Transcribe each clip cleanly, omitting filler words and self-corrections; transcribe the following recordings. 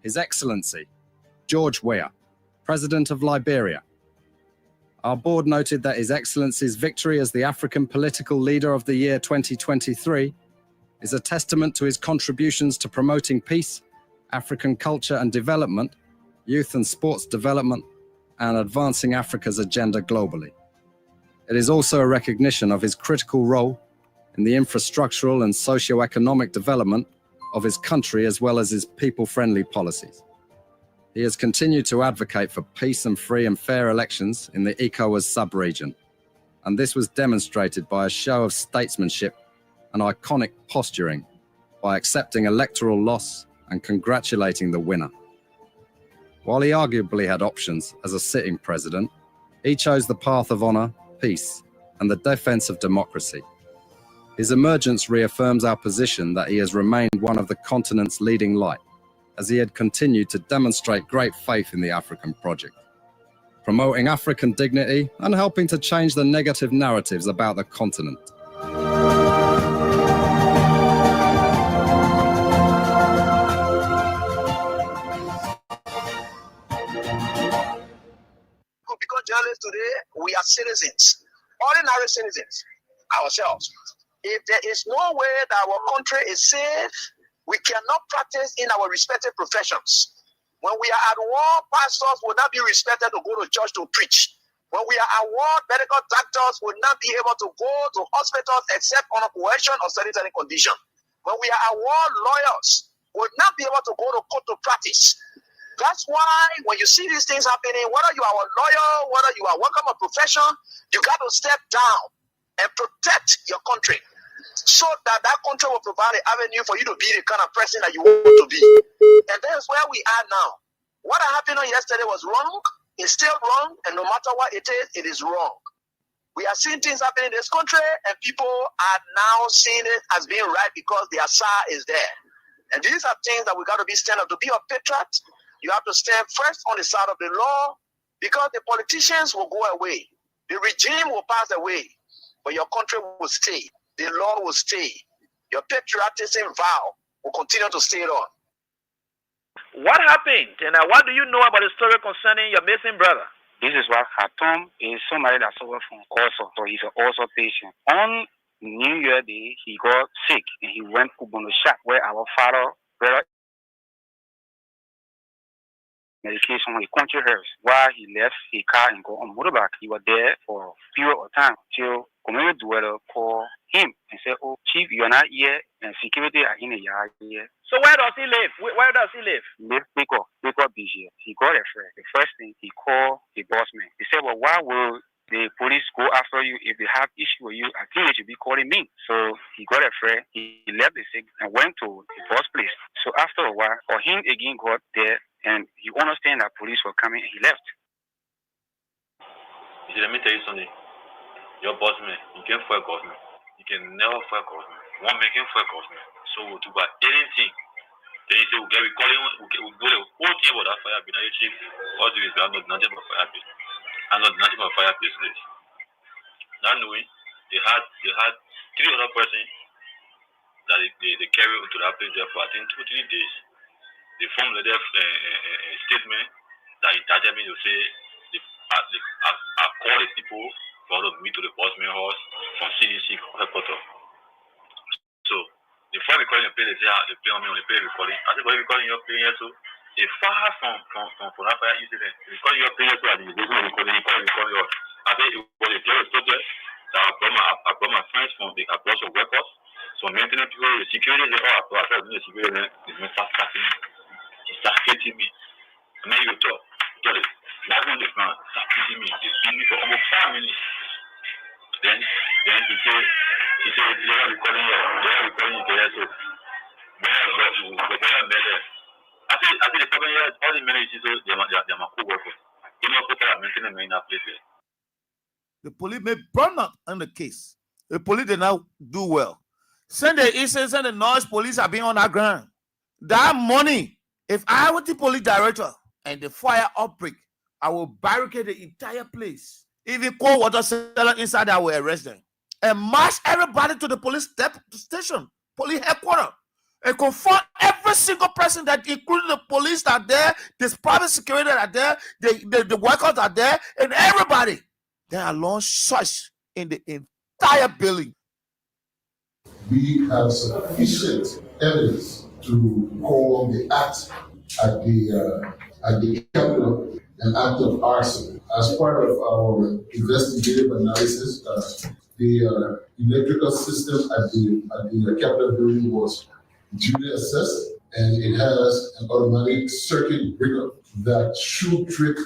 His Excellency, George Weah, President of Liberia. Our board noted that His Excellency's victory as the African Political Leader of the Year 2023 is a testament to his contributions to promoting peace, African culture and development, youth and sports development, and advancing Africa's agenda globally. It is also a recognition of his critical role in the infrastructural and socio-economic development of his country as well as his people-friendly policies. He has continued to advocate for peace and free and fair elections in the ECOWAS sub-region, and this was demonstrated by a show of statesmanship and iconic posturing by accepting electoral loss and congratulating the winner. While he arguably had options as a sitting president, he chose the path of honor, peace, and the defense of democracy. His emergence reaffirms our position that he has remained one of the continent's leading light, as he had continued to demonstrate great faith in the African project, promoting African dignity and helping to change the negative narratives about the continent. Because journalists today, we are citizens, ordinary citizens, ourselves. If there is no way that our country is safe, we cannot practice in our respective professions. When we are at war, pastors will not be respected to go to church to preach. When we are at war, medical doctors will not be able to go to hospitals except on a coercion or sanitary condition. When we are at war, lawyers will not be able to go to court to practice. That's why when you see these things happening, whether you are a lawyer, whether you are working a profession, you got to step down and protect your country, so that that country will provide an avenue for you to be the kind of person that you want to be. And that's where we are now. What happened yesterday was wrong. It's still wrong. And no matter what it is wrong. We are seeing things happening in this country, and people are now seeing it as being right because their SAR is there. And these are things that we got to be stand up. To be a patriot, you have to stand first on the side of the law, because the politicians will go away. The regime will pass away, but your country will stay. The law will stay. Your patriotism vow will continue to stay on. What happened? And what do you know about the story concerning your missing brother? This is what happened. Is somebody that suffered from cancer, so he's also patient. On New Year Day, he got sick and he went to the shop where our father brother medication when the country hurts. While he left his car and go on motorbike, he was there for a period of time till community dweller called him and said, "Oh, Chief, you are not here, and security are in the yard here." So where does he live? Where does he live? Live Pico Beach here. He got a friend. The first thing he called the boss man. He said, "Well, why will the police go after you if they have issue with you? I think they should be calling me." So he got a friend. He left the sick and went to the boss place. So after a while, or him again got there, and he understand that police were coming, and he left. Let me tell you something. Your boss man, you can't fight government. You can never fight government. One man can fight government. So we'll do about anything. Then he said, we'll get calling, we'll do the whole thing about that fire bin. Chief, all the ways, I'm not nothing but fire bin. I'm not nothing but fire business. Not knowing, they had 3 other persons that they carry to that place there for I think 2-3 days. They formed their statement that entitled me to say, I call the people for them to meet to the bossman house from CDC headquarters. So, before we call the play, they say, they play on me on the play recording. I said, but if you're calling your play here too, they far from that fire incident. If you're calling your play here too, and you're recording, you call your. I said, it was a very project that I brought my friends from the approach of records. So, maintaining people, the security, they all approach. I said, the security, they start starting me. He started hitting me. And then you talk, got it. That's when the man started hitting me. He beat me for almost 5 minutes. Then he said, they're recording you there, so when I met her, I said the problem here, all the men is they're my co-workers. You know, people are maintaining me in that place. The police may burn up on the case. The police did not do well. Send the Eastern and the North police are being on the ground. That money, if I were the police director and the fire outbreak, I will barricade the entire place. Even cold water seller inside, I will arrest them and march everybody to the police station, police headquarters. and confront every single person, that including the police that are there, this private security that are there, the workers are there, and everybody. Then I launched search in the entire building. We have sufficient evidence to call the act at the Capitol an act of arson. As part of our investigative analysis, the electrical system at the Capitol building was duly assessed, and it has an automatic circuit breaker that should trip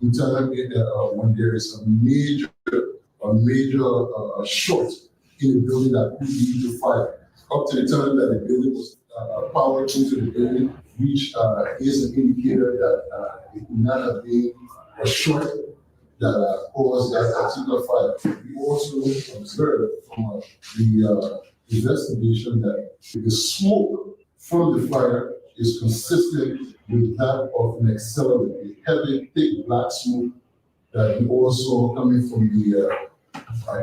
internally when there is a major short in the building that could lead to fire. Up to the time that the building was powered into the building, which is an indicator that it could not have been a short that caused that particular fire. We also observed from the investigation that the smoke from the fire is consistent with that of an accelerant, a heavy, thick black smoke that we also coming from the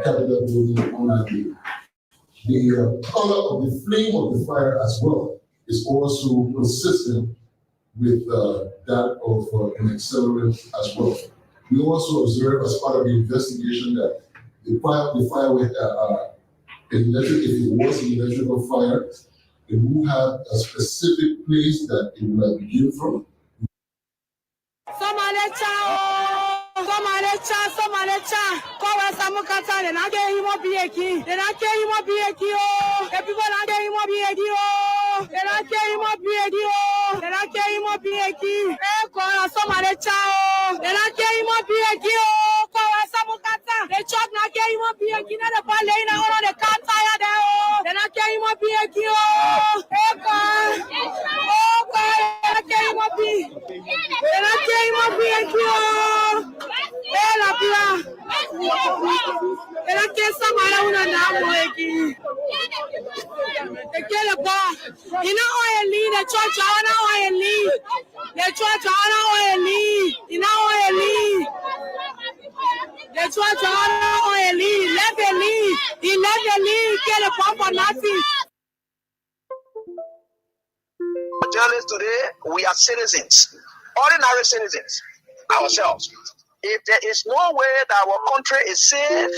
Capitol building on that day. The color of the flame of the fire as well is also consistent with that of an accelerant as well. We also observed as part of the investigation that the fire with electric, if it was an electrical fire, it would have a specific place that it would begin from. Journalists today, we are citizens, ordinary citizens ourselves. If there is no way that our country is safe,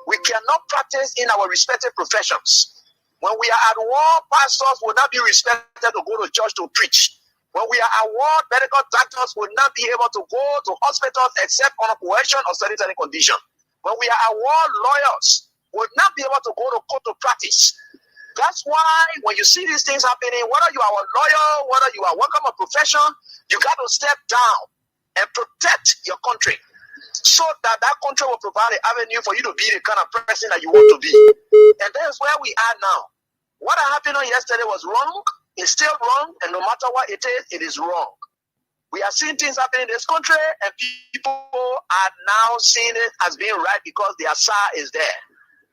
we cannot practice in our respective professions. When we are at war, pastors will not be respected to go to church to preach. When we are at war, medical doctors will not be able to go to hospitals except on a coercion or certain condition. When we are at war, lawyers will not be able to go to court to practice. That's why when you see these things happening, whether you are a lawyer, whether you are working a profession, you got to step down and protect your country so that that country will provide an avenue for you to be the kind of person that you want to be. And that's where we are now. What happened on yesterday was wrong. It's still wrong. And no matter what it is wrong. We are seeing things happening in this country, and people are now seeing it as being right because their side is there.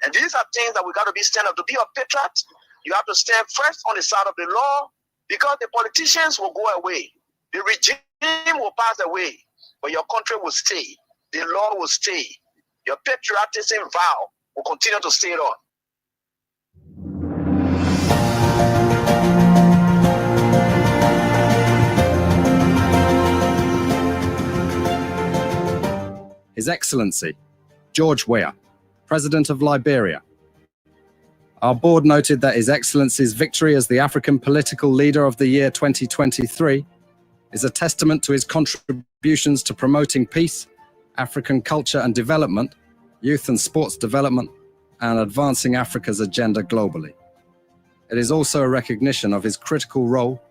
And these are things that we got to be stand up. To be a patriot, you have to stand first on the side of the law, because the politicians will go away. The regime will pass away, but your country will stay. The law will stay. Your patriotism vow will continue to stay on. His Excellency, George Weah, President of Liberia. Our board noted that His Excellency's victory as the African Political Leader of the Year 2023 is a testament to his contributions to promoting peace, African culture and development, youth and sports development, and advancing Africa's agenda globally. It is also a recognition of his critical role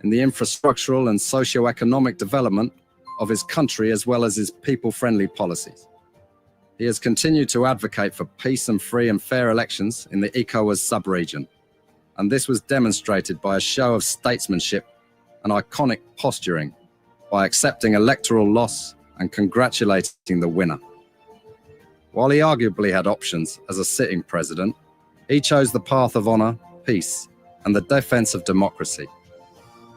in the infrastructural and socio-economic development of his country, as well as his people-friendly policies. He has continued to advocate for peace and free and fair elections in the ECOWAS sub-region, and this was demonstrated by a show of statesmanship and iconic posturing by accepting electoral loss and congratulating the winner. While he arguably had options as a sitting president, he chose the path of honor, peace, and the defense of democracy.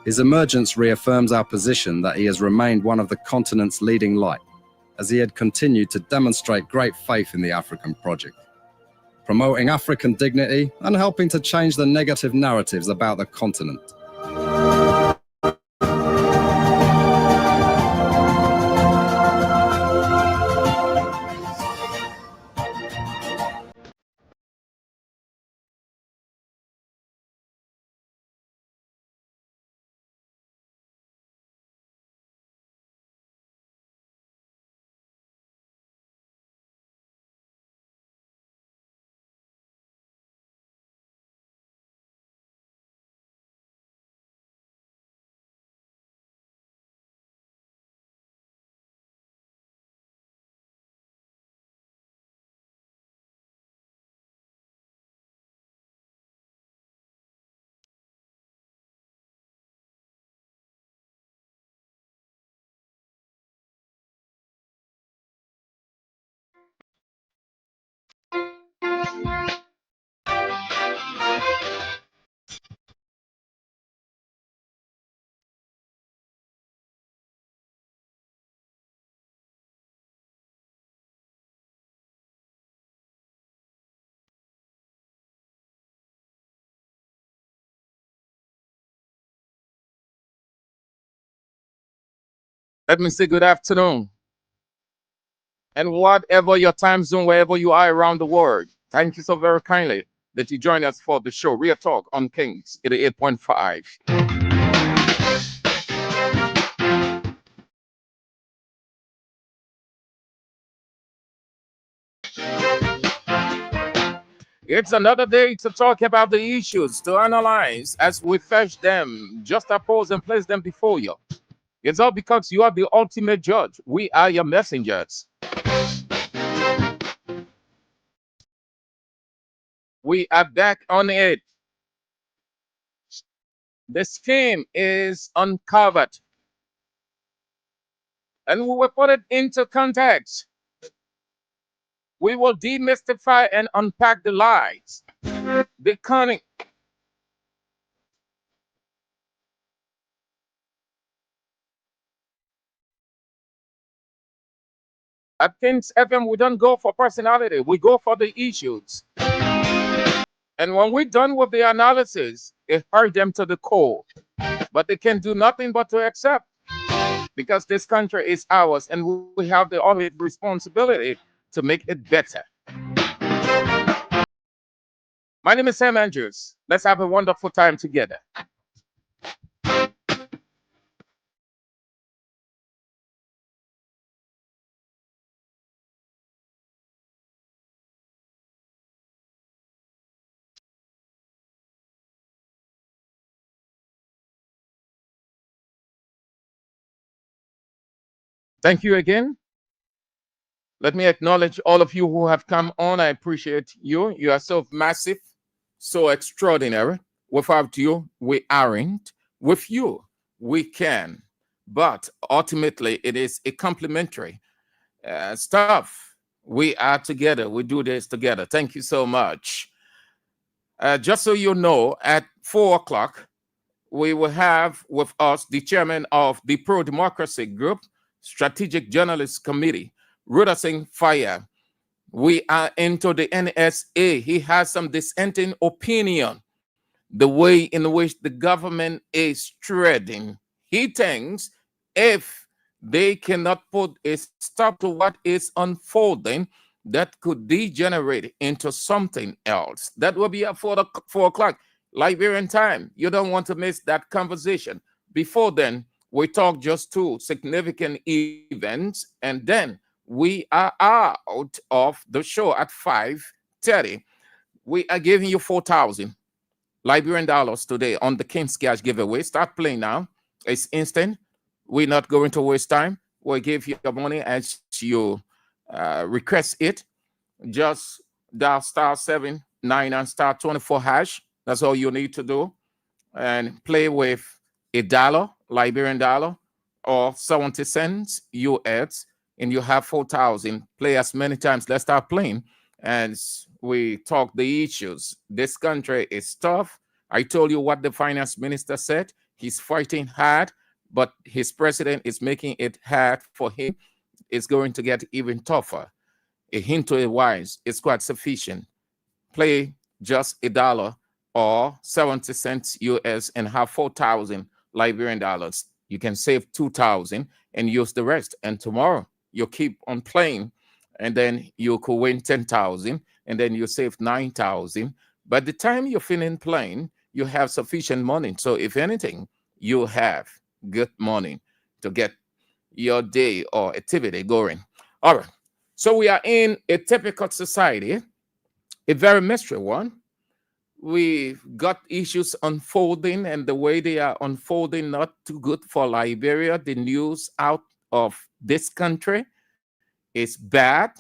His emergence reaffirms our position that he has remained one of the continent's leading light, as he had continued to demonstrate great faith in the African project. promoting African dignity and helping to change the negative narratives about the continent. Let me say good afternoon. And whatever your time zone, wherever you are around the world, thank you so very kindly that you join us for the show, Real Talk on Kings 88.5. It's another day to talk about the issues, to analyze as we fetch them, just oppose and place them before you. It's all because you are the ultimate judge. We are your messengers. We are back on it. The scheme is uncovered and we will put it into context. We will demystify and unpack the lies, the cunning. At Kings FM, we don't go for personality, we go for the issues. And when we're done with the analysis, it hurt them to the core. But they can do nothing but to accept because this country is ours and we have the ultimate responsibility to make it better. My name is Sam Andrews. Let's have a wonderful time together. Thank you again. Let me acknowledge all of you who have come on. I appreciate you. You are so massive, so extraordinary. Without you, we aren't. With you, we can. But ultimately, it is a complementary stuff. We are together. We do this together. Thank you so much. Just so you know, at 4 o'clock, we will have with us the chairman of the Pro Democracy Group, Strategic Journalists Committee, Fayiah. We are into the NSA. He has some dissenting opinion. The way in which the government is treading. He thinks if they cannot put a stop to what is unfolding, that could degenerate into something else. That will be at 4 o'clock Liberian time. You don't want to miss that conversation. Before then, we talk just two significant events, and then we are out of the show at 5:30. We are giving you 4,000 Liberian dollars today on the King's Cash giveaway. Start playing now. It's instant. We're not going to waste time. We'll give you your money as you request it. Just dial *799 and *24#. That's all you need to do. And play with $1, Liberian dollar, or 70 cents US, and you have 4,000. Play as many times. Let's start playing. And we talk the issues. This country is tough. I told you what the finance minister said. He's fighting hard, but his president is making it hard for him. It's going to get even tougher. A hint to a wise is quite sufficient. play just $1 or 70 cents US and have 4,000 Liberian dollars. You can save 2,000 and use the rest. And tomorrow you keep on playing, and then you could win 10,000, and then you save 9,000. By the time you're finished playing, you have sufficient money. So if anything, you have good money to get your day or activity going. All right. So we are in a typical society, a very mystery one. We've got issues unfolding, and the way they are unfolding, not too good for Liberia. The news out of this country is bad.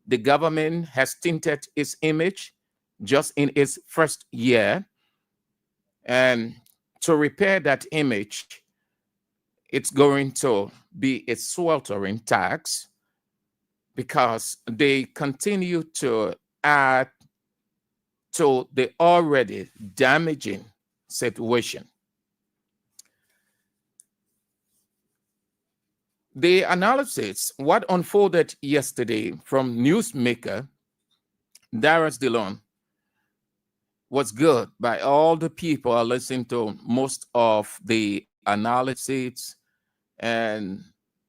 The government has tinted its image just in its first year. And to repair that image, it's going to be a sweltering tax, because they continue to add to the already damaging situation. The analysis, what unfolded yesterday from newsmaker Darius Dillon, was good by all the people listening to most of the analysis, and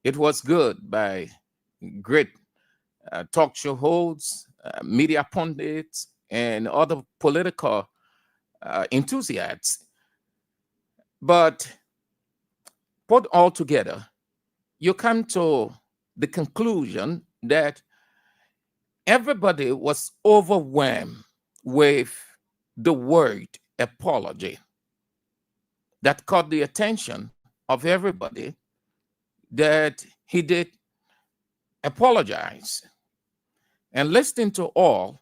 it was good by great talk show hosts, media pundits, and other political enthusiasts. But put all together, you come to the conclusion that everybody was overwhelmed with the word apology. That caught the attention of everybody, that he did apologize. And listening to all,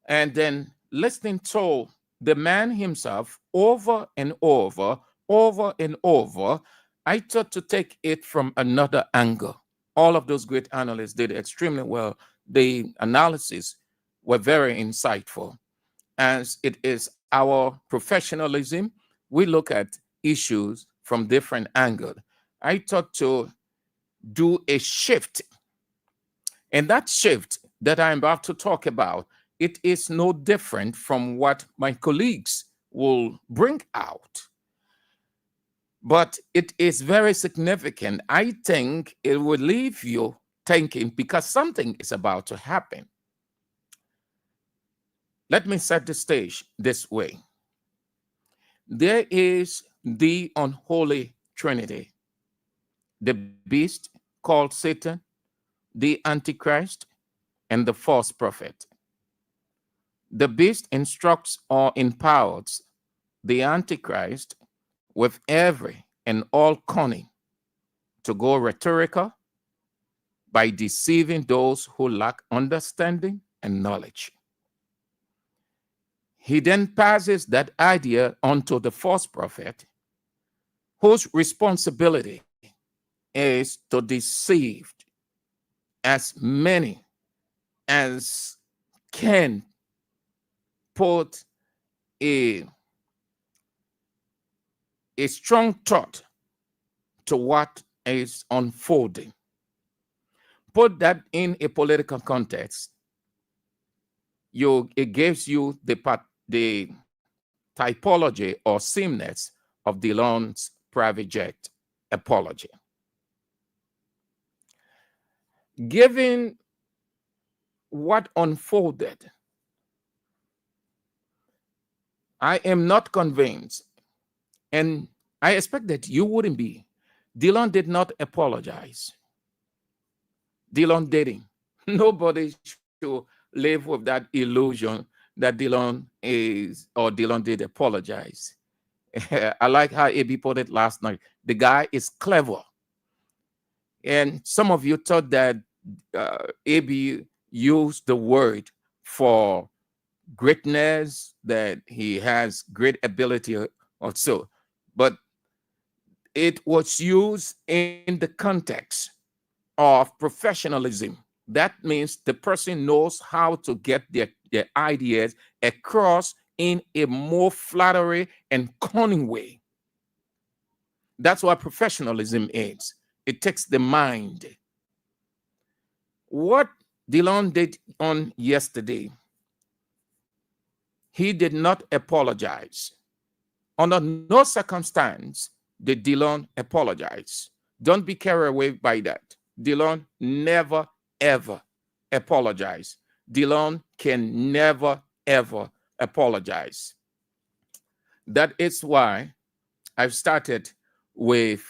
and then listening to the man himself over and over and over, I thought to take it from another angle. All of those great analysts did extremely well. The analysis were very insightful. As it is our professionalism, we look at issues from different angles. I thought to do a shift. And that shift that I'm about to talk about, it is no different from what my colleagues will bring out. But it is very significant. I think it will leave you thinking, because something is about to happen. Let me set the stage this way. There is the unholy trinity: the beast called Satan, the Antichrist, and the false prophet. The beast instructs or empowers the Antichrist with every and all cunning to go rhetorical by deceiving those who lack understanding and knowledge. He then passes that idea onto the false prophet, whose responsibility is to deceive as many as can put a strong thought to what is unfolding. Put that in a political context. It gives you the typology or sameness of Dillon's private jet apology. Given what unfolded, I am not convinced, and I expect that you wouldn't be. Dillon did not apologize. Dillon didn't. Nobody should live with that illusion that Dillon is, or Dillon did apologize. I like how AB put it last night. The guy is clever. And some of you thought that AB used the word for greatness, that he has great ability or so. But it was used in the context of professionalism. That means the person knows how to get their ideas across in a more flattery and cunning way. That's what professionalism is. It takes the mind. What Dillon did on yesterday he did not apologize. Under no circumstance did Dillon apologize. Don't be carried away by that. Dillon never, ever apologize. Dillon can never, ever apologize. That is why I've started with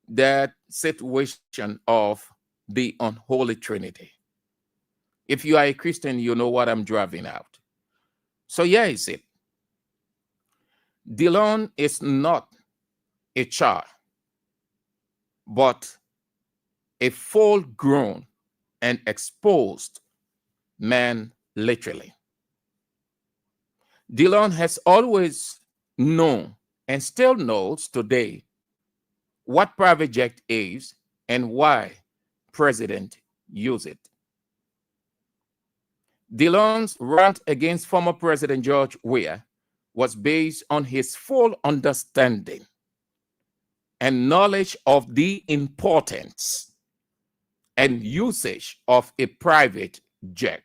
that situation of the unholy Trinity. If you are a Christian, you know what I'm driving out. So here is it. Dillon is not a child, but a full-grown and exposed man, literally. Dillon has always known and still knows today what private jet is and why president use it. Dillon's rant against former President George Weah was based on his full understanding and knowledge of the importance and usage of a private jet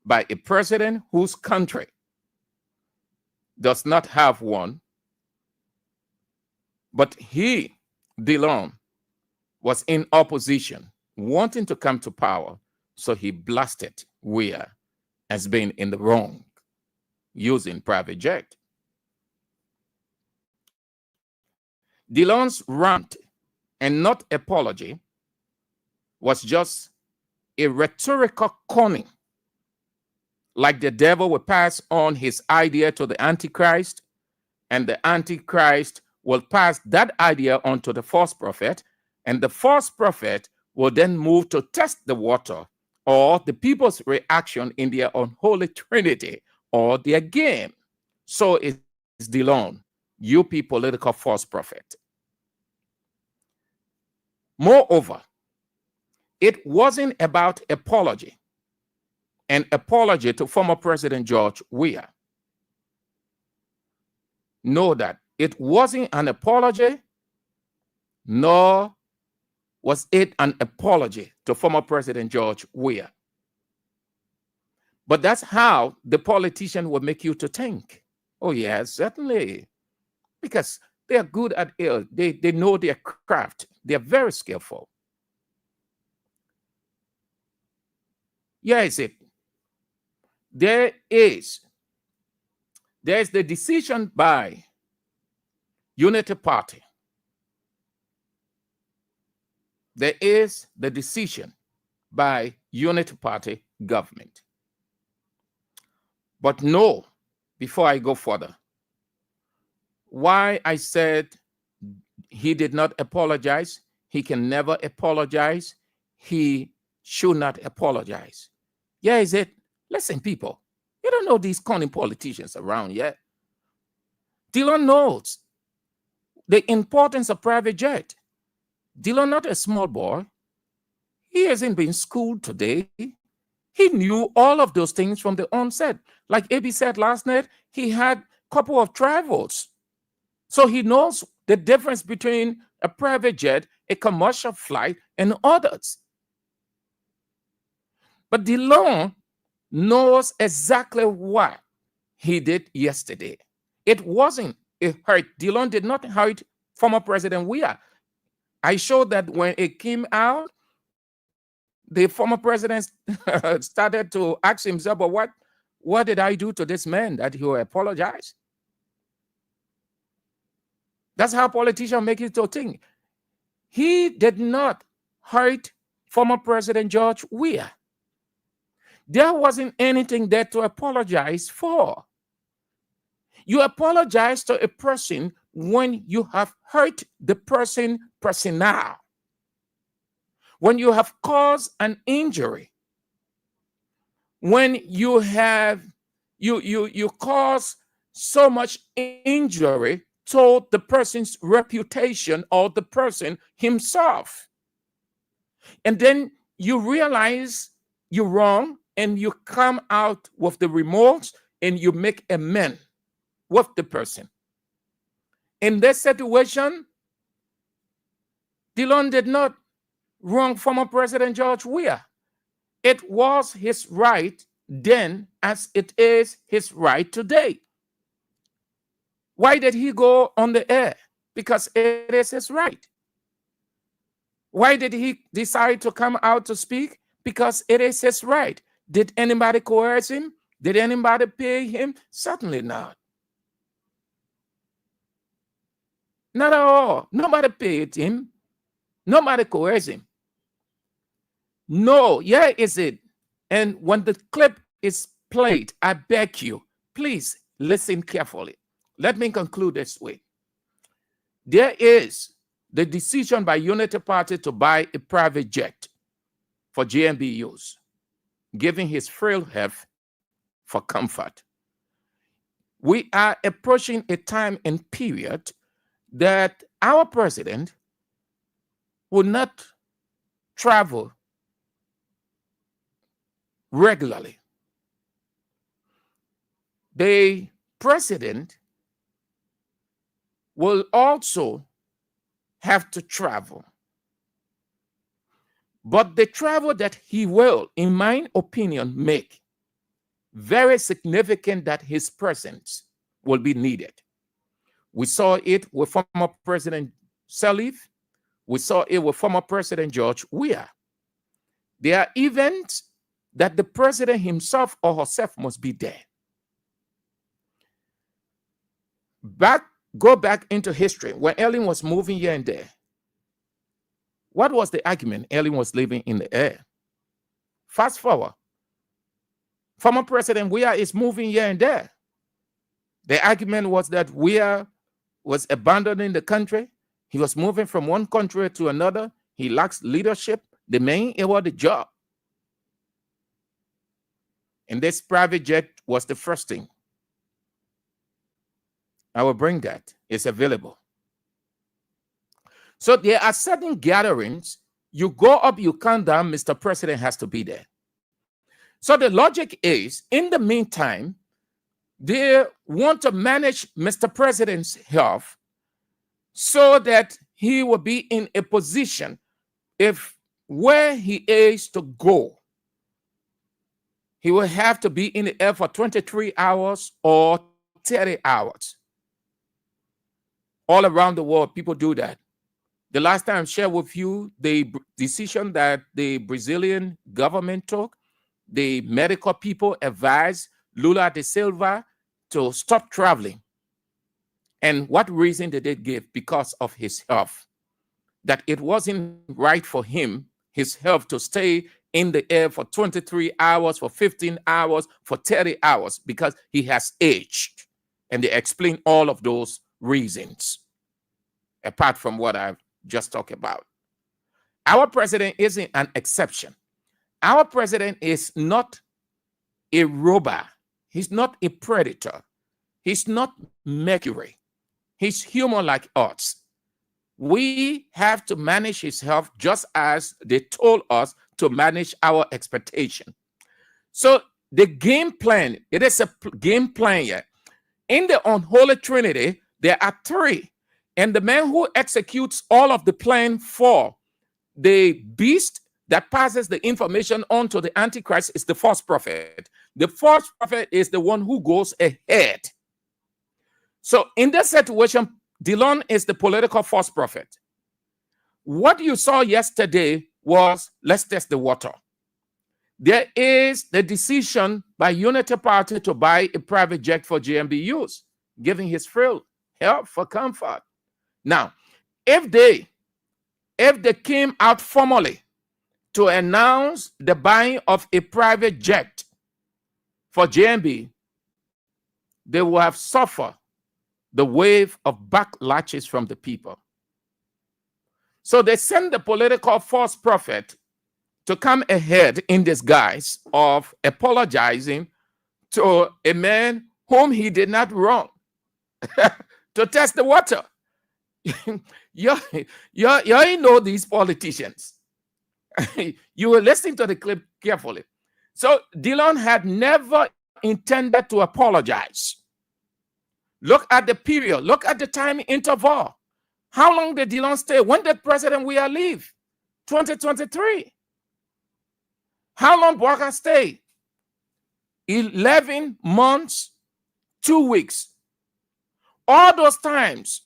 by a president whose country does not have one. But he, Dillon, was in opposition, wanting to come to power, so he blasted Weah as being in the wrong, using private jet. Dillon's rant and not apology was just a rhetorical cunning, like the devil will pass on his idea to the Antichrist, and the Antichrist will pass that idea on to the false prophet, and the false prophet will then move to test the water or the people's reaction in their unholy trinity or their game. So it's Dillon, you be political false prophet. Moreover, it wasn't about apology, an apology to former President George Weah. Know that it wasn't an apology, nor was it an apology to former President George Weah. But that's how the politician will make you to think. Oh, yes, certainly. Because they are good at it. They know their craft. They are very skillful. Here is it. There's the decision by Unity Party. There is the decision by Unity Party government. But no, before I go further, why I said he did not apologize, he can never apologize, he should not apologize. Yeah, is it? Listen, people, you don't know these cunning politicians around yet. Dillon knows the importance of private jet. Dillon, not a small boy. He hasn't been schooled today. He knew all of those things from the onset. Like AB said last night, he had a couple of travels. So he knows the difference between a private jet, a commercial flight, and others. But Dillon knows exactly what he did yesterday. It wasn't a hurt. Dillon did not hurt former President Weah. I showed that when it came out, the former president started to ask himself, but what did I do to this man that he will apologize? That's how politicians make it to think. He did not hurt former President George Weah. There wasn't anything there to apologize for. You apologize to a person when you have hurt the person personnel, when you have caused an injury, when you have you cause so much injury to the person's reputation or the person himself, and then you realize you're wrong and you come out with the remorse and you make amends with the person. In this situation, Dillon did not wrong former President George Weah. It was his right then as it is his right today. Why did he go on the air? Because it is his right. Why did he decide to come out to speak? Because it is his right. Did anybody coerce him? Did anybody pay him? Certainly not. Not at all. Nobody paid him. Nobody coerced him. No, here is it. And when the clip is played, I beg you, please listen carefully. Let me conclude this way. There is the decision by Unity Party to buy a private jet for GMB use, giving his frail health for comfort. We are approaching a time and period that our president will not travel regularly. The president will also have to travel. But the travel that he will, in my opinion, make very significant that his presence will be needed. We saw it with former President Salif. We saw it with former President George Weah. There are events that the president himself or herself must be there. Go back into history when Ellen was moving here and there. What was the argument? Ellen was living in the air. Fast forward. Former President Weah is moving here and there. The argument was that Weah was abandoning the country. He was moving from one country to another. He lacks leadership. The man about the job. And this private jet was the first thing. I will bring that. It's available. So there are certain gatherings. You go up, you come down, Mr. President has to be there. So the logic is, in the meantime, they want to manage Mr. President's health so that he will be in a position, if where he is to go, he will have to be in the air for 23 hours or 30 hours. All around the world, people do that. The last time I shared with you the decision that the Brazilian government took, the medical people advised Lula da Silva to stop traveling. And what reason did they give? Because of his health. That it wasn't right for him, his health, to stay in the air for 23 hours, for 15 hours, for 30 hours, because he has aged. And they explain all of those reasons, apart from what I've just talked about. Our president isn't an exception. Our president is not a robber. He's not a predator. He's not Mercury. He's human like us. We have to manage his health just as they told us to manage our expectation. So the game plan, it is a game plan here. In the unholy trinity, there are three. And the man who executes all of the plan for the beast that passes the information on to the Antichrist is the false prophet. The false prophet is the one who goes ahead. So in this situation, Dillon is the political false prophet. What you saw yesterday was, let's test the water. There is the decision by Unity Party to buy a private jet for GMB use, giving his frail health for comfort. Now, if they came out formally to announce the buying of a private jet for JMB, they will have suffered the wave of backlashes from the people. So they send the political false prophet to come ahead in disguise of apologizing to a man whom he did not wrong to test the water. you know these politicians. You were listening to the clip carefully. So Dillon had never intended to apologize. Look at the period. Look at the time interval. How long did Dillon stay? When did President Weah leave? 2023. How long Bouaga stay? 11 months, 2 weeks. All those times,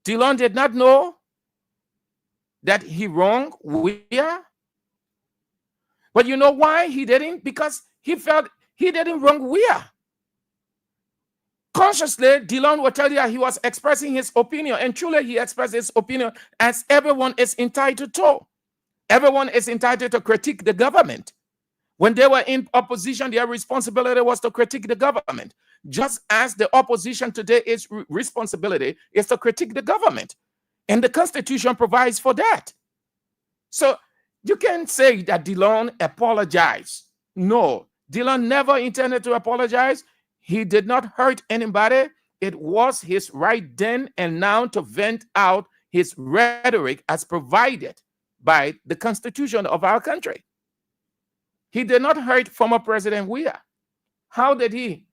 Dillon did not know that he wronged Weah. But you know why he didn't? Because he felt he didn't wrong Weah. Consciously, Dillon will tell you he was expressing his opinion, and truly he expressed his opinion as everyone is entitled to. Everyone is entitled to critique the government. When they were in opposition, their responsibility was to critique the government. Just as the opposition today is responsibility is to critique the government. And the Constitution provides for that. So you can't say that Dillon apologized. No, Dillon never intended to apologize. He did not hurt anybody. It was his right then and now to vent out his rhetoric as provided by the Constitution of our country. He did not hurt former President Weah. How did he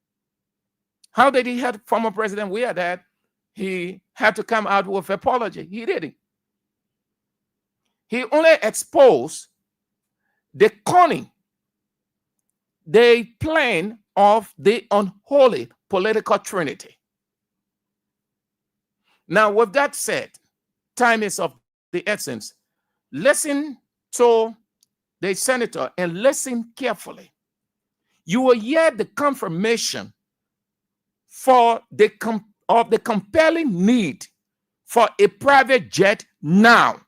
hurt former President Weah that he had to come out with apology? He didn't. He only exposed the cunning, the plan of the unholy political trinity. Now, with that said, time is of the essence. Listen to the senator and listen carefully. You will hear the confirmation for the compelling need for a private jet now.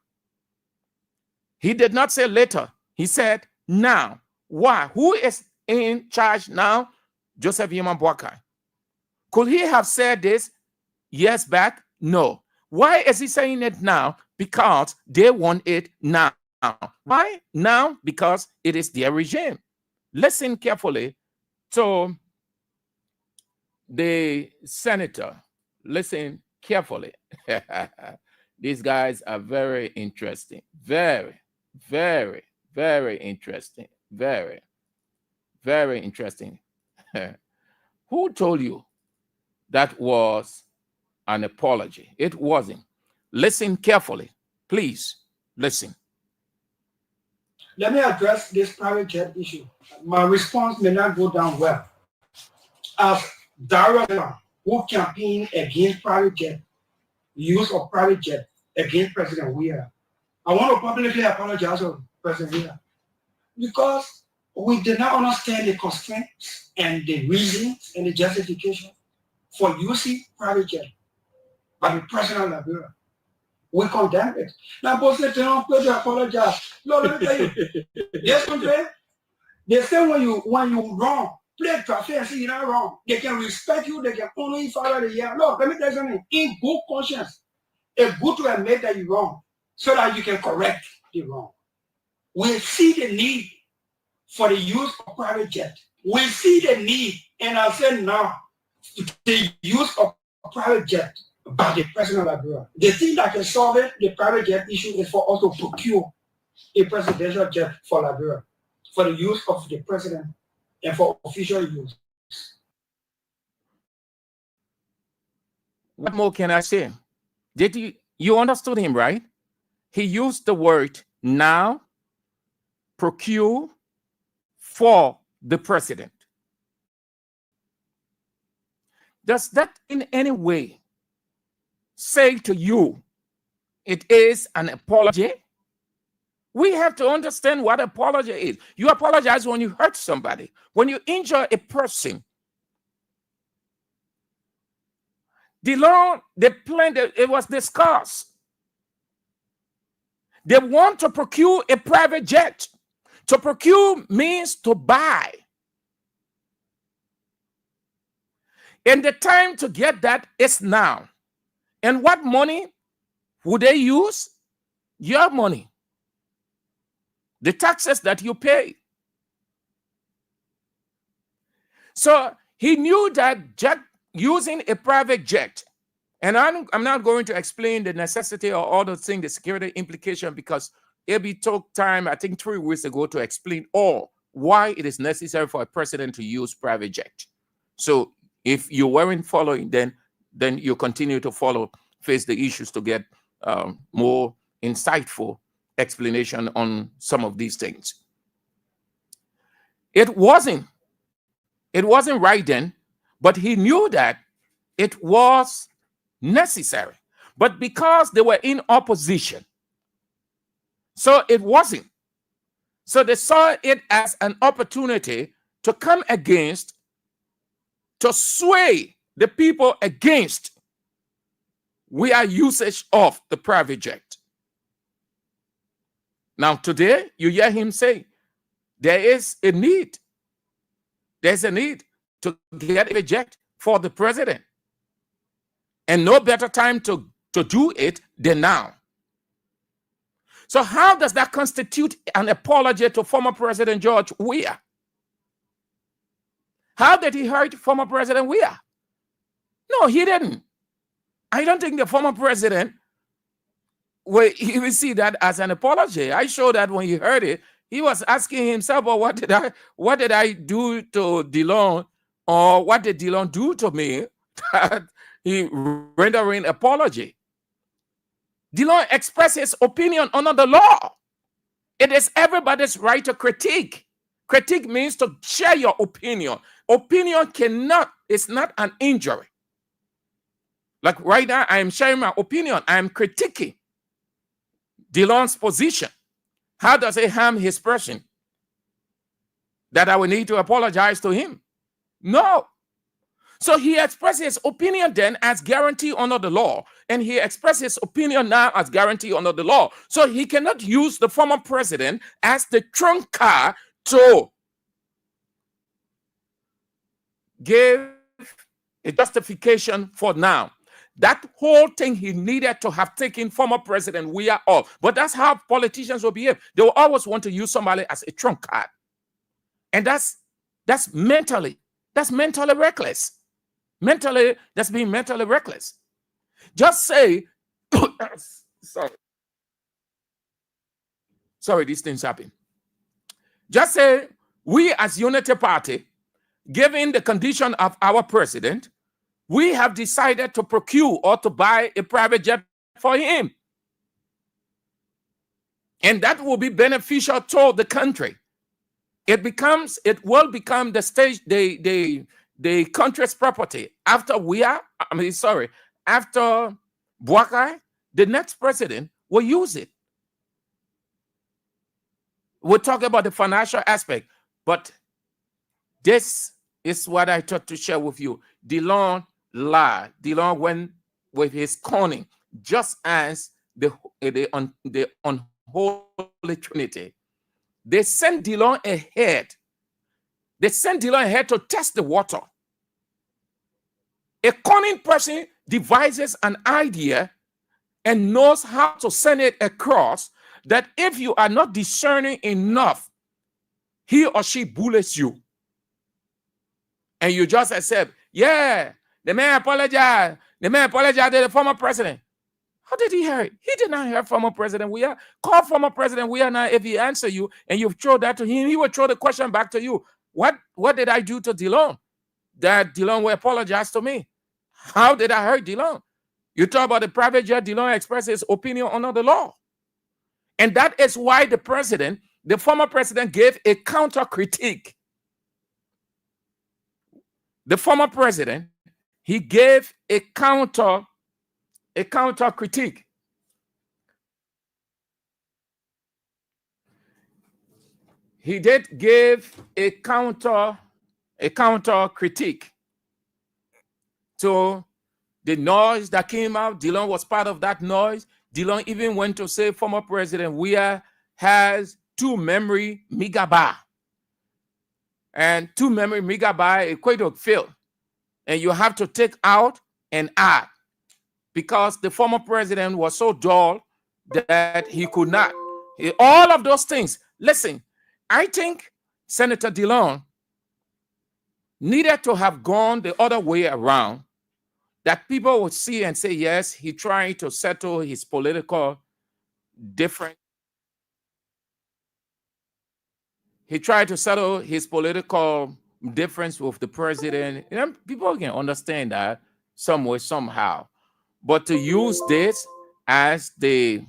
He did not say later. He said now. Why? Who is in charge now? Joseph Yeman Boakai. Could he have said this years back? No. Why is he saying it now? Because they want it now. Why? Now, because it is their regime. Listen carefully to the senator. Listen carefully. These guys are very interesting. Very, very, very interesting. Very, very interesting. Who told you that was an apology? It wasn't. Listen carefully. Please listen. Let me address this private jet issue. My response may not go down well. As Dara, who campaigned against private jet, use of private jet against President Weah, I want to publicly apologize to President Weah because we did not understand the constraints and the reasons and the justification for using private jet by the President of Liberia. We condemn it. Now, both say, don't apologize. Lord, let me tell you, this country, they say when you wrong, play traffic and say you're not wrong. They can respect you, they can only follow the year. Look, let me tell you something. In good conscience, it's good to admit that you're wrong so that you can correct the wrong. We see the need for the use of private jet. We see the need, and I said now, the use of private jet by the President of Liberia. The thing that can solve it, the private jet issue, is for us to procure a presidential jet for Liberia, for the use of the president and for official use. What more can I say? Did you understood him, right? He used the word now, procure for the president. Does that in any way say to you it is an apology? We have to understand what apology is. You apologize when you hurt somebody, when you injure a person. The law, the plan, it was discussed. They want to procure a private jet. To procure means to buy. And the time to get that is now. And what money would they use? Your money. The taxes that you pay. So he knew that using a private jet, and I'm not going to explain the necessity or all those things, the security implication, because AB took time, I think 3 weeks ago, to explain all why it is necessary for a president to use private jet. So if you weren't following, then you continue to follow, face the issues to get more insightful explanation on some of these things. It wasn't It wasn't right then, but he knew that it was necessary. But because they were in opposition, so it wasn't. So they saw it as an opportunity to come against, to sway the people against Weah usage of the private jet. Now today, you hear him say, there is a need. There's a need to get a jet for the president. And no better time to do it than now. So how does that constitute an apology to former President George Weah? How did he hurt former President Weah? No, he didn't. I don't think the former president will even see that as an apology. I showed that when he heard it, he was asking himself, well, what did I do to DeLon, or what did DeLon do to me that he rendering apology? DeLon expressed his opinion under the law. It is everybody's right to critique. Critique means to share your opinion. Opinion it's not an injury. Like right now, I am sharing my opinion. I am critiquing DeLon's position. How does it harm his person that I will need to apologize to him? No. So he expressed his opinion then as guarantee under the law, and he expressed his opinion now as guarantee under the law. So he cannot use the former president as the trump card to give a justification for now. That whole thing he needed to have taken former President Weah off. But that's how politicians will behave. They will always want to use somebody as a trump card. And that's mentally reckless. That's being mentally reckless. Just say, sorry, these things happen. Just say, we as Unity Party, given the condition of our president, we have decided to procure or to buy a private jet for him. And that will be beneficial to the country. It will become the country's property. After after Buakai, the next president will use it. We'll talk about the financial aspect, but this is what I thought to share with you. DeLon lied. DeLon went with his cunning, just as the unholy Trinity. They sent DeLon ahead. They sent DeLon ahead to test the water. A cunning person devises an idea and knows how to send it across, that if you are not discerning enough, he or she bullets you. And you just accept, yeah, the man apologized. The man apologized to the former president. How did he hear it? He did not hear former President Weah. Call former President Weah now. If he answer you and you throw that to him, he will throw the question back to you. What did I do to DeLon that DeLon will apologize to me? How did I hurt DeLon? You talk about the private jet, DeLon expressed his opinion under the law. And that is why the former president gave a counter critique. The former president, he gave a counter critique. He did give a counter critique to the noise that came out. DeLon was part of that noise. DeLon even went to say former President Weah has 2 memory megabytes. And 2 memory megabytes equate to fill. And you have to take out and add, because the former president was so dull that he could not. All of those things. Listen, I think Senator DeLon needed to have gone the other way around, that people would see and say, yes, he trying to settle his political difference. He tried to settle his political difference with the president. You know, people can understand that some way, somehow. But to use this as the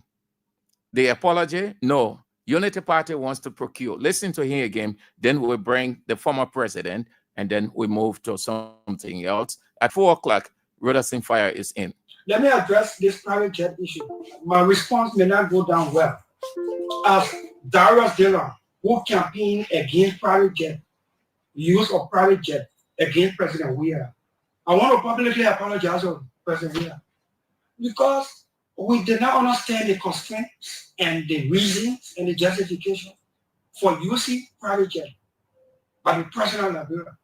apology, no. Unity Party wants to procure. Listen to him again. Then we'll bring the former president and then we move to something else. At 4 o'clock, Rhoderson Fayiah is in. Let me address this private jet issue. My response may not go down well. As Darius Dillon, who campaigned against private jet, use of private jet against President Weah, I want to publicly apologize to President Weah because we did not understand the constraints and the reasons and the justification for using private jet by the President of Liberia.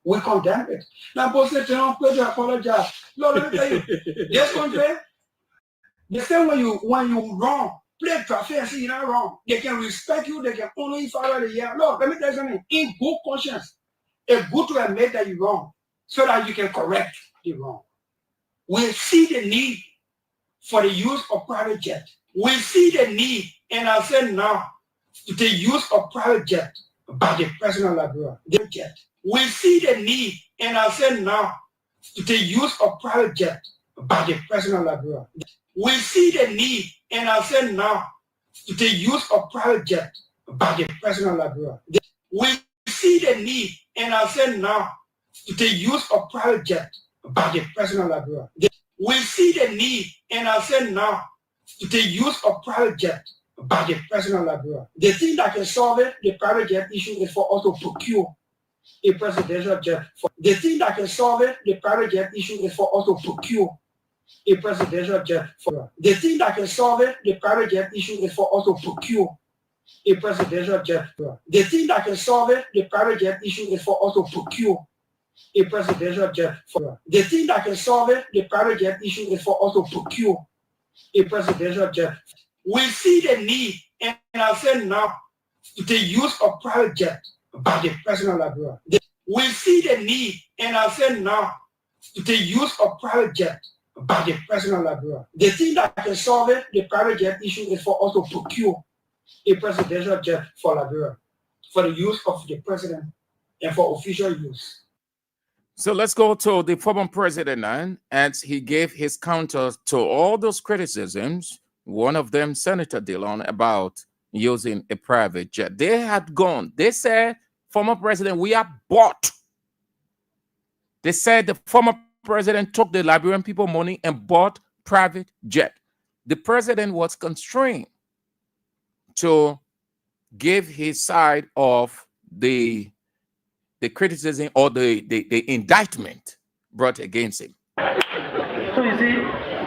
We condemn it. Now, both say, don't apologize. Lord, let me tell you, this country, they say when you wrong, play traffic and say you're not wrong. They can respect you, they can only follow the year. Lord, let me tell you something. In good conscience, it's good to admit that you're wrong so that you can correct the wrong. We see the need for the use of private jet. We see the need, and I said now, the use of private jet by the President of Liberia. The jet. We see the need, and I said now, the use of private jet by the President of Liberia. We see the need, and I said now, the use of private jet by the President of Liberia. We see the need, and I said now, the use of private jet by the President of Liberia. We see the need, and I said now, the use of private jet by the President of Liberia. The thing that can solve it, the private jet issue, is for us to procure a presidential jet. The thing that can solve it, the private jet issue, is for us to procure a presidential jet. The thing that can solve it, the private jet issue, is for us to procure a presidential jet. The thing that can solve it, the private jet issue, is for us to procure a presidential jet. The thing that can solve it, the private jet issue, is for us to procure a presidential jet. We see the need, and I said now, the use of private jet by the President of Liberia. We see the need, and I said now, the use of private jet by the President of Liberia. The thing that can solve it, the private jet issue, is for us to procure a presidential jet for Liberia, for the use of the president and for official use. So let's go to the former president now, as he gave his counter to all those criticisms. One of them, Senator Dillon, about using a private jet. They had gone. They said, former president, we are bought. They said the former president took the Liberian people money and bought private jet. The president was constrained to give his side of the criticism or the indictment brought against him. So you see,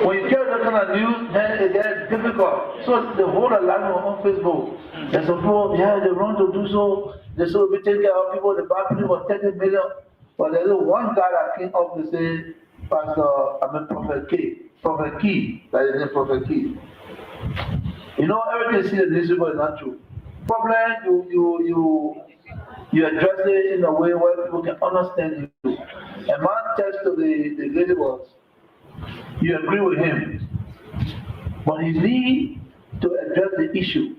when you carry that kind of news, then it gets difficult. So the whole alignment on Facebook, there's some people, yeah, they want to do so. They should be taking care of people, the bad people for 30 million. But there's one guy that came up to say, Prophet Key, that is Prophet Key. You know, everything you see in this people is not true. Problem, you address it in a way where people can understand you. A man tells to the lady was, you agree with him, but he need to address the issue.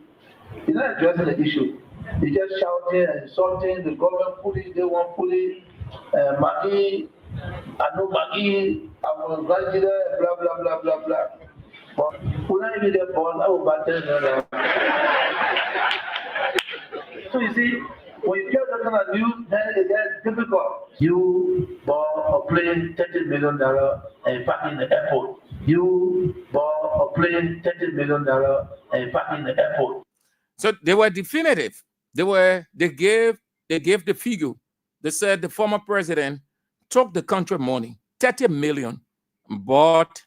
He's not addressing the issue. He's just shouting and insulting the government police, they want police, Maggie, I know Maggie, I'm going to grant you there, blah, blah, blah, blah, blah. But when I be there, born, I will battle them. So you see, when you get that kind of news, then it gets difficult. You bought a plane, $30 million, and park in the airport. You bought a plane, $30 million, and park in the airport. So they were definitive. They gave the figure. They said the former president took the country money, $30 million, bought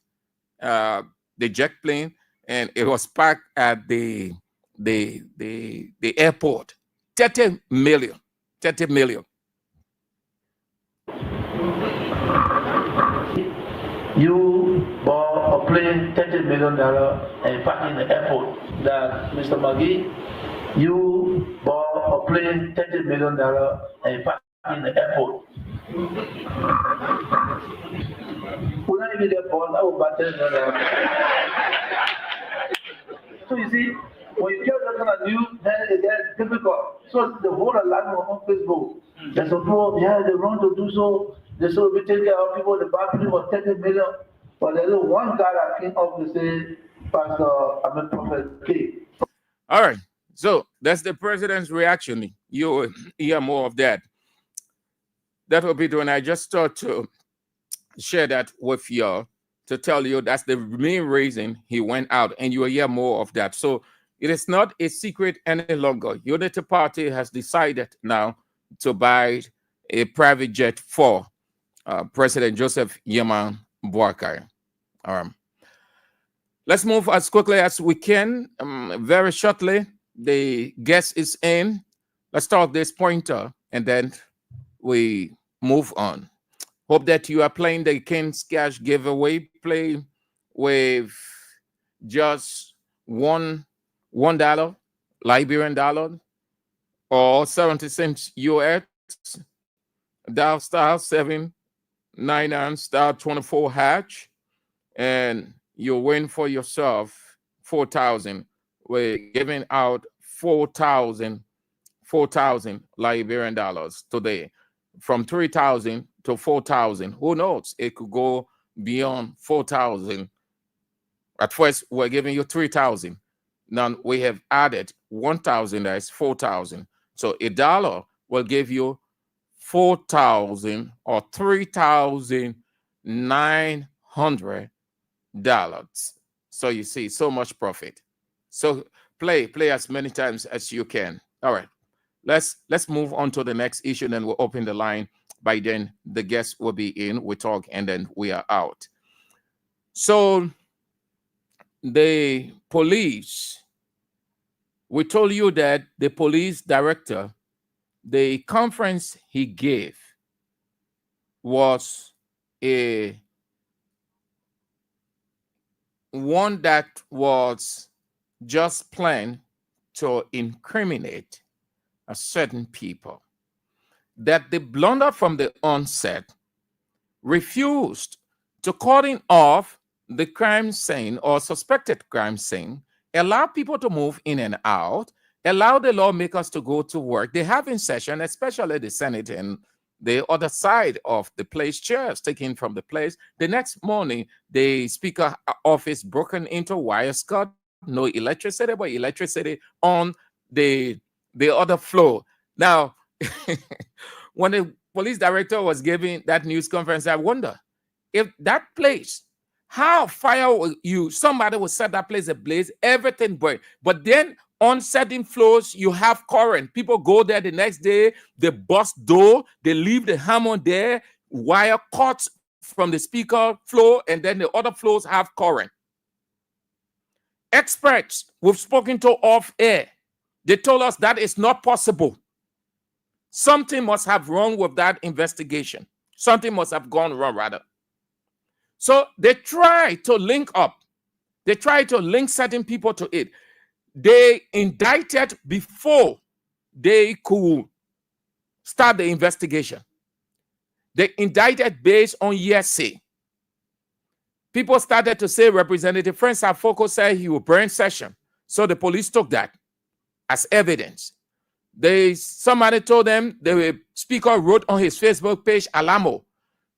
the jet plane, and it was parked at the airport. 30 million. You bought a plane, $30 million, and parked in the airport. That Mr. Maggie, you bought a plane, $30 million, and parked in the airport. When I be there, born, I will battle them. So you see, when you get that kind of news, then it gets difficult. So the whole alignment on Facebook, there's some people, yeah, they want to do so. They should be taking care of people, the bad people for 30 million. But there's one guy that came up to say, Prophet K. All right. So that's the president's reaction. You hear more of that. that will be doing. I just thought to share that with you to tell you that's the main reason he went out, and you will hear more of that. So it is not a secret any longer. Unity Party has decided now to buy a private jet for President Joseph Yeman Boakai. Let's move as quickly as we can. Very shortly, the guest is in. Let's start this pointer, and then we move on. Hope that you are playing the King's Cash giveaway. Play with just $1 Liberian dollar or 70 cents US. Dial star 799 star 24 hatch, and you'll win for yourself 4,000. We're giving out 4,000 Liberian dollars today, from 3,000 to 4,000. Who knows? It could go beyond 4,000. At first, we're giving you 3,000. Now we have added 1,000. That is 4,000. So $1 will give you 4,000 or $3,900. So you see, so much profit. So play as many times as you can. All right, let's move on to the next issue. Then we'll open the line. By then, the guests will be in. We talk, and then we are out. So the police, we told you that the police director, the conference he gave was one that was just planned to incriminate a certain people. That the blunder from the onset refused to cordon off the crime scene or suspected crime scene, allow people to move in and out, allow the lawmakers to go to work. They have in session, especially the Senate and the other side of the place, chairs taken from the place. The next morning, the speaker office broken into wire cut, no electricity, but electricity on the other floor. Now, when the police director was giving that news conference, I wonder if that place, how fire you, somebody will set that place ablaze, everything burn. But then on certain floors, you have current. People go there the next day, they bust door, they leave the hammer there, wire cuts from the speaker floor, and then the other floors have current. Experts we've spoken to off air, they told us that is not possible. Something must have wrong with that investigation. Something must have gone wrong, rather. So they try to link up. They try to link certain people to it. They indicted before they could start the investigation. They indicted based on hearsay. People started to say Representative Francis Afoko said he would burn session. So the police took that as evidence. Somebody told them, the speaker wrote on his Facebook page, Alamo.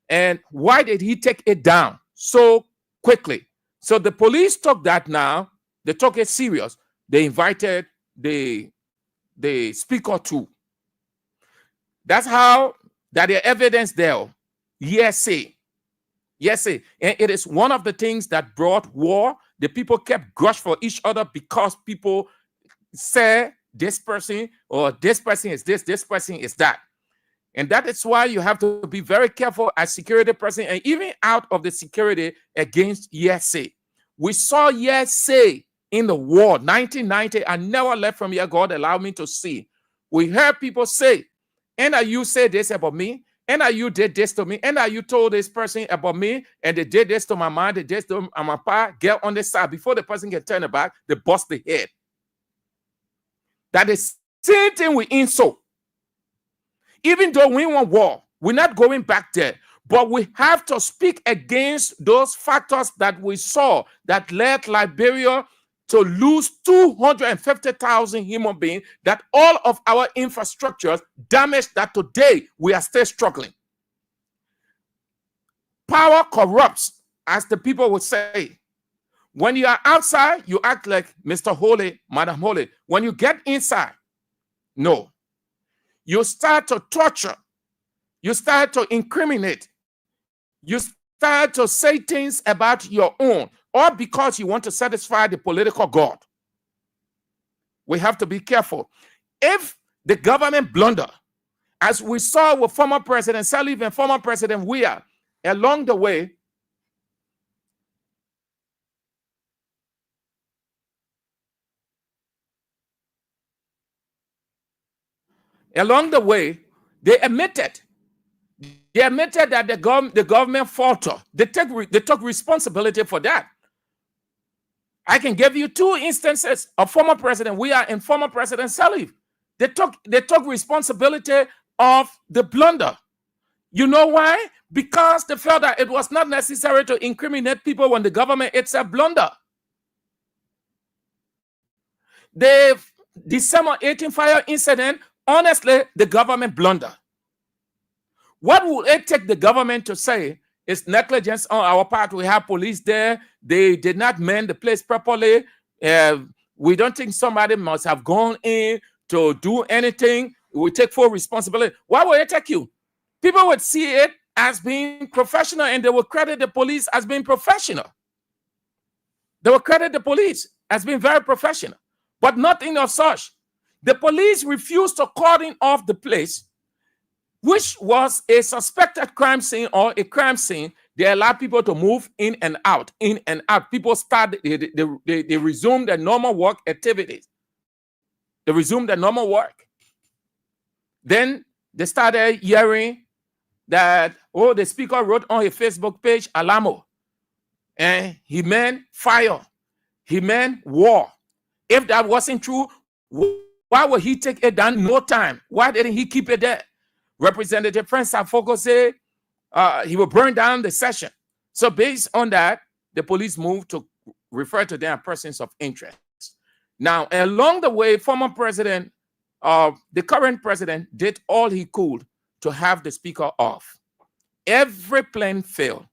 And why did he take it down so quickly? So the police took that now. They took it serious. They invited the speaker too. That's how that the evidence there. Yes. And it is one of the things that brought war. The people kept grudge for each other because people say this person or this person is this person is that. And that is why you have to be very careful as security person and even out of the security against hearsay. We saw hearsay in the war, 1990. I never left from here. God allowed me to see. We heard people say, and you said this about me, and you did this to me, and you told this person about me, and they did this to my mom, they did this to my pa, get on the side. Before the person can turn it back, they bust the head. That is the same thing with insult. Even though we want war, we're not going back there. But we have to speak against those factors that we saw that led Liberia to lose 250,000 human beings, that all of our infrastructures damaged, that today we are still struggling. Power corrupts, as the people would say. When you are outside, you act like Mr. Holy, Madam Holy. When you get inside, no. You start to torture You start to incriminate. You start to say things about your own, or because you want to satisfy the political god. We have to be careful. If the government blunder, as we saw with former President Salif and former President Weah, along the way, they admitted that the government faltered. They took responsibility for that. I can give you two instances of former President Weah and former President Salif. They took responsibility of the blunder. You know why? Because they felt that it was not necessary to incriminate people when the government itself blunder. The December 18 fire incident, honestly, the government blunder. What would it take the government to say is negligence on our part? We have police there. They did not man the place properly. We don't think somebody must have gone in to do anything. We take full responsibility. Why would it take you? People would see it as being professional, and they would credit the police as being professional. They would credit the police as being very professional, but nothing of such. The police refused to cordon off the place, which was a suspected crime scene or a crime scene. They allowed people to move in and out, in and out. People started, they resumed their normal work activities. They resumed their normal work. Then they started hearing that, oh, the speaker wrote on his Facebook page, Alamo, and he meant fire. He meant war. If that wasn't true, why would he take it down in no time? Why didn't he keep it there? Representative Prince Afoko said he will burn down the session. So based on that, the police moved to refer to them as persons of interest. Now, along the way, former president, the current president, did all he could to have the speaker off. Every plan failed.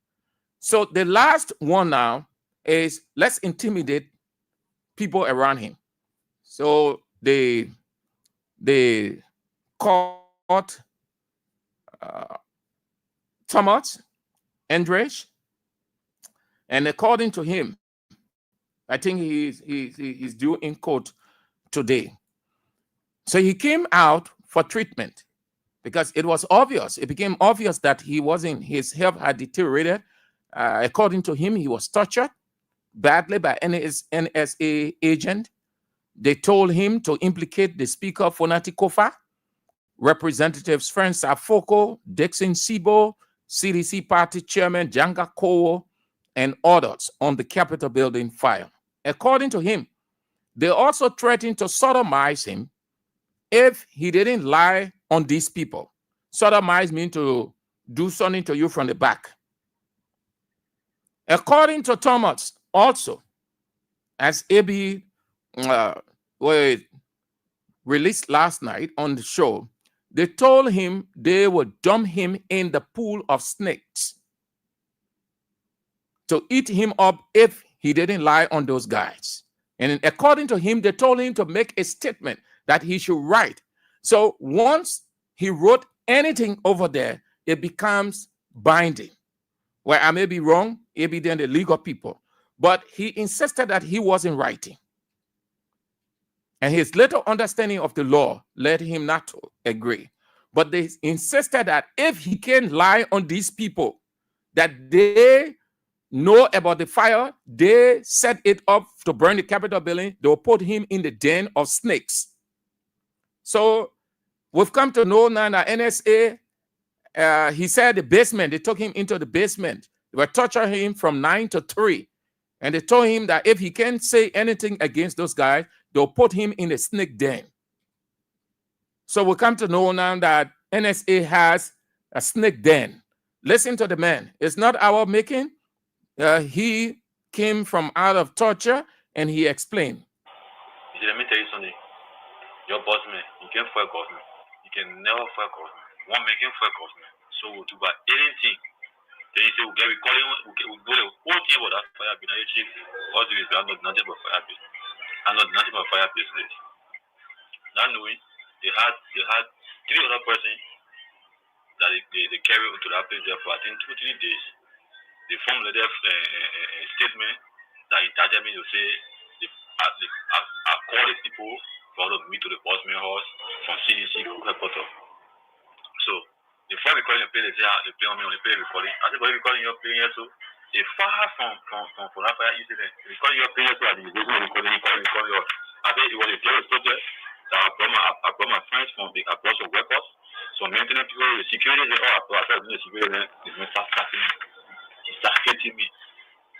So the last one now is let's intimidate people around him. So they caught Thomas Andrej, and according to him, I think he's due in court today. So he came out for treatment because it was obvious. It became obvious that his health had deteriorated. According to him, he was tortured badly by NSA agent. They told him to implicate the Speaker Fonati Kofa, Representatives Francis Afoko, Dixon Sibo, CDC Party Chairman Janga Kowo, and others on the Capitol building fire. According to him, they also threatened to sodomize him if he didn't lie on these people. Sodomize means to do something to you from the back. According to Thomas, also, as AB was released last night on the show, they told him they would dump him in the pool of snakes to eat him up if he didn't lie on those guys. And according to him, they told him to make a statement that he should write. So once he wrote anything over there, it becomes binding. Well, I may be wrong, maybe then the legal people, but he insisted that he wasn't writing. And his little understanding of the law led him not to agree. But they insisted that if he can lie on these people, that they know about the fire, they set it up to burn the Capitol building, they will put him in the den of snakes. So we've come to know now that NSA, he said the basement, they took him into the basement. They were torturing him from 9 to 3. And they told him that if he can't say anything against those guys, they'll put him in a snake den. So we come to know now that NSA has a snake den. Listen to the man. It's not our making. He came from out of torture, and he explained. Let me tell you something. Your boss man, you can't fight government. You can never fight government. One man can fight government. So we'll do about anything. Then you say we do the whole thing about that fire being a chief. All the ways we are not nothing but fire business. I'm not nothing but fire business. Not knowing they had 3 other persons that they carry to that place there for I think 2-3 days. They formed a statement that entitled me to say I call the people for to meet to the Bosman house from CDC headquarters. So the first recording you play, they play on me on the play recording. I said, but recording you're playing here too. It's far from that fire incident. Recording you're playing here too at the recording, recording. I said it was a terrorist protest that I brought my friends from the across the records. So maintenance people, the security, they all I started doing the security, they start starting me. He started hitting me.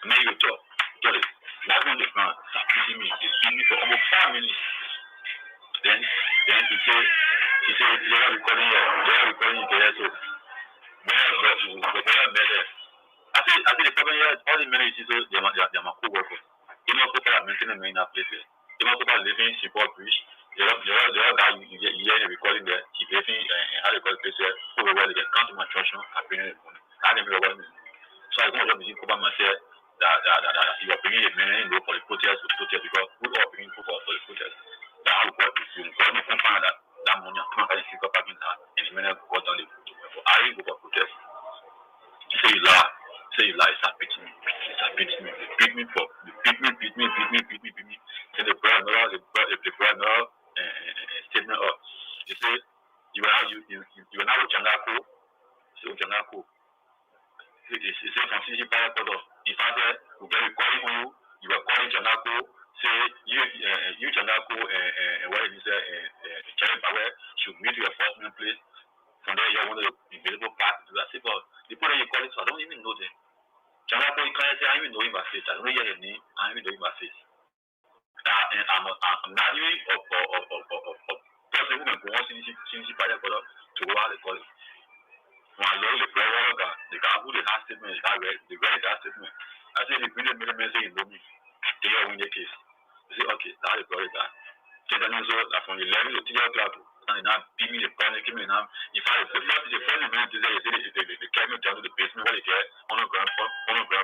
And then you talk it. That's when the man started hitting me. He beat me for almost 5 minutes. Then he said, they're recording here, so when I met her, I think the problem here, all the men is they're my co-workers. You know, people are maintaining me in that place. You know, people are living in support bridge. The other guy you hear the recording there, he living in how they call the place there, over where they can come to my church and bring the money. I didn't know what it means. So I don't know if cover myself that he was bringing the men for the protest because we all bringing people for the protest. That I would if you got me confirm that money and come and pick up in that and the men go down the protest. I didn't go for protest. He say you lie. Start beating me. They beat me. Then the brother statement up. He said, you are now with Janako. So Janako. He said from CC Power Photo. If I said, we'll be calling on you, you are calling Janako. Say, you Janako, what is it, Cherry Power should meet your enforcement place. From there, you want to be available back to that. But the people that you call it, so I don't even know them. Janako, you can't say, I even know him by face. I don't know your name, I even know him by face. And I'm not even of person who can go on CDC Power Photo to go out and call it. When I love the prayer, the guy who the last statement, the very last statement. I say the brilliant men say you know me. They are win the case. They say, okay, that's the glory guy. So then also from 11 to 3 o'clock, and now beat me the panic came in. If I the first minute they say they came down to the basement where they get on the ground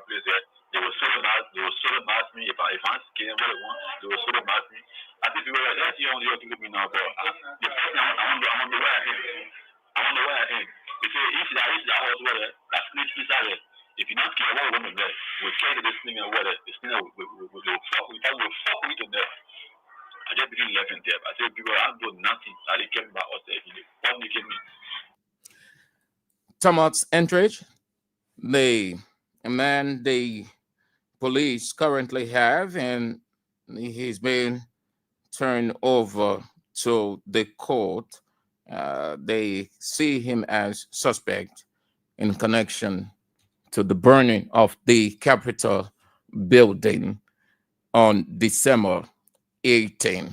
place there. They will sort of mask me if I'm scared what they want, they will sort of mask me. I think people are like, you to look me now, but the first thing I wonder where I am. They say if that house where that snitch inside there. If you're not scared, what woman there will carry this thing and water. This thing will fuck with you there. I just begin laughing there. I said, people, I do nothing. I didn't care about us there. What they give me? Thomas Entridge, the man the police currently have, and he's been turned over to the court. They see him as suspect in connection to the burning of the Capitol building on December 18.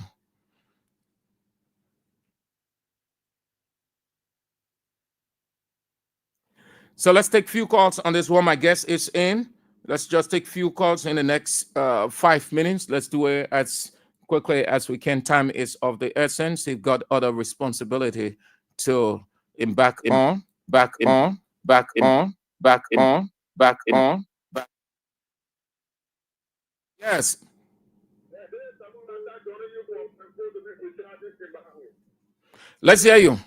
So let's take few calls on this one. My guest is in. Let's just take few calls in the next 5 minutes. Let's do it as quickly as we can. Time is of the essence. You've got other responsibility to back on. Yes. Let's hear you.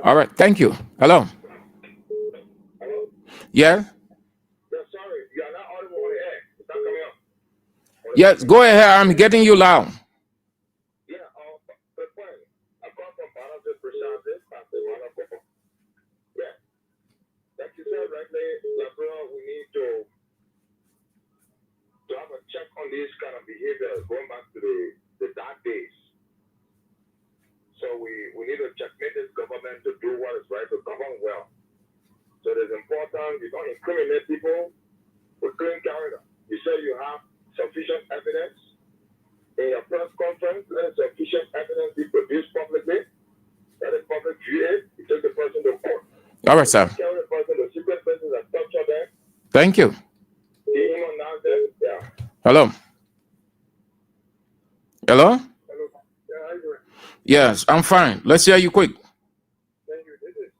All right. Thank you. Hello. Yeah. Sorry, you are not audible on the air. It's not coming up. Yes. Go ahead. I'm getting you loud. Yeah. The point. I come from Panama, Prashant, yeah. Like you said rightly, we need to have a check on this kind of behavior going back to the dark days. So we need to checkmate this government to do what is right, to govern well. So it is important you don't incriminate people with clean character. You say you have sufficient evidence in your press conference, let sufficient evidence be produced publicly. Let the public view it. You take the person to court. All right, sir. Tell the person the secret person that torture them. Thank you. Yeah. Hello. Hello? Hello. Yeah, how you doing? Yes, I'm fine. Let's hear you quick. Thank you. This is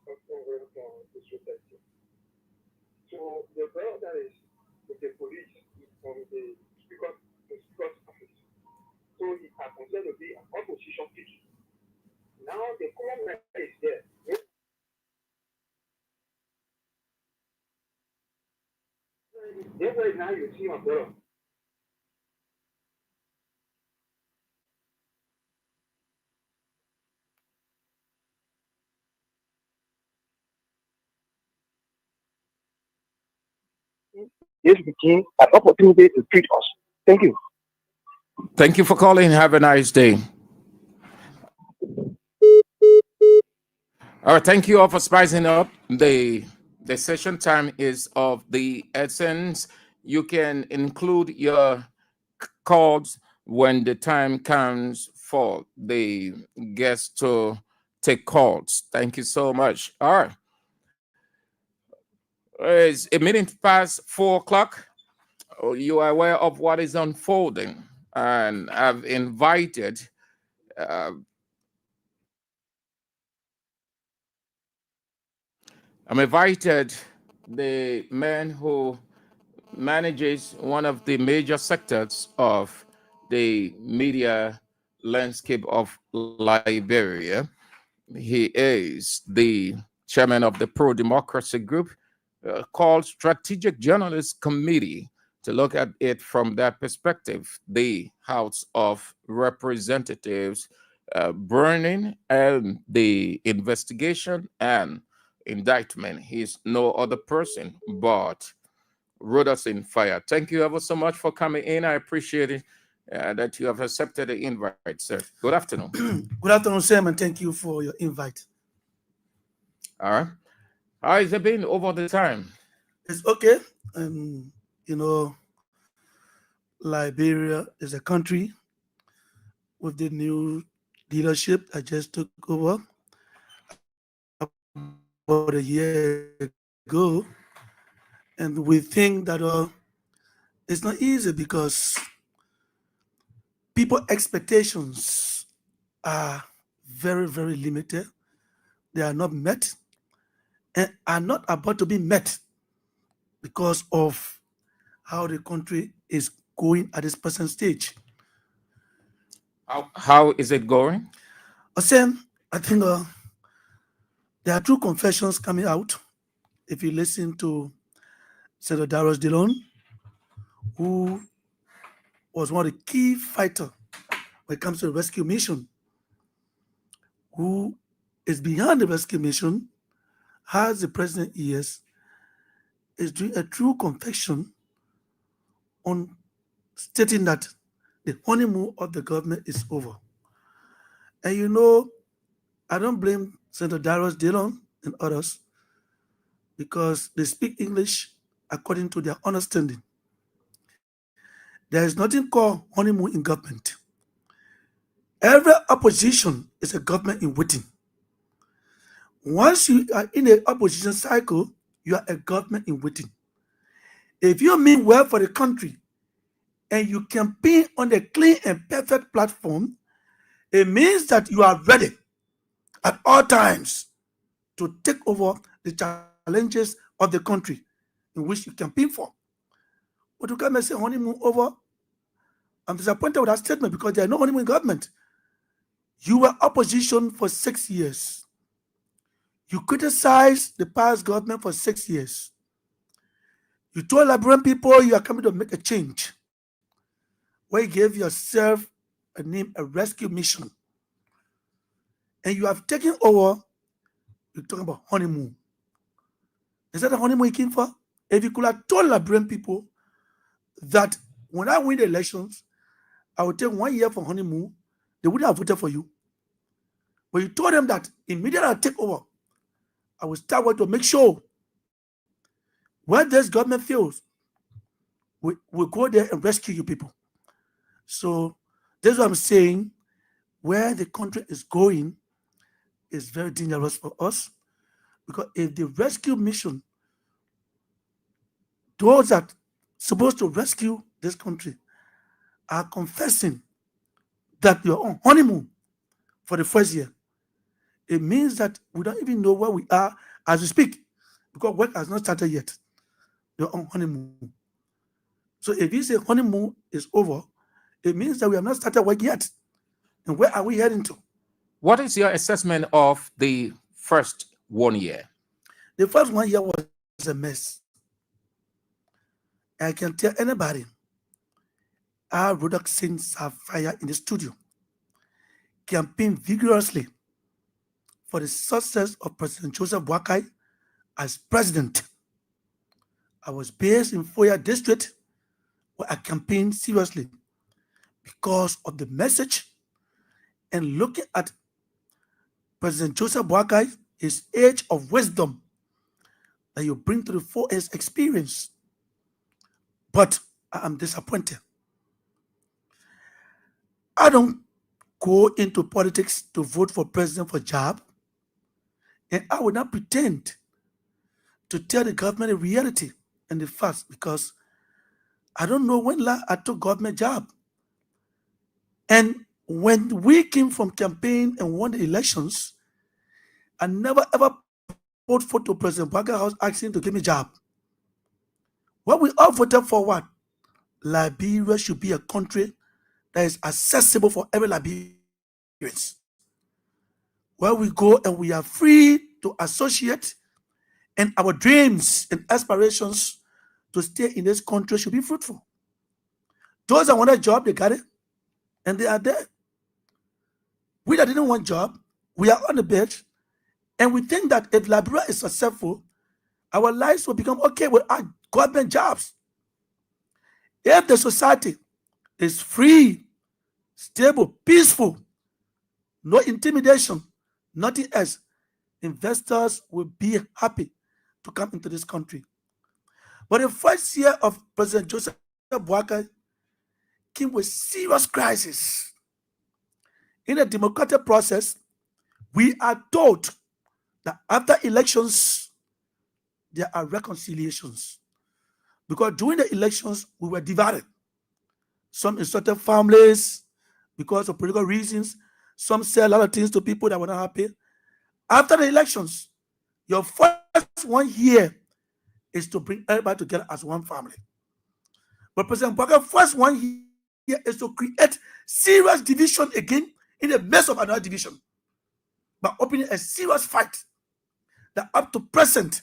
This became an opportunity to treat us. Thank you. Thank you for calling. Have a nice day. All right, thank you all for spicing up. The session time is of the essence. You can include your calls when the time comes for the guests to take calls. Thank you so much. All right. It's a minute past 4 o'clock. You are aware of what is unfolding, and I've invited the man who manages one of the major sectors of the media landscape of Liberia. He is the chairman of the pro-democracy group called Strategic Journalist Committee, to look at it from that perspective. The House of Representatives burning and the investigation and indictment. He's no other person but Rhoda's Fire. Thank you ever so much for coming in. I appreciate it that you have accepted the invite, sir. Good afternoon. Good afternoon, Sam, and thank you for your invite. All right. How has it been over the time? It's okay. Liberia is a country with the new leadership that just took over about a year ago. And we think that it's not easy because people's expectations are very, very limited. They are not met and are not about to be met because of how the country is going at this present stage. How is it going? Sam, I think there are two confessions coming out. If you listen to Senator Darius Dillon, who was one of the key fighters when it comes to the rescue mission, who is behind the rescue mission, has the president is doing a true confession on stating that the honeymoon of the government is over. And I don't blame Senator Darius Dillon and others because they speak English according to their understanding. There is nothing called honeymoon in government. Every opposition is a government in waiting. Once you are in the opposition cycle, you are a government in waiting. If you mean well for the country and you campaign on a clean and perfect platform, it means that you are ready at all times to take over the challenges of the country in which you campaign for. But you can't say honeymoon over. I'm disappointed with that statement because there is no honeymoon government. You were opposition for 6 years. You criticized the past government for 6 years. You told Liberian people you are coming to make a change, where you gave yourself a name, a rescue mission. And you have taken over, you're talking about honeymoon. Is that the honeymoon you came for? If you could have told Liberian people that when I win the elections, I will take 1 year for honeymoon, they wouldn't have voted for you. But you told them that immediately I take over, I will start work to make sure when this government fails, we'll go there and rescue you people. So that's what I'm saying. Where the country is going is very dangerous for us, because if the rescue mission, those that supposed to rescue this country, are confessing that you're on honeymoon for the first year, it means that we don't even know where we are as we speak, because work has not started yet. You're on honeymoon. So if you say honeymoon is over, it means that we have not started work yet. And where are we heading to? What is your assessment of the first 1 year? The first 1 year was a mess. I can tell anybody, our rhetoric saints have fire in the studio, campaigned vigorously for the success of President Joseph Boakai as president. I was based in Foya district where I campaigned seriously because of the message and looking at President Joseph Boakai, his age of wisdom that you bring to the fore, his experience. But I am disappointed. I don't go into politics to vote for president for job, and I will not pretend to tell the government the reality and the facts because I don't know when last I took government job. And when we came from campaign and won the elections, I never ever put photo President Boakai House asking to give me a job. Well, we all voted for what? Liberia should be a country that is accessible for every Liberian. Where we go and we are free to associate, and our dreams and aspirations to stay in this country should be fruitful. Those that want a job, they got it, and they are there. We that didn't want job, we are on the bench, and we think that if Liberia is successful, our lives will become okay with our government jobs. If the society is free, stable, peaceful, no intimidation, nothing else, investors will be happy to come into this country. But the first year of President Joseph Boakai came with serious crisis. In a democratic process, we are told that after elections, there are reconciliations. Because during the elections, we were divided. Some insulted families because of political reasons. Some said a lot of things to people that were not happy. After the elections, your first 1 year is to bring everybody together as one family. But President Boakai's first 1 year is to create serious division again in the midst of another division by opening a serious fight that up to present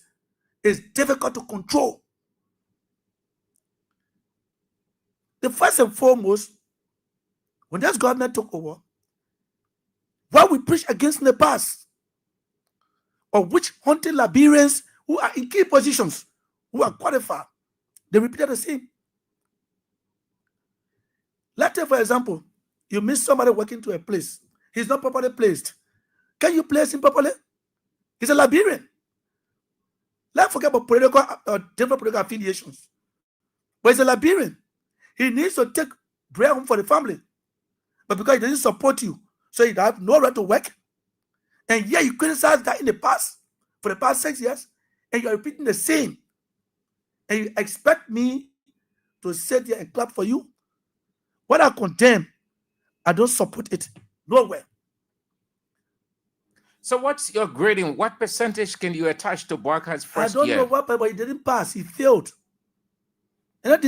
is difficult to control. The first and foremost, when this government took over, what we preached against in the past, or which hunting Liberians who are in key positions, who are qualified, they repeated the same. Let's say, for example, you meet somebody working to a place. He's not properly placed. Can you place him properly? He's a Liberian. Let's forget about political different political affiliations. But he's a Liberian. He needs to take bread home for the family. But because he doesn't support you, so he have no right to work. And yeah, you criticized that in the past, for the past 6 years, and you're repeating the same. And you expect me to sit here and clap for you? What I condemn, I don't support it. Nowhere. So what's your grading? What percentage can you attach to Boakai's first year? I don't know what, but he didn't pass. He failed. And that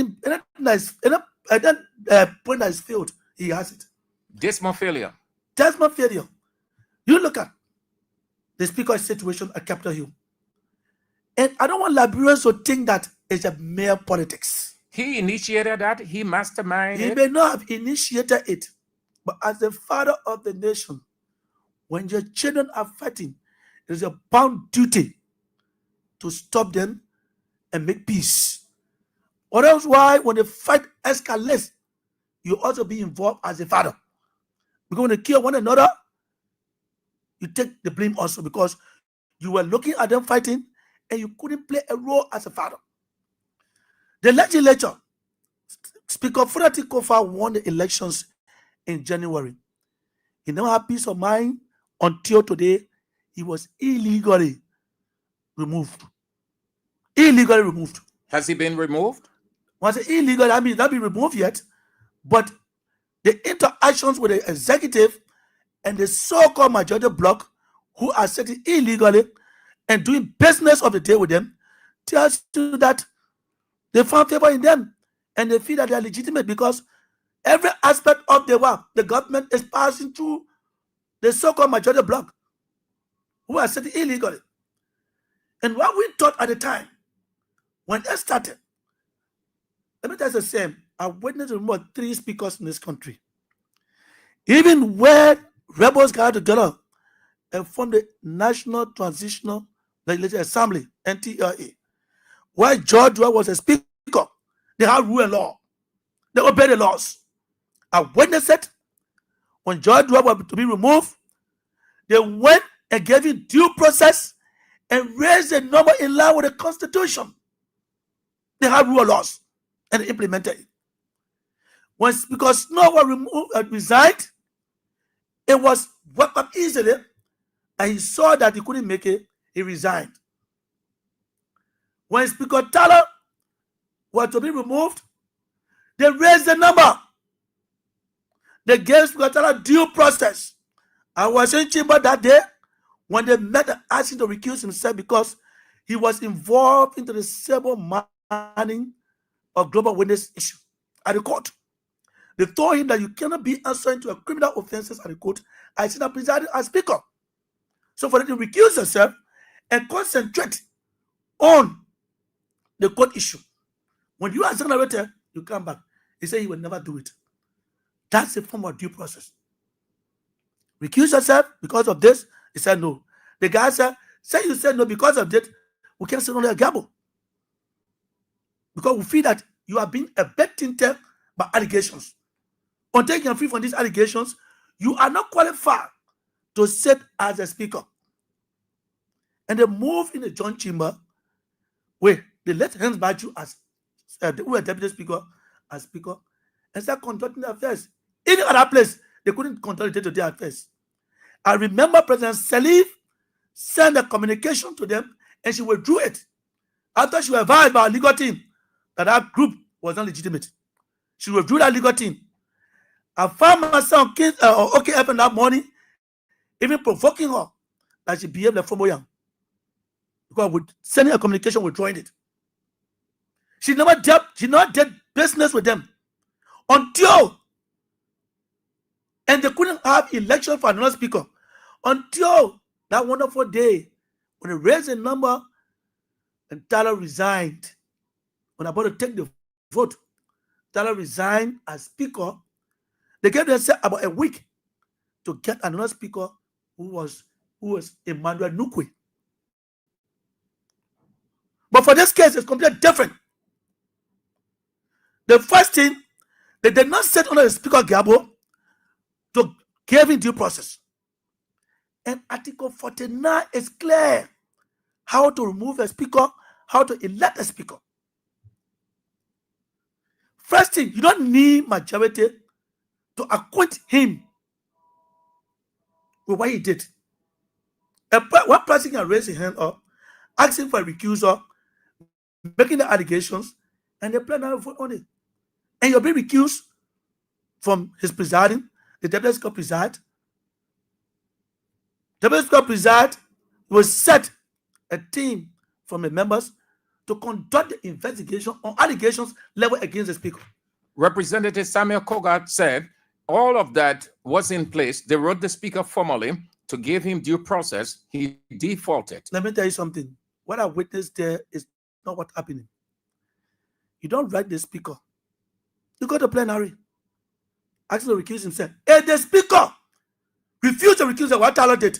point that is failed, he has it. Dismal failure. Dismal failure. You look at the speaker's situation at Capitol Hill. And I don't want Liberians to think that it's a mere politics. He initiated that. He masterminded He may not have initiated it. But as the father of the nation, when your children are fighting, it is a bound duty to stop them and make peace. Or else why, when the fight escalates, you also be involved as a father. Because when they kill one another, you take the blame also because you were looking at them fighting and you couldn't play a role as a father. The legislature, Speaker Furati Kofa won the elections in January. He never had peace of mind until today. He was illegally removed. Illegally removed. Has he been removed? Was it illegal? I mean, not been removed yet. But the interactions with the executive and the so-called majority bloc who are sitting illegally and doing business of the day with them tells you that they found favor in them and they feel that they are legitimate because every aspect of the work the government is passing through the so-called majority bloc, who are sitting illegally. And what we thought at the time, when it started, let me tell you the same. I witnessed about 3 speakers in this country. Even where rebels got together and formed the National Transitional Legislative Assembly, NTLA, where George Weah was a speaker, they had rule and law. They obeyed the laws. I witnessed it. When George Weah was to be removed, they went and gave him due process and raised the number in line with the Constitution. They had rule and laws and they implemented it. Because Snow was resigned, it was welcomed easily, and he saw that he couldn't make it, he resigned. When Speaker Tyler was to be removed, they raised the number. They gave Speaker Tyler due process. I was in chamber that day when they met and asked him to recuse himself because he was involved into the civil mining of global witness issue at the court. They told him that you cannot be answering to a criminal offenses at the court as he presided as speaker. So for them to recuse yourself and concentrate on the court issue. When you are exonerated, you come back. He said he will never do it. That's a form of due process. Recuse yourself because of this. He said no. The guy said, say you said no because of this, we can't sit on a gamble. Because we feel that you are being abetted by allegations. Until you can free from these allegations, you are not qualified to sit as a speaker. And they move in the joint chamber where they let Hans Baju as who were deputy speaker as speaker and start conducting the affairs. Any other place, they couldn't conduct the day-to-day affairs. I remember President Salif sent a communication to them and she withdrew it after she was advised by our legal team that group was not legitimate. She withdrew that legal team. I found myself OKF that morning, even provoking her that she behaved like Fomoyang. Because with sending a communication, withdrawing it. She never did business with them until, and they couldn't have election for another speaker until that wonderful day when they raised a number and Tyler resigned. When about to take the vote, Tyler resigned as speaker. They gave themselves about a week to get another speaker who was Emmanuel Nukwe. But for this case, it's completely different. The first thing, they did not set under the Speaker Gabo to give him due process. And Article 49 is clear how to remove a speaker, how to elect a speaker. First thing, you don't need majority to acquit him with what he did. One person can raise his hand up, asking for a recusal, making the allegations, and they plan to vote on it. And you'll be recused from his presiding. The deputy speaker preside. The deputy speaker preside will set a team from the members to conduct the investigation on allegations leveled against the speaker. Representative Samuel Kogat said all of that was in place. They wrote the speaker formally to give him due process. He defaulted. Let me tell you something. What I witnessed there is not what's happening. You don't write the speaker. You go to plenary. Ask him to recuse himself. If the speaker refused to recuse what Tyler did,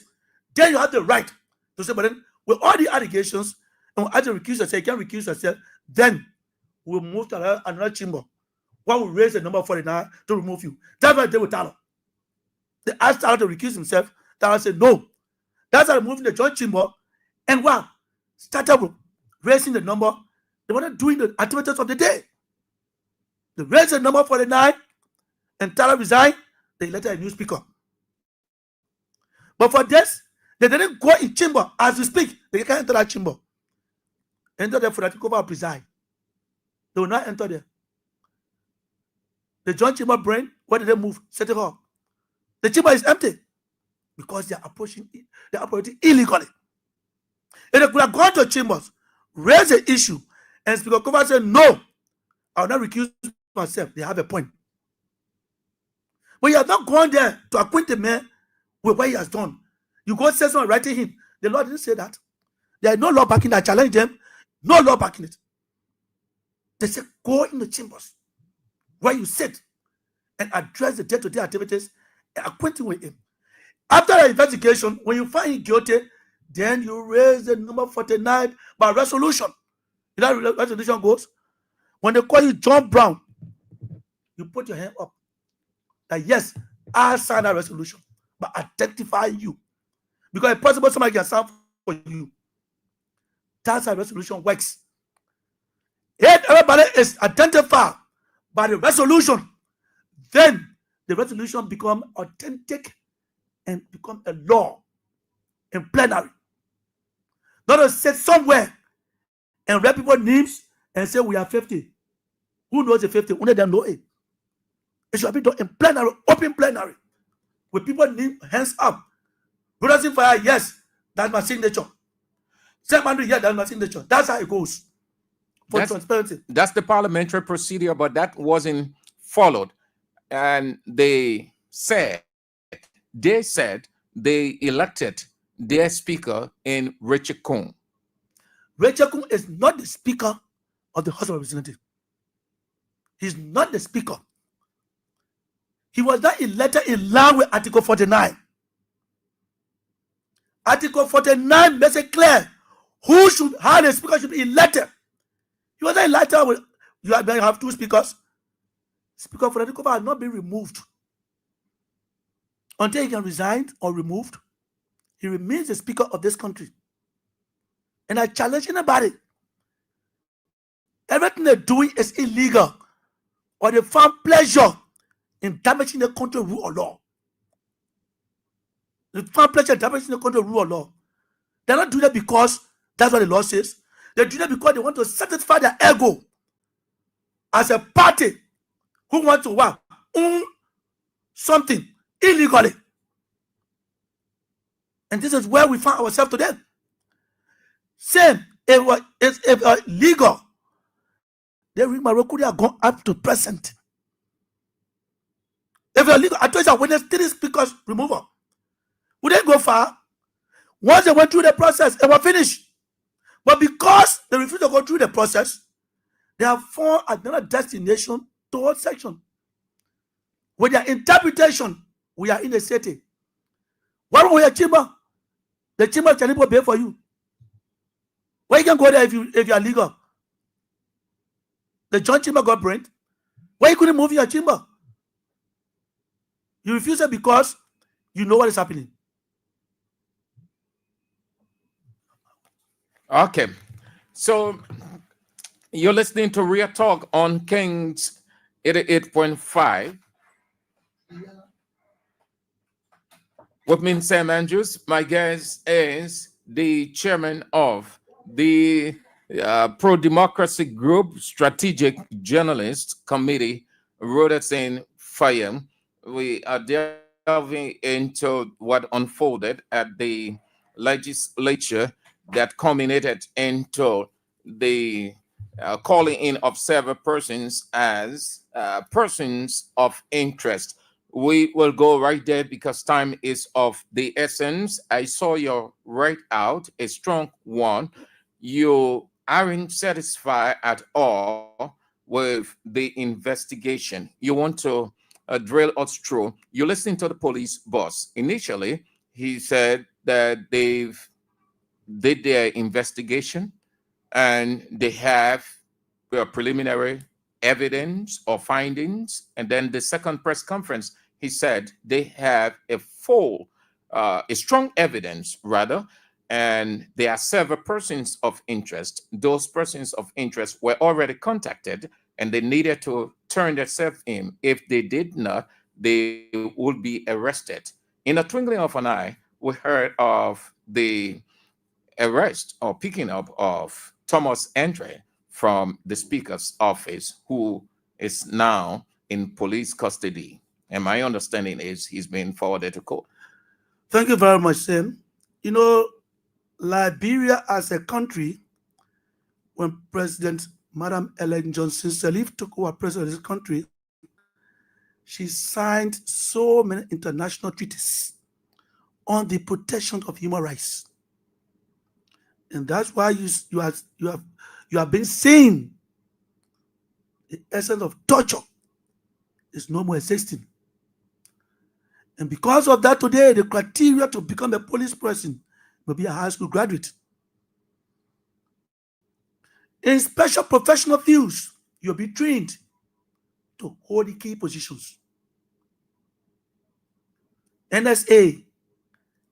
then you have the right to say, but then with all the allegations, and we have to recuse yourself, you can't recuse yourself, then we'll move to another chamber. One will raise the number 49 to remove you. That's what they did with Tyler. They asked Tyler to recuse himself. Tyler said no. That's how they moved in the joint chamber. And wow, started raising the number. They were not doing the activities of the day. They raised the number 49 and Tyler resigned. They elected a new speaker. But for this, they didn't go in chamber as we speak. They can't enter that chamber. Enter there for that to cover and preside. They will not enter there. The joint chamber brain, where did they move? City Hall. The chamber is empty because they are operating illegally. If they could have gone to chambers, raise the issue, and Speaker Kovar said, no, I will not recuse myself. They have a point. But you have not gone there to acquaint the man with what he has done. You go say someone writing him. The Lord didn't say that. There is no law backing that. Challenge them. No law backing it. They say go in the chambers where you sit and address the day-to-day activities and acquainting with him. After the investigation, when you find him guilty, then you raise the number 49 by resolution. You know how resolution goes? When they call you John Brown, you put your hand up. That yes, I signed that resolution, but identify you. Because it's possible somebody can sign for you. That's how resolution works. If everybody is identified by the resolution, then the resolution become authentic and become a law in plenary. Not to sit somewhere and read people's names and say we are 50. Who knows the 50? Only them know it. It should be done in plenary, open plenary, with people name hands up. Brothers in fire, yes, that's my signature. Same man, yeah, that's my signature. That's how it goes. For transparency. That's the parliamentary procedure, but that wasn't followed. And they said they elected their speaker in Richard Kung. Richard Kung is not the speaker of the House of Representatives. He's not the speaker. He was not elected in line with Article 49. Article 49 makes it clear how the speaker should be elected. He was not elected with you have two speakers. Speaker for the Article has not been removed. Until he can resign or removed, he remains the speaker of this country. And I challenge anybody. Everything they're doing is illegal, or they found pleasure in damaging the country rule of law. They found pleasure in damaging the country rule of law. They're not doing it because that's what the law says. They're doing it because they want to satisfy their ego as a party who wants to own something illegally. And this is where we find ourselves today. Same, if legal, they read Morocco, they are gone up to present. If you're legal, I told you, when there's 3 speakers removal, we didn't go far. Once they went through the process, they were finished. But because they refused to go through the process, they have found another destination towards section. With their interpretation, we are in the city. Why don't we have chamber? The chamber can even pay for you. Why you can go there if you are legal? The joint chamber got brain. Why you couldn't move your chamber? You refuse it because you know what is happening. Okay. So you're listening to Real Talk on Kings 88.5. With me, Sam Andrews. My guest is the chairman of the pro-democracy group Strategic Journalists Committee, rooted Fayiah. We are delving into what unfolded at the legislature that culminated into the calling in of several persons as persons of interest. We will go right there because time is of the essence. I saw your write out, a strong one. You aren't satisfied at all with the investigation. You want to drill us through. You're listening to the police boss. Initially, he said that they've did their investigation and they have preliminary evidence or findings. And then the second press conference, he said they have a strong evidence rather, and there are several persons of interest. Those persons of interest were already contacted and they needed to turn themselves in. If they did not, they would be arrested. In a twinkling of an eye, we heard of the arrest or picking up of Thomas Andre from the speaker's office, who is now in police custody. And my understanding is he's been forwarded to court. Thank you very much, Sam. You know, Liberia as a country, when President Madam Ellen Johnson Sirleaf took over president of this country, she signed so many international treaties on the protection of human rights. And that's why you have been saying the essence of torture is no more existing. And because of that, today the criteria to become a police person will be a high school graduate. In special professional fields, you'll be trained to hold the key positions. NSA,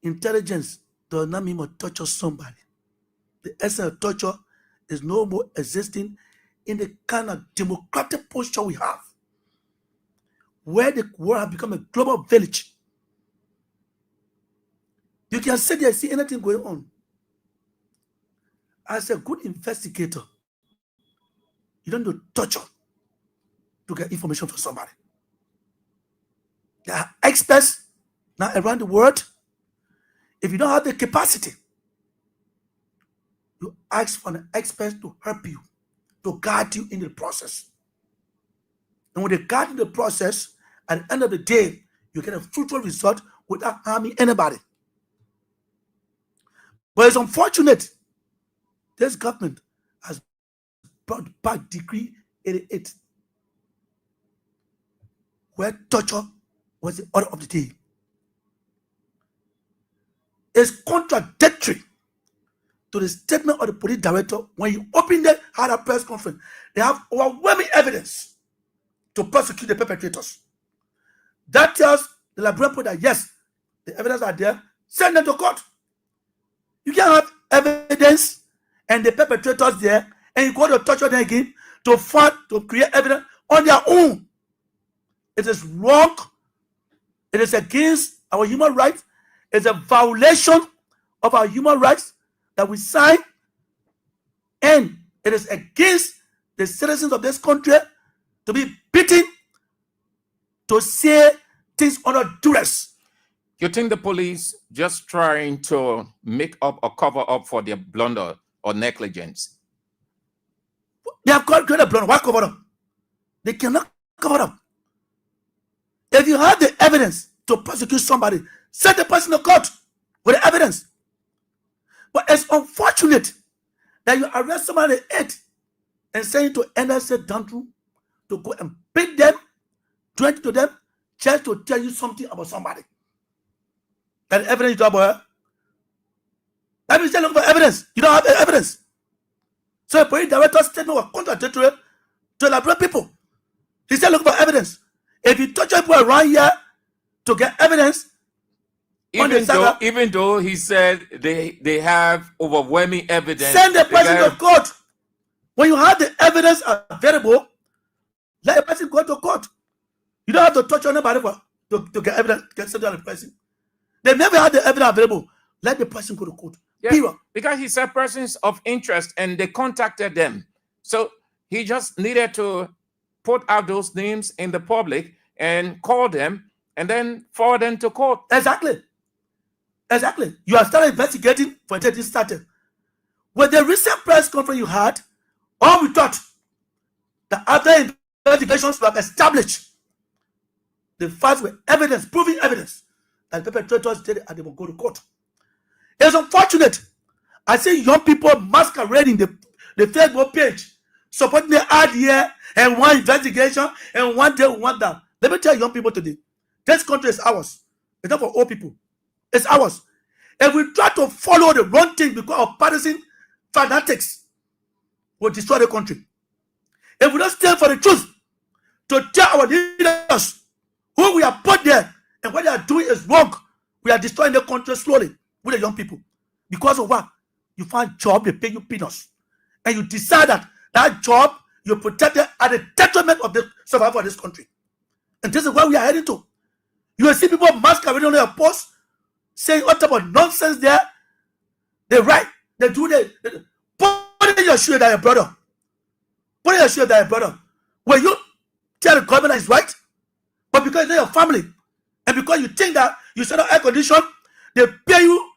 intelligence, does not mean to torture somebody. The essence of torture is no more existing in the kind of democratic posture we have, where the world has become a global village. You can sit there and see anything going on. As a good investigator, you don't do torture to get information from somebody. There are experts now around the world. If you don't have the capacity, you ask for an expert to help you, to guide you in the process. And when they guide you in the process, at the end of the day, you get a fruitful result without harming anybody. But it's unfortunate, this government has brought back Decree 88, where torture was the order of the day. It's contradictory to the statement of the police director. When you open the had a press conference, they have overwhelming evidence to prosecute the perpetrators. That tells the Liberian police that yes, the evidence are there, send them to court. You can't have evidence and the perpetrators there, and you go to torture them again to create evidence on their own. It is wrong. It is against our human rights. It's a violation of our human rights that we sign, and it is against the citizens of this country to be beaten, to say things under duress. You think the police just trying to make up or cover up for their blunder or negligence? They have created a blunder. Why cover up? They cannot cover up. If you have the evidence to prosecute somebody, send the person to court with the evidence. But it's unfortunate that you arrest somebody at 8 and send to NSA down to go and beat them, drink to them, just to tell you something about somebody. That evidence you talk about. That means you're looking for evidence. You don't have evidence. So the police director's statement was contradictory to Liberian people. He said looking for evidence. If you touch people around here to get evidence, even though he said they have overwhelming evidence, send the person to court. When you have the evidence available, let the person go to court. You don't have to touch anybody to get evidence, get something on the person. They never had the evidence available. Let the person go to court. Yeah, because he said persons of interest and they contacted them. So he just needed to put out those names in the public and call them and then forward them to court. Exactly. Exactly. You have started investigating for until this started. With the recent press conference you had, all we thought that after investigations were established, the facts were evidence, proving evidence that the perpetrators did it and they will go to court. It's unfortunate. I see young people masquerading the Facebook page, supporting the idea and one investigation and one day we want that. Let me tell young people today, this country is ours. It's not for old people. It's ours. If we try to follow the wrong thing because of partisan fanatics, we'll destroy the country. If we don't stand for the truth, to tell our leaders who we have put there and what they are doing is wrong, we are destroying the country slowly with the young people. Because of what? You find job, they pay you peanuts. And you decide that job, you protect it at the detriment of the survival of this country. And this is where we are heading to. You will see people masquerading on their posts, saying what type of nonsense there. They write, they do, put in your shoe that your brother. Put in your shoe that your brother. When you tell the government that it's right, but because it's not your family, and because you think that you set up air condition, they pay you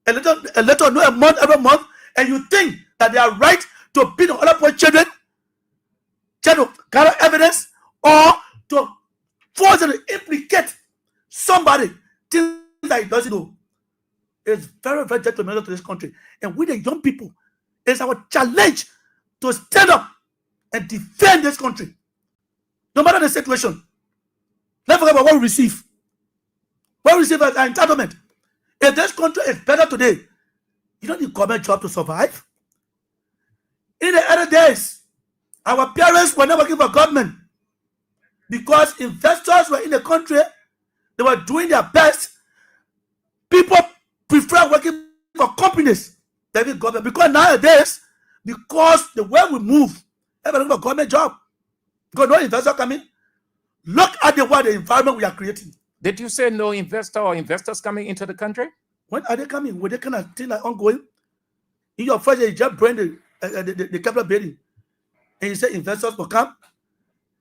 a little no a month every month, and you think that they are right to beat on other poor children, try to gather evidence, or to force them to implicate somebody, things that he doesn't know. is very, very detrimental to this country. And we, the young people, it's our challenge to stand up and defend this country, no matter the situation. Let's forget about what we receive. What we receive as our entitlement. If this country is better today, you don't need government job to survive. In the other days, our parents were not working for government because investors were in the country. They were doing their best. People prefer working for companies than with government because nowadays, because the way we move, everybody looking for government job because no investor coming. Look at the environment we are creating. Did you say no investor or investors coming into the country? When are they coming? When they kind of thing like ongoing? In your first year, you just bring the capital building, and you say investors will come.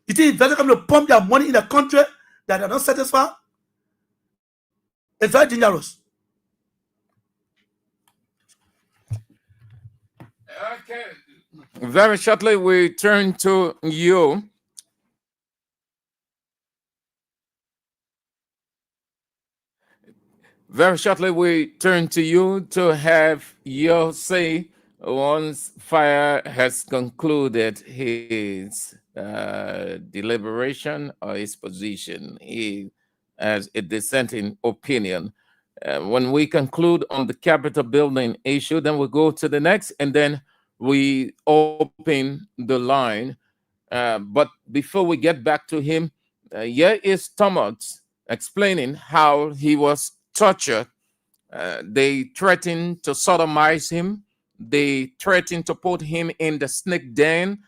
You think investors come to pump their money in a country that they are not satisfied? It's very dangerous. Okay. Very shortly, we turn to you. Very shortly, we turn to you to have your say once Fayiah has concluded his deliberation or his position. He has a dissenting opinion. When we conclude on the Capitol building issue, then we go to the next, and then we open the line. But before we get back to him, here is Thomas explaining how he was tortured. They threatened to sodomize him. They threatened to put him in the snake den.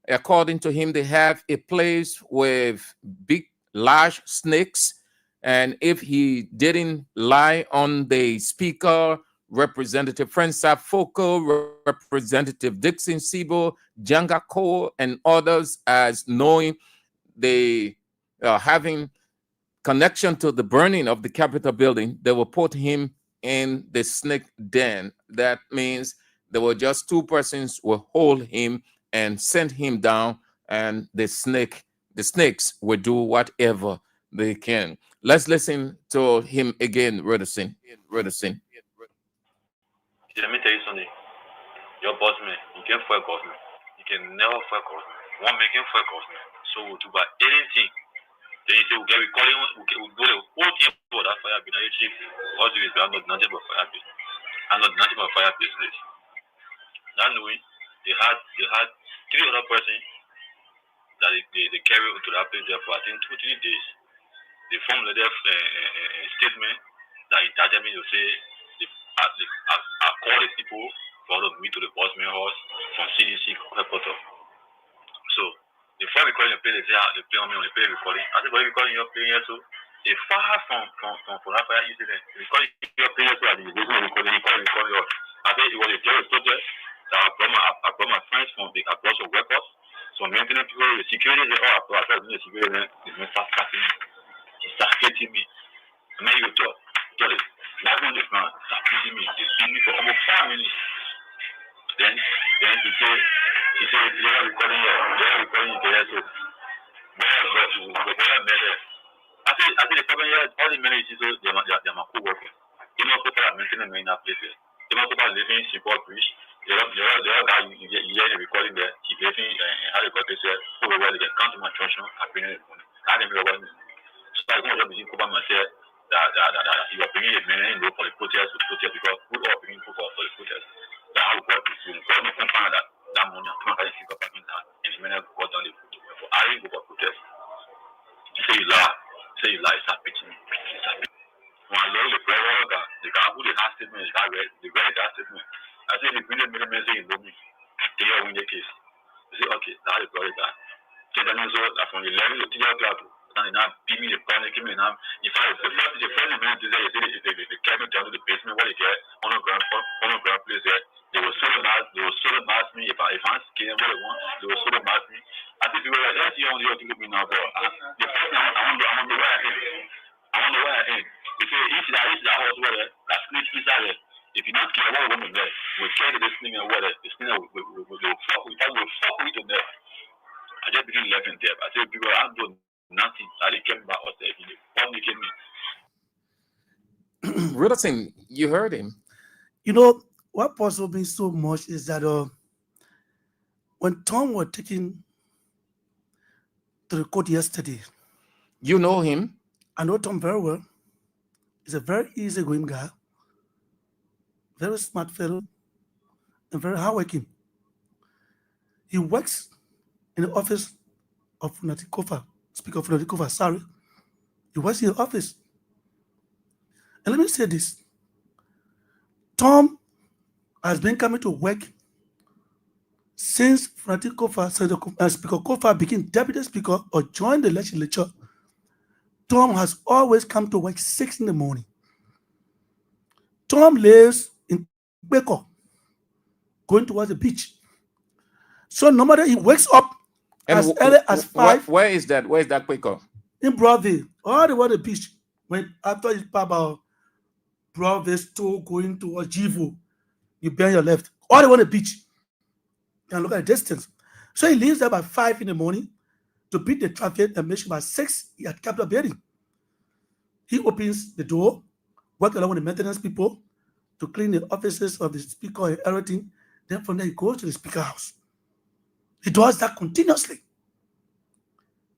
According to him, they have a place with big, large snakes. And if he didn't lie on the speaker, Representative Francis Foko, Representative Dixon Sibo, Janga Cole, and others, as knowing they are having connection to the burning of the Capitol building, they will put him in the snake den. That means there were just two persons will hold him and send him down, and the snakes will do whatever they can. Let's listen to him again, Rudderson. Let me tell you something. Your boss man, you can fight government. You can never fight government. One man can fight government. So we'll do about anything. Then you say we call him, we'll do the whole thing for that fire business chief. All the way, I'm not nothing but fire business. I'm not nothing but fire business. That knowing, they had three other persons that they carry to that place there for I think 2-3 days. They formed their statement that indicted me to say I call the people for them to meet to the bossman house from CDC headquarters. So before we call the play, they say they play on me on the play recording. I said, why are you calling your play here too? They far from that fire incident. Because your play here too at the recording, he called your. I said it was a terrorist protest that I brought my friends from the across of records. So maintenance people, the security, they all after the security, they start cutting me. He started hitting me. I mean, you talk it. That one is not start hitting me. He beat me for almost 5 minutes. Then he said, you're recording here, so I think the problem here, all the men is they're my co-workers. You know, people are maintaining me in that place. You know, people are living in support bridge. The other guy, you hear the recording there, he gave me how they got this here, over where they can come to my church, happening. I didn't know what it is. So I don't know if you cover myself that you are bringing a man in for the protest because we are bringing people for the protest. That how God is doing. God not confirm that money and come and pick up in that and the man got down the for I didn't go for protest. Say you lie, start pitching me. When I learned the prayer the guy who the last statement is that the very last statement. I said the brilliant middleman say you know me. They are win the case. They say, okay, that is very bad. So then also from the 11 to 3 and now beat me the panic me now. If I the first minute to say they came down to the basement where they get on the ground place there. They will sort of mask me if I'm scared what they want, they will sort of mask me. I think people are like, let's see how they look me now, but the first time I wonder where I am. If the house where that snake inside there, if you're not care what woman there, we'll carry this thing and where the snake will fuck with them there. I just begin laughing there. I said, people, I'm doing nothing. I came back out there. What making me? Riddleton, you heard him. You know, what puzzled me so much is that when Tom was taken to the court yesterday, You know him? I know Tom very well. He's a very easygoing guy, very smart fellow, and very hardworking. He works in the office of Natikova, Speaker of Natikova, sorry. He works in the office. And let me say this. Tom has been coming to work since Natikova, Speaker Kofa became Deputy Speaker or joined the legislature. Tom has always come to work 6 in the morning. Tom lives in Beko, going towards the beach. So no matter he wakes up as early as 5. Where is that? Where is that Quaker? In Broadway, all the way to the beach. When after you pass about Broadway store going towards Jivo, you bend your left. All the way to the beach. And look at the distance. So he leaves there by 5 in the morning to beat the traffic and make sure by 6 he had kept the building. He opens the door, work along with the maintenance people to clean the offices of the speaker and everything. Then from there he goes to the speaker house. He does that continuously.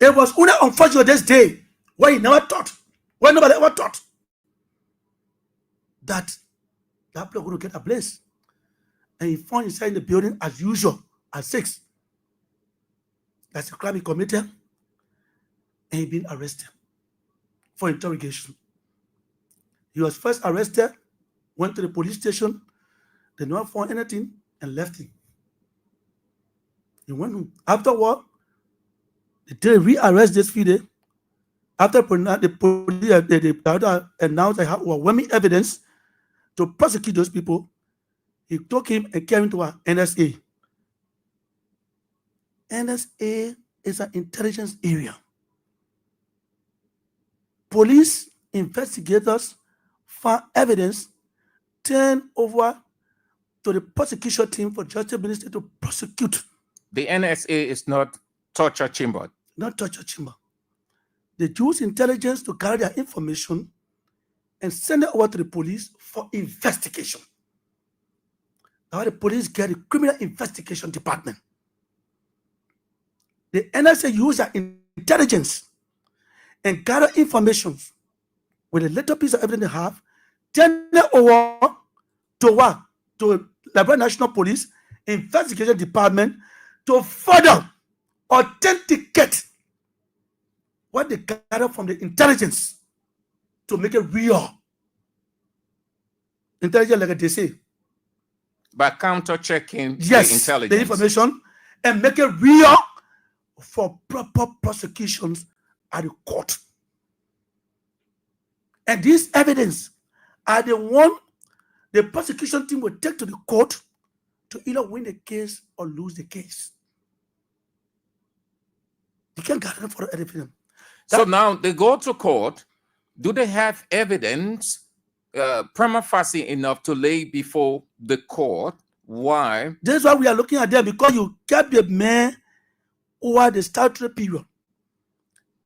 It was only unfortunate this day where he never thought, where nobody ever thought that that place would get ablaze. And he found himself in the building as usual at 6. That's a crime he committed, and he been arrested for interrogation. He was first arrested, went to the police station, they never found anything, and left him. He went home. Afterward, they did re-arrest this Friday. After the police announced they have overwhelming evidence to prosecute those people, he took him and carried him to our NSA. NSA is an intelligence area. Police investigators found evidence, turned over to the prosecution team for Justice Ministry to prosecute. The NSA is not torture chamber. Not torture chamber. They use intelligence to gather their information and send it over to the police for investigation. Now the police get a criminal investigation department. The NSA use their intelligence and gather information with a little piece of evidence they have, turn it over to what? To Liberia National Police Investigation Department to further authenticate what they gather from the intelligence to make it real. Intelligence, like they say. By counter-checking yes, the intelligence. The information, and make it real for proper prosecutions at the court. And this evidence are the one the prosecution team will take to the court to either win the case or lose the case. You can't gather them for everything. So now they go to court. Do they have evidence, prima facie enough to lay before the court? Why? This is why we are looking at them, because you kept the man over the statutory period.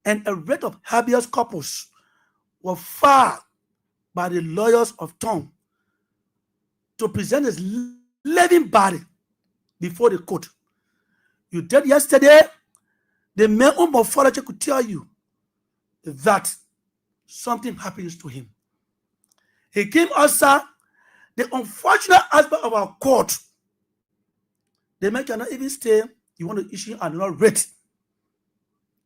And a rate of habeas corpus was filed by the lawyers of Tom to present his living body before the court. You did yesterday, the man whom morphology could tell you that something happens to him. He gave us the unfortunate aspect of our court. The man cannot even stay. You want to issue another rate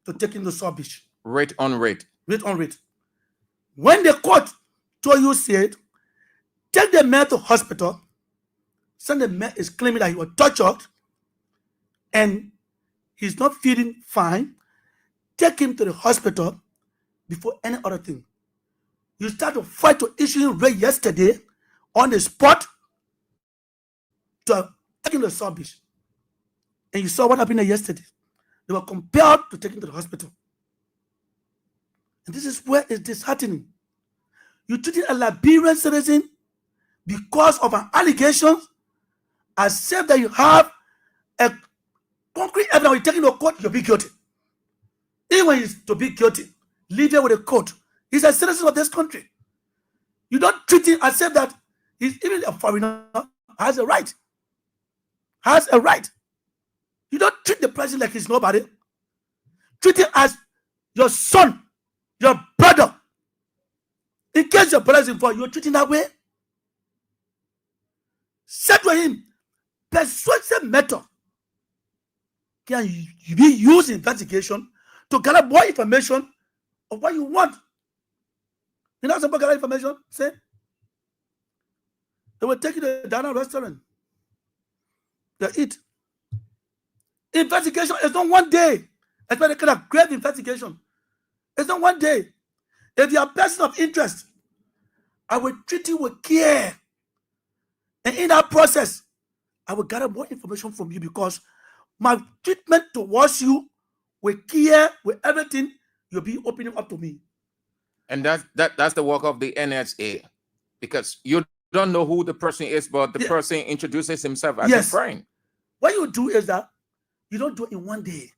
to take him to South Beach. Rate on rate. Rate on rate. When the court told you, said, take the man to hospital, send the man is claiming that he was tortured and he's not feeling fine, take him to the hospital before any other thing. You start to fight to issue rate yesterday on the spot to take him to the South Beach. And you saw what happened there yesterday. They were compelled to take him to the hospital. And this is where it's disheartening. You treated a Liberian citizen because of an allegation as if that you have a concrete evidence. When you take him to court, you'll be guilty. Even when he's to be guilty, leave it with a court. He's a citizen of this country. You don't treat him as if that he's even a foreigner, has a right. Has a right. You don't treat the president like he's nobody. Treat him as your son, your brother. In case your brother is involved, you're treating that way. Say to him, persuasive method can be used in investigation to gather more information of what you want. You know, some people gather information, say, they will take you to the Dana restaurant. They eat. Investigation is not one day. Especially the kind of grave investigation. It's not one day. If you are a person of interest, I will treat you with care. And in that process, I will gather more information from you because my treatment towards you with care, with everything, you'll be opening up to me. And that's the work of the NSA, because you don't know who the person is, but the person introduces himself as a friend. What you do is that you don't do it in one day.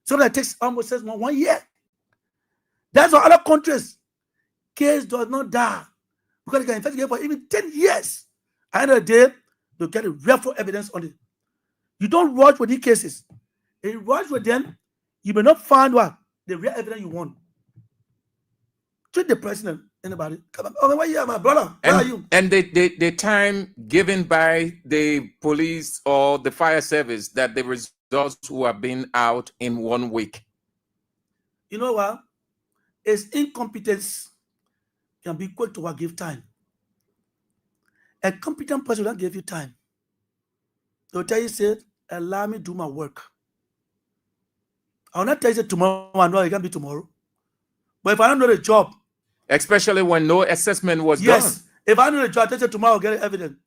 Something that takes almost 1 year. That's why other countries, case does not die because they can investigate for even 10 years. At the end of the day, they'll get a real evidence on it. You don't rush with these cases. If you rush with them, you may not find what the real evidence you want. Treat the president, anybody. Come on, oh, where you are, my brother? Where are you? And the time given by the police or the fire service that the results who have been out in 1 week. You know what? It's incompetence can be equal to what give time. A competent person will not give you time. They'll tell you, say, allow me to do my work. I'll not tell you say, tomorrow, I know it can be tomorrow. But if I don't know the job, especially when no assessment was done. If I know the job, I tell you tomorrow I'll get evidence.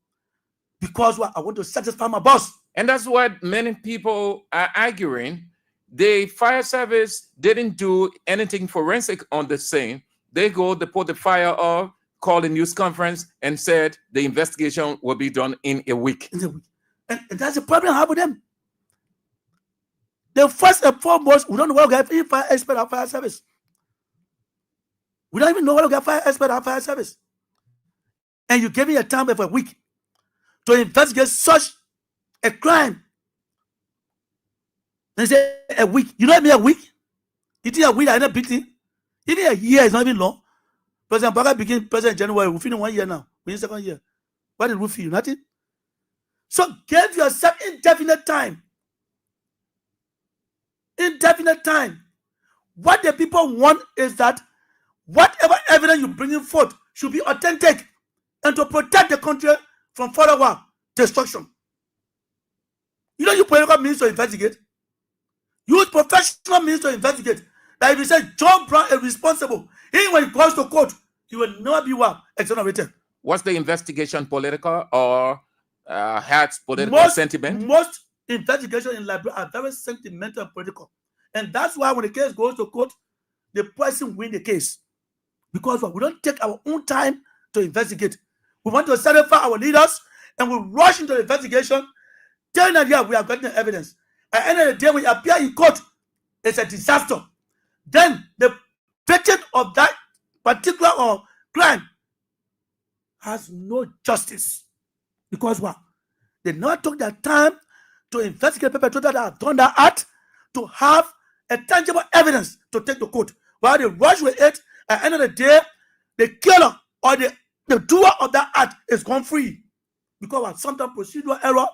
Because what? I want to satisfy my boss. And that's what many people are arguing. The fire service didn't do anything forensic on the scene. They put the fire off, called a news conference, and said the investigation will be done in a week. And that's the problem I have with them. The first and foremost, we don't know what we have fire expert at fire service. We don't even know what we have fire expert at fire service. And you give me a time of a week to investigate such a crime. They say a week. You know what I mean, a week? You think a week I not beating? Even a year is not even long. President Baga began President January. We finish 1 year now. We in 2nd year. What did we feel? Nothing. So give yourself indefinite time. Indefinite time. What the people want is that whatever evidence you bring forth should be authentic and to protect the country from further destruction. You know, you political means to investigate. Use professional means to investigate. That if you say John Brown is responsible, even when he goes to court, he will not be exonerated. Was the investigation political or had political sentiment? Most investigations in Liberia are very sentimental and political. And that's why when the case goes to court, the person wins the case. Because we don't take our own time to investigate. We want to satisfy our leaders and we rush into the investigation, telling them, we are getting evidence. At the end of the day, when we appear in court, it's a disaster. Then the victim of that particular crime has no justice. Because what? They never took their time to investigate perpetrators that have done that act, to have a tangible evidence to take to court. While they rush with it, at the end of the day, the killer or the doer of that act is gone free. Because sometimes procedural error,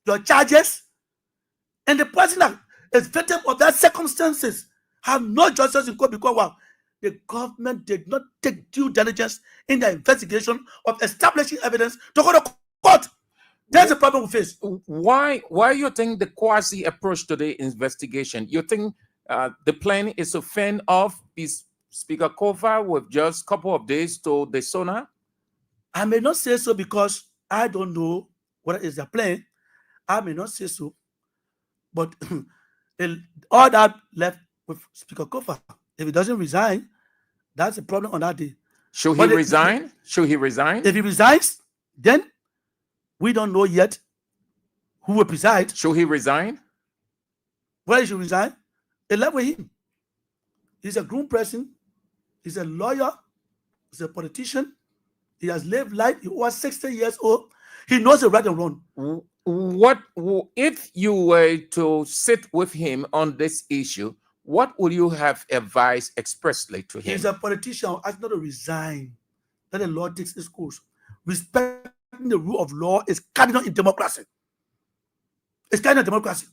your charges, and the person that is victim of that circumstances have no justice in court because the government did not take due diligence in the investigation of establishing evidence to go to court. That's the problem we face. Why you think the quasi approach to the investigation? You think the plan is to fend off Speaker Kova with just a couple of days to the sonar? I may not say so because I don't know what is the plan. I may not say so. But all that left with Speaker Kova. If he doesn't resign, that's a problem on that day. Should he resign? Should he resign? If he resigns, then we don't know yet who will preside. Should he resign? Why he should resign? It left with him. He's a grown person. He's a lawyer. He's a politician. He has lived life. He was 60 years old. He knows the right and wrong. What if you were to sit with him on this issue? What would you have advised expressly to him? He's a politician. Asked not to resign. Let the law takes its course. Respecting the rule of law is cardinal in democracy. It's cardinal in democracy.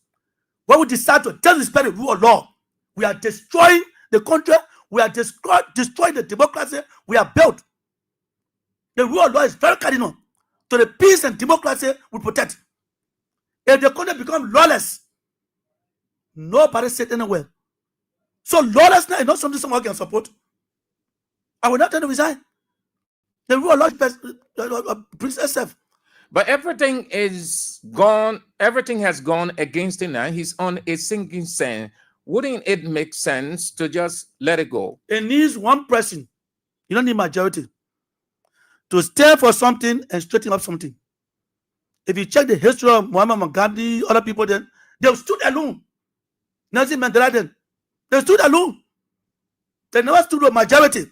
When we decide to disrespect the rule of law, we are destroying the country. We are destroying the democracy we have built. The rule of law is very cardinal to the peace and democracy we protect. If the country becomes lawless, nobody sits anywhere. So lawlessness is not something someone can support. I will not tell you to resign. The rule of law brings itself. But everything is gone. Everything has gone against him now. He's on a sinking sand. Wouldn't it make sense to just let it go? It needs one person. You don't need majority to stand for something and straighten up something. If you check the history of Muhammad Gandhi, other people, then they stood alone. Nelson Mandela, then they stood alone. They never stood with majority.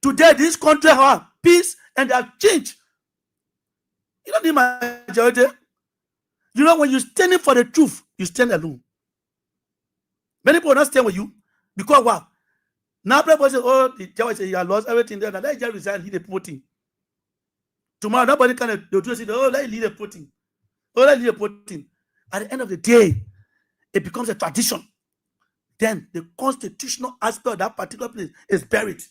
Today, this country has peace and they have changed. You don't need majority. You know, when you're standing for the truth, you stand alone. Many people will not stand with you because what? Now people say, oh, the judge say he has lost everything there. Now let just resign, lead the voting. Tomorrow, nobody can do say, oh, let lead the voting. Oh, let lead the voting. At the end of the day, it becomes a tradition. Then the constitutional aspect of that particular place is buried.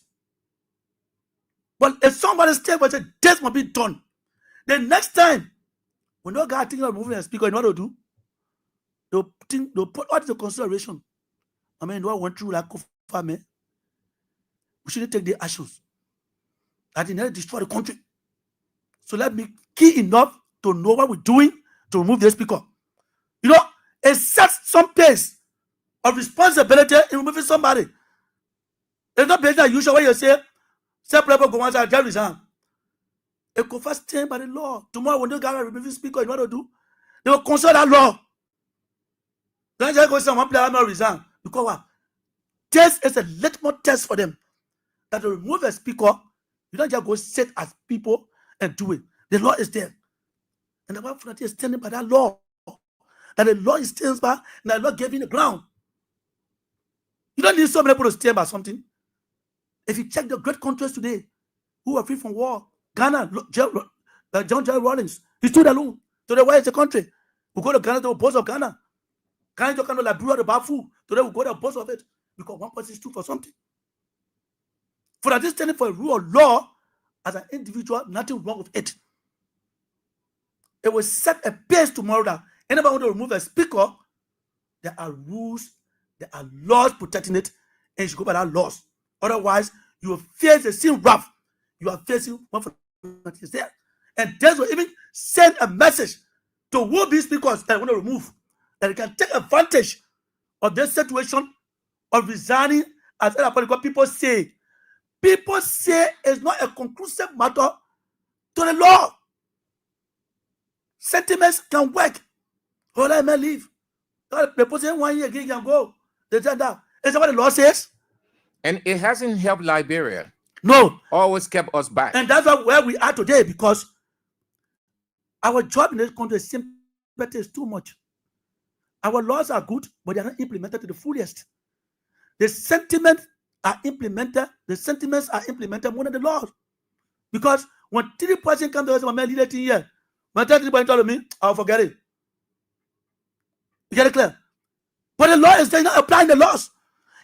But if somebody stands and says, this must be done, the next time, when no guy thinking of moving a speaker, you know what they'll do? They'll put all the consideration. I mean, what went through like family, we shouldn't take the actions. That did not destroy the country. So let me key enough to know what we're doing to remove the speaker. You know, it sets some pace of responsibility in removing somebody. It's not based on usual when you say people go once and just resign. It go first stand by the law. Tomorrow when they got removing speaker, you know what to do? They will consult that law. Then just go say one player not resign. Because what? This is a litmus test for them. That to remove a speaker, you don't just go sit as people and do it. The law is there. And the one is standing by that law. And the law is stands by, and the law gave you the ground. You don't need so many people to stand by something. If you check the great countries today, who are free from war, Ghana, John J. Rawlings, he stood alone. Today, where is the country? We go to Ghana to the boss of Ghana. Ghana to kind of like Brewer the Bafu. Today, we go to the boss of it. Because one person stood for something. For that, this standing for a rule of law, as an individual, nothing wrong with it. It will set a pace tomorrow that anybody want to remove a speaker, there are rules, there are laws protecting it, and you should go by that laws. Otherwise, you will face the same wrath you are facing one for that is there. And this will even send a message to who these speakers that want to remove, that they can take advantage of this situation of resigning, as other political people say. People say it's not a conclusive matter to the law. Sentiments can work. Oh, let me leave. The person 1 year again can go. They said that. Is that what the law says? And it hasn't helped Liberia. No. Always kept us back. And that's where we are today, because our job in this country is too much. Our laws are good, but they are not implemented to the fullest. The sentiments are implemented more than the laws. Because when 3 persons come to us, my man leader 10 years, when 3 persons tell me, I'll forget it. You get it clear? But the law is not applying the laws.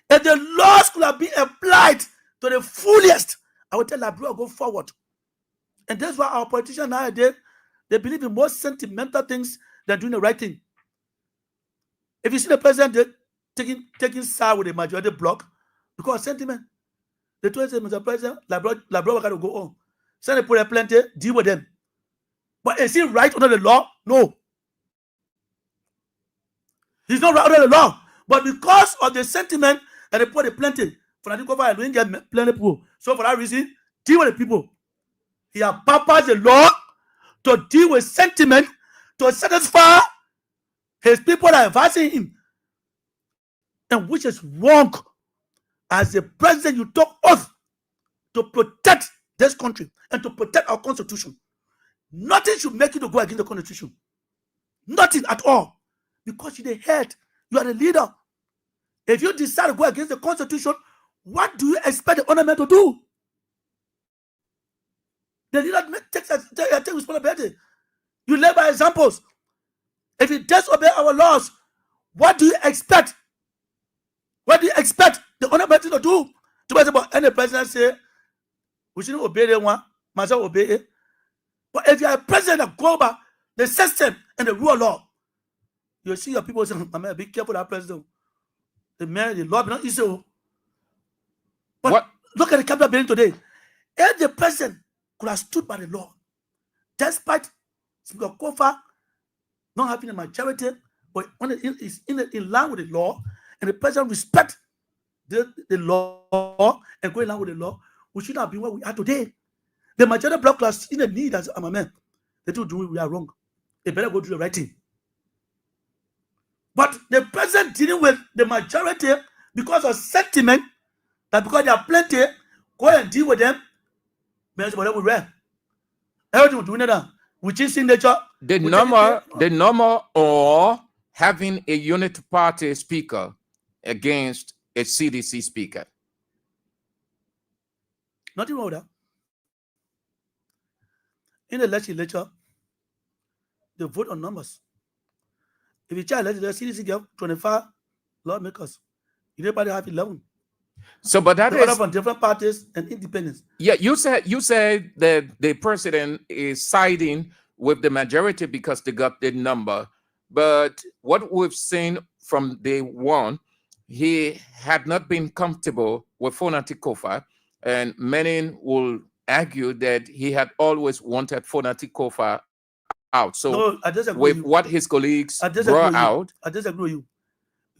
If the laws could have been applied to the fullest, I would tell Liberia go forward. And that's why our politicians nowadays, they believe in more sentimental things than doing the right thing. If you see the president taking side with the majority bloc, because of sentiment, they told him, Mr. President, Liberia got to go on. Send the poor plenty, deal with them. But is he right under the law? No. He's not right under the law. But because of the sentiment that they put the plenty, for that cover and don't get plenty people. So for that reason, deal with the people. He has purposed the law to deal with sentiment to satisfy his people that are advising him. And which is wrong. As a president, you took oath to protect this country and to protect our constitution. Nothing should make you to go against the constitution. Nothing at all. Because you're the head, you are the leader. If you decide to go against the constitution, what do you expect the honorman to do? The leader takes responsibility. You live by examples. If you disobey our laws, what do you expect? What do you expect the honorable to do? To about any president say, we shouldn't obey the one, myself obey it. But if you are a president that go by the system and the rule of law, you see your people saying, man, be careful that president. The man, the law, not easy. But what? Look at the capital building today. If the president could have stood by the law, despite Speaker Kofa not having a majority, but when it is in line with the law, and the president respect the law and go in line with the law, we should not be where we are today. The majority bloc class in the need as a man, they do we are wrong. They better go do the right thing. But the president dealing with the majority because of sentiment, that because they are plenty, go and deal with them. Whatever we read. Everything we're doing that. Which is signature. The number or having a unit party speaker against a CDC speaker. Nothing wrong with that. In the legislature, they vote on numbers. If you try to CDC get 25 lawmakers, everybody have 11. So, but that is from different parties and independents. Yeah, you said that the president is siding with the majority because they got the number. But what we've seen from day one, he had not been comfortable with Fonati Kofa, and many will argue that he had always wanted Fonati Kofa out. So, no, I disagree with what his colleagues brought out, I disagree with you.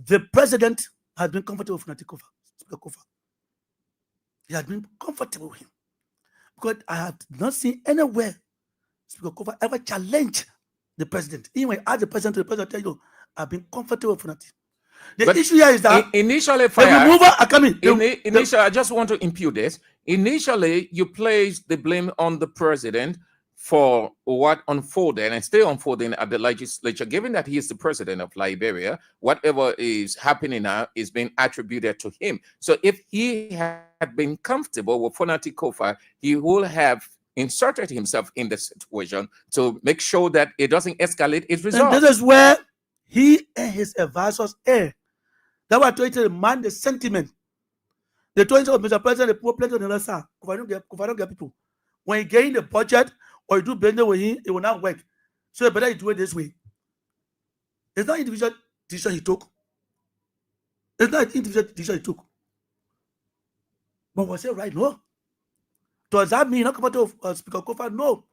The president has been comfortable with Fonati Kofa, Speaker Kofa. He has been comfortable with him because I have not seen anywhere Speaker Kofa ever challenge the president. Even when I ask the president, tell you, I've been comfortable with Fonati. The issue here is that initially, I just want to impute this. Initially, you placed the blame on the president for what unfolded and still unfolding at the legislature, given that he is the president of Liberia. Whatever is happening now is being attributed to him. So if he had been comfortable with Fonati Kofa, he would have inserted himself in the situation to make sure that it doesn't escalate its results. And this is where he and his advisors err. That's why I told you to mind the sentiment. They told you, Mr. President, the poor plenty on the other side. If I don't get people. When you get in the budget or you do business with him, it will not work. So better you do it this way. It's not individual decision he took. It's not individual decision he took. But was it right? No. Does that mean not coming to Speaker Kofa? No.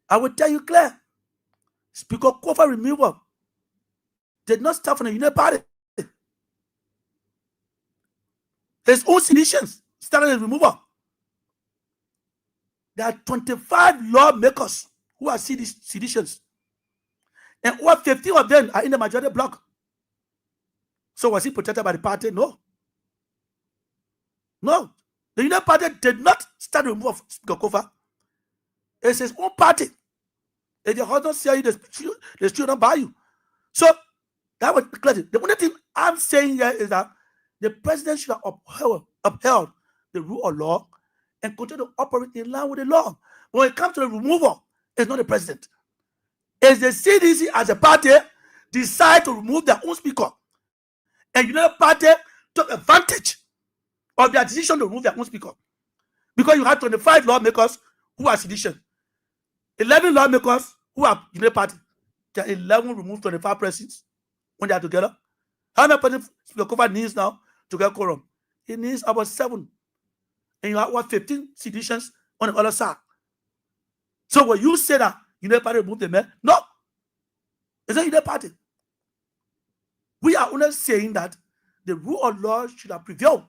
I will tell you clear. Speaker Kofa removal did not start from the Union Party. His own seditions started the removal. There are 25 lawmakers who are seditions. And over 15 of them are in the majority bloc. So was he protected by the party? No. No. The Union Party did not start the removal of Speaker Kofa. It's his own party. If your husband say you, they still not buy you. So that was clear. The only thing I'm saying here is that the president should have upheld the rule of law and continue to operate in line with the law. When it comes to the removal, it's not the president. It's the CDC as a party decide to remove their own speaker. And the United Party took advantage of their decision to remove their own speaker. Because you have 25 lawmakers who are sedition. 11 lawmakers who are United Party. There are 11 remove 25 presidents when they are together. How many presidents Speaker Kofa needs now to get quorum? He needs about 7. And you have what 15 seditions on the other side. So when you say that United Party remove the man, no. It's not United Party. We are only saying that the rule of law should have prevailed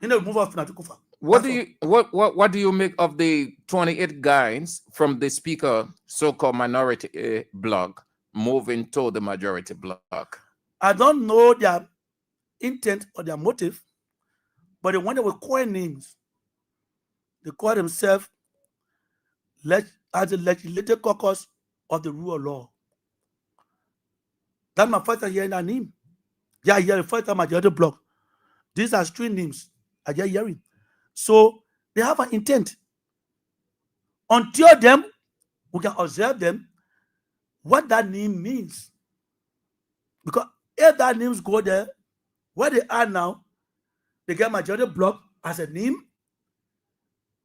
in the removal of Fonati Kofa. What do you make of the 28 guys from the speaker so-called minority bloc moving to the majority bloc? I don't know their intent or their motive, but the one that were calling names They call themselves as the legislative caucus of the rule of law. That's my first time hearing that name. Yeah, the first time I heard the block. These are strange names I just hearing. So they have an intent. Until them, we can observe them, what that name means. Because if that names go there, where they are now, they get majority block as a name.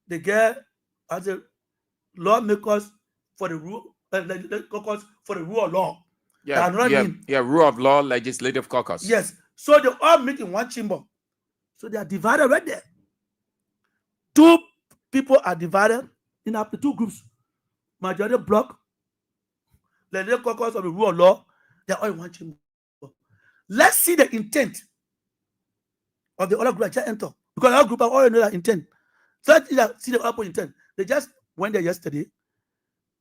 They get as a lawmakers for the rule, caucus for the rule of law. Yeah, rule of law, legislative caucus. Yes. So they all meet in one chamber. So they are divided right there. Two people are divided in up to two groups. Majority block, legislative caucus of the rule of law, they are all in one chamber. Let's see the intent of the other group I just enter. Because our group are all know that intent. So let's see the other intent. They just went there yesterday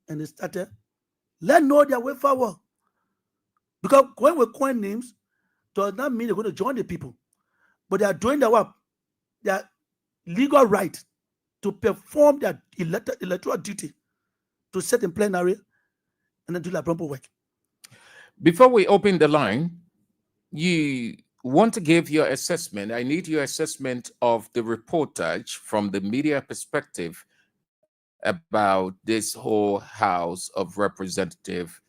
and they started. Let's know their way forward. Because when we coin names, does not mean they're going to join the people. But they are doing their legal right to perform their electoral duty to sit in plenary and then do their proper work. Before we open the line, you want to give your assessment. I need your assessment of the reportage from the media perspective about this whole House of Representative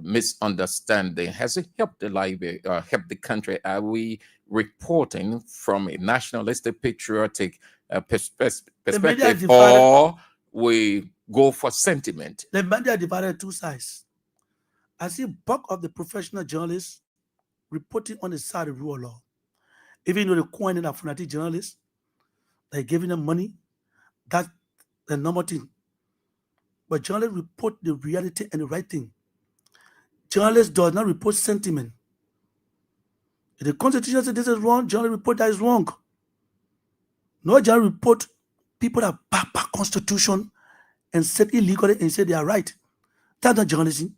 misunderstanding. Has it helped helped the country? Are we reporting from a nationalistic, patriotic perspective, or we go for sentiment? The media divided two sides. I see bulk of the professional journalists reporting on the side of rule of law. Even though the coin are fanatic journalists, they're giving them money. That's the normal thing. But journalists report the reality and the right thing. Journalists does not report sentiment. If the Constitution says this is wrong, journalists report that is wrong. No journalist report people that back Constitution and said illegally and say they are right. That's not journalism.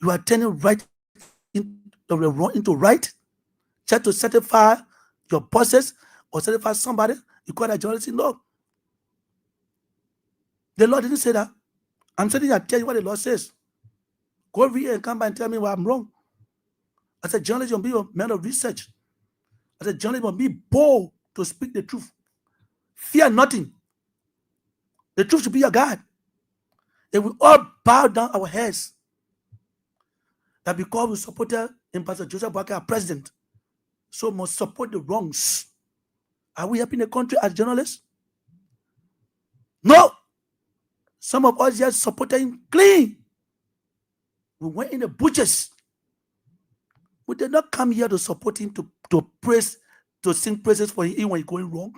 You are turning right into right, try to satisfy your bosses or satisfy somebody. You call that journalism? No. The law didn't say that. I'm sitting here to tell you what the law says. Go over here and come back and tell me why I'm wrong. I said, journalism must be a man of research. I said, journalism must be bold to speak the truth. Fear nothing. The truth should be your guide. If we all bow down our heads, that because we supported Pastor Joseph Boakai as president, so must support the wrongs. Are we helping the country as journalists? No. Some of us just supported him clean. We went in the butchers. We did not come here to support him to praise, to sing praises for him when he's going wrong.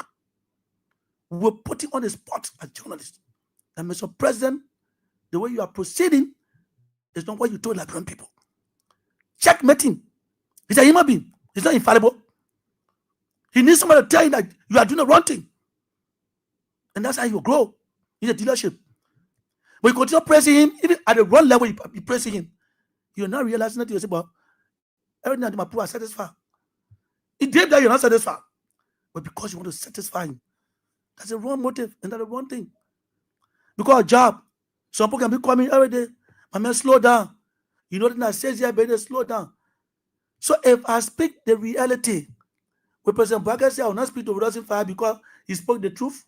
We were putting on the spot as journalists. And Mr. President, the way you are proceeding is not what you told Liberian people. Checkmate him. He's a human being. He's not infallible. He needs somebody to tell him that you are doing the wrong thing. And that's how you grow in the dealership. But you continue praising him, even at the wrong level, you praising him. You're not realizing that you say, but everything that my people are satisfied. It did that you're not satisfied. But because you want to satisfy him, that's the wrong motive and that's the wrong thing. Because a job, some people can be coming every day. My man, slow down. You know that says here, baby, slow down. So if I speak the reality, when President Boakai said I will not speak to Reducing Fire because he spoke the truth,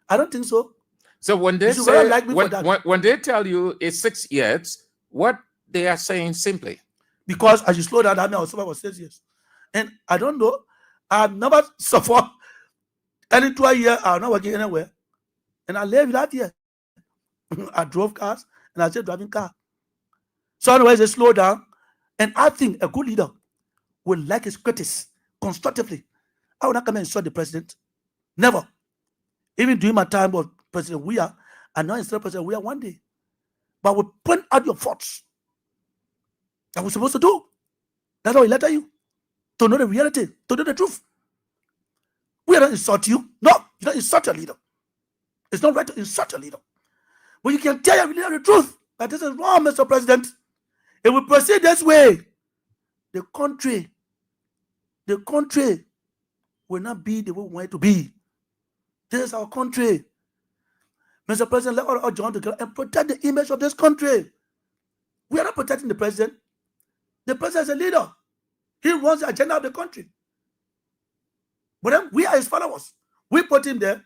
I don't think so. So when they say, when they tell you it's 6 years, what they are saying simply? Because as you slow down, I mean I was suffer for 6 years. And I don't know, I've never suffered any 12 years, I'm not working anywhere. And I live that year. I drove cars and I still driving car. So anyways, they slow down. And I think a good leader will like his critics constructively. I will not come and insult the president. Never. Even during my time with President Weah, I know instead of President Weah one day. But we point out your faults. That we're supposed to do. That's how we letter you. To know the reality, to know the truth. We are not insult you. No, you don't insult your leader. It's not right to insult your leader. But you can tell your leader the truth. But this is wrong, Mr. President. If we proceed this way, the country will not be the way we want it to be. This is our country. Mr. President, let all join together and protect the image of this country. We are not protecting the president. The president is a leader. He runs the agenda of the country. But then we are his followers. We put him there.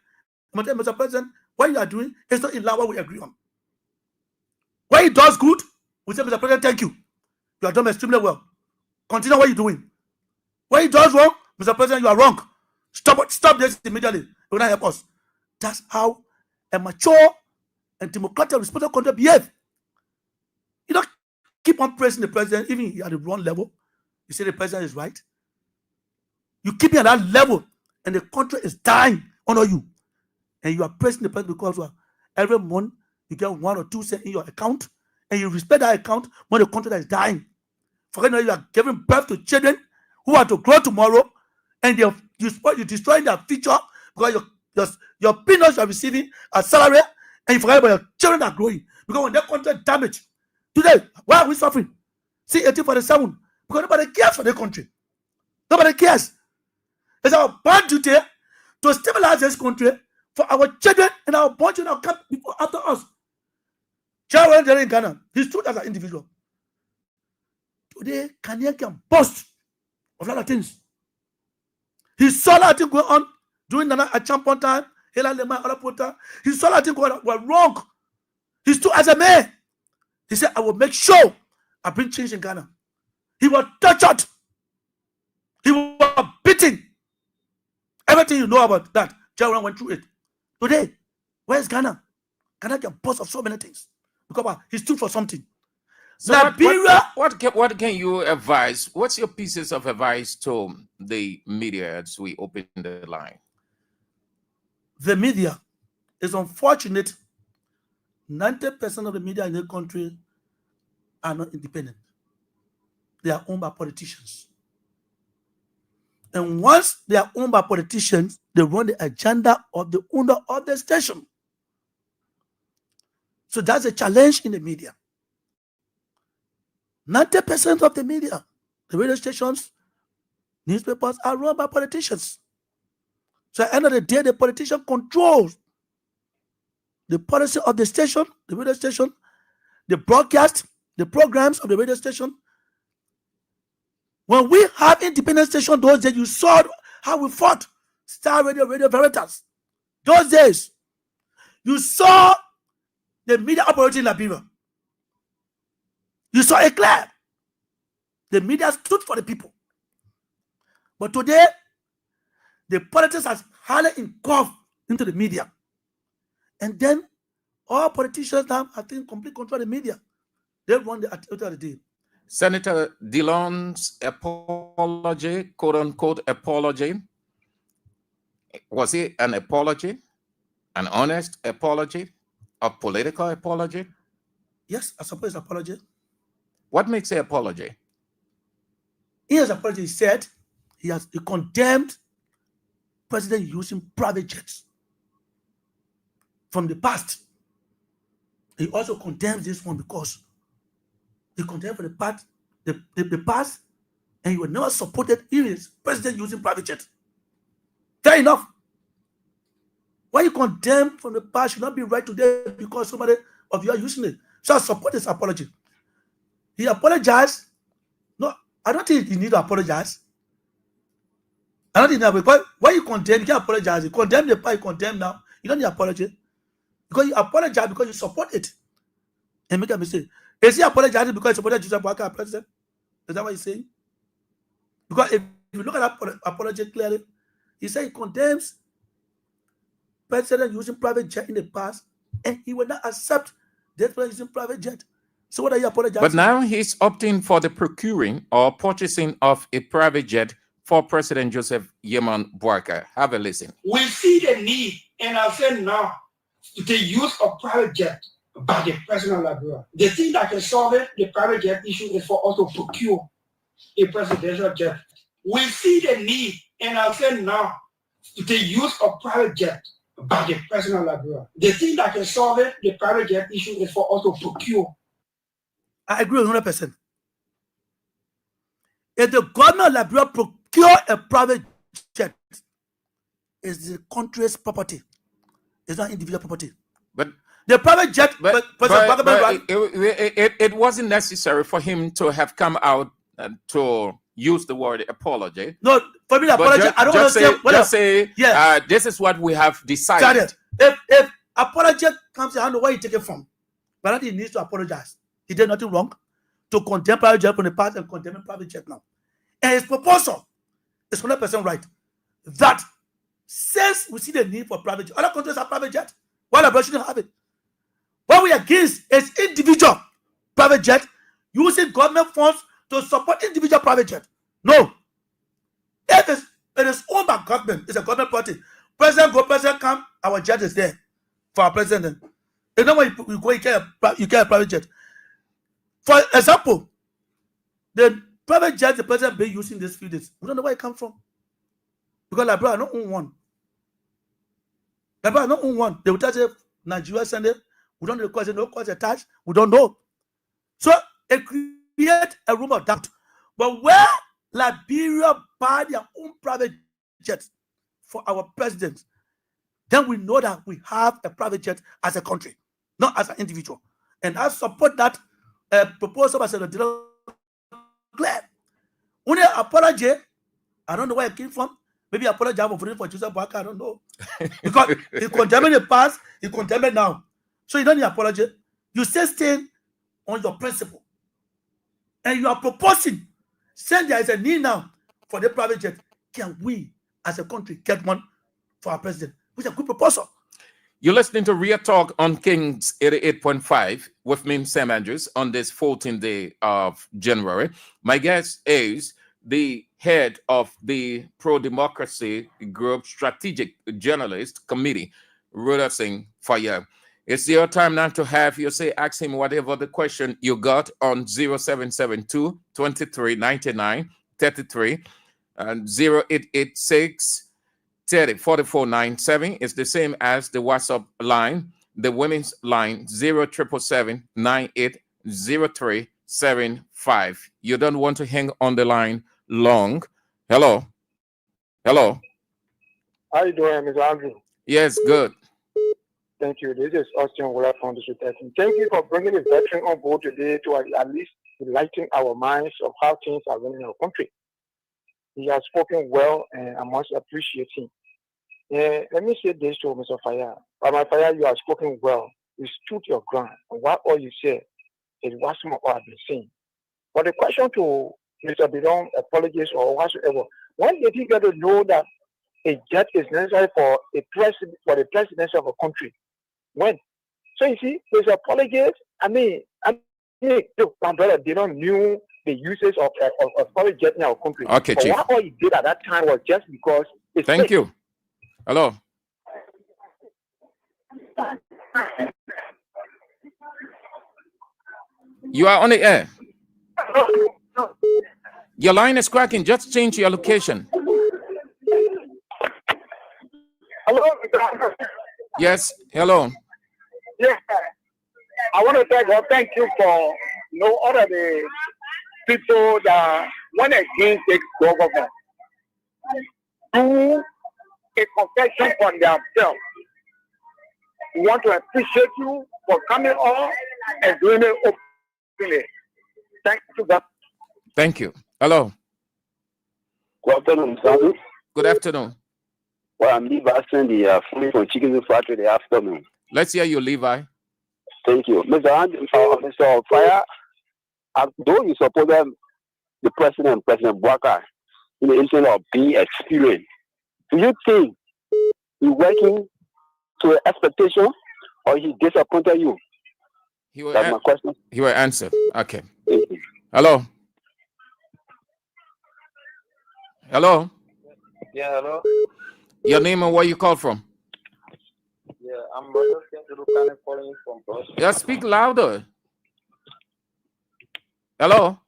I'm going to tell Mr. President, what you are doing is not in line what we agree on. When he does good, we say, Mr. President, thank you. You have done extremely well. Continue what you're doing. When he does wrong, Mr. President, you are wrong. Stop this immediately. You will not help us. That's how a mature and democratic responsible country behave. You don't keep on praising the president, even at the wrong level. You say the president is right. You keep it at that level, and the country is dying under you. And you are praising the president because every month you get 1 or 2 cents in your account, and you respect that account when the country is dying. Forget that you are giving birth to children who are to grow tomorrow, and you're destroying their future because your peanuts you are receiving a salary, and you forget about your children are growing. Because when their country is damaged, today, why are we suffering? See 1847, because nobody cares for the country. Nobody cares. It's our bad duty to stabilize this country for our children and our born children will come before after us. Child in Ghana, he stood as an individual. Today, Kanye can boast of a lot of things. He saw that thing going on during a champion time. He saw that thing going on were wrong. He stood as a man. He said, I will make sure I bring change in Ghana. He was tortured. He was beaten. Everything you know about that, Jawan went through it. Today, where's Ghana? Ghana can boast of so many things because he stood for something. So Liberia. What can you advise? What's your pieces of advice to the media as we open the line? The media is unfortunate. 90% of the media in the country are not independent. They are owned by politicians. And once they are owned by politicians, they run the agenda of the owner of the station. So that's a challenge in the media. 90% of the media, the radio stations, newspapers are run by politicians. So at the end of the day, the politician controls the policy of the station, the radio station, the broadcast, the programs of the radio station. When we have independent station those days, you saw how we fought Star Radio, Radio Veritas. Those days, you saw the media operating in Liberia. You saw it clear. The media stood for the people. But today, the politics has highly engulfed into the media. And then all politicians now have complete control of the media. They run the attitude of the day. Senator Dillon's apology, quote unquote apology, was it an apology, an honest apology, a political apology? Yes, I suppose apology. What makes an apology? In his apology, he said he condemned president using private jets from the past. He also condemns this one because he condemned for the past, and he was never supported his president using private jets. Fair enough. Why you condemn from the past should not be right today because somebody of you are using it. So I support his apology. He apologized. No, I don't think you need to apologize. I don't think that because why you condemn, you can't apologize. You condemn the past, you condemn now. You don't need apology. Because you apologize because you support it. And make a mistake. Is he apologizing because he supported Joseph Boakai president? Is that what he's saying? Because if you look at that apology clearly, he said he condemns president using private jet in the past, and he will not accept that president using private jet. So what are you apologizing? But now he's opting for the procuring or purchasing of a private jet for President Joseph Yeman Boakai. Have a listen. We see the need, and I'll say now, the use of private jet by the president of Liberia. The thing that can solve it, the private jet issue, is for us to procure a presidential jet. We see the need, and I'll say now, the use of private jet by the president of Liberia. The thing that can solve it, the private jet issue, is for us to procure. I agree 100%. If the government of Liberia procure a private jet, it's the country's property. It's not individual property. But The private jet, it wasn't necessary for him to have come out to use the word apology. No, for me, apology. I don't want to say, this is what we have decided. If apology comes, I don't know where you take it from. But he needs to apologize. He did nothing wrong to condemn private jet from the past and condemn private jet now. And his proposal is 100% right. That since we see the need for private jet, other countries have private jet, while Liberia shouldn't have it. What we are against is individual private jet using government funds to support individual private jet. No. If it is owned by government, it's a government party. President go, president come, our jet is there for our president. You know when you go, you get a private jet. For example, the private jet the president been using these few days, we don't know where it comes from. Because Liberia don't own one. Liberia don't own one. They will tell you Nigeria send it. We don't know the cause, no cause attached. We don't know. So it creates a room of doubt. But where Liberia buy their own private jets for our president, then we know that we have a private jet as a country, not as an individual. And I support that proposal by Senator Glad. Only apology, I don't know where it came from. Maybe apology for voting for Joseph Boakai, I don't know. Because he condemned in the past, he condemned now. So you don't need apology. You say stay on your principle. And you are proposing, saying there is a need now for the private jet. Can we, as a country, get one for our president? Which is a good proposal. You're listening to Real Talk on Kings 88.5 with me, Sam Andrews, on this 14th day of January. My guest is the head of the pro-democracy group Strategic Journalist Committee, Rhoda Singh Fayiah. It's your time now to have you say, ask him whatever the question you got on 0772 23 99 33 and 0886 30 4497 is the same as the WhatsApp line. The women's line 0777 980375. You don't want to hang on the line long. Hello. Hello. How you doing, Mr. Andrew? Yes, good. Thank you. This is Austin Weah from the Thank you for bringing the veteran on board today to at least enlighten our minds of how things are running in our country. He has spoken well, and I must appreciate him. Let me say this to Mr. Fayiah. My Fayiah, you have spoken well. You stood your ground. And what all you said is what some of us have been saying. But the question to Mr. Bidon, apologies or whatsoever, when did he get to know that a jet is necessary for the presidency of a country? When? So you see, there's apologies. I mean, look, my brother, they don't knew the uses of private jet in our country. Okay, but Chief. what all he did at that time was just because it's Thank you. Hello. You are on the air. Your line is cracking. Just change your location. Hello. Yes. Hello. Yeah. I want to thank you for all of the people that want to take government do a confession on themselves. We want to appreciate you for coming on and doing it openly. Thank you, God. Thank you. Hello. Good afternoon, Sandu. Good afternoon. Well, I'm Levi sending the phone from Chicken Factory the afternoon. Let's hear you, Levi. Thank you. Mr. Fayiah, though you support the President Boakai in the interest of being experienced, do you think he's working to an expectation or he disappointed you? That's my question. He will answer. Okay. Hello. Hello. Yeah, hello. Your name and where you call from? Yeah, I'm Brother calling from Bros. Yeah, speak louder. Hello.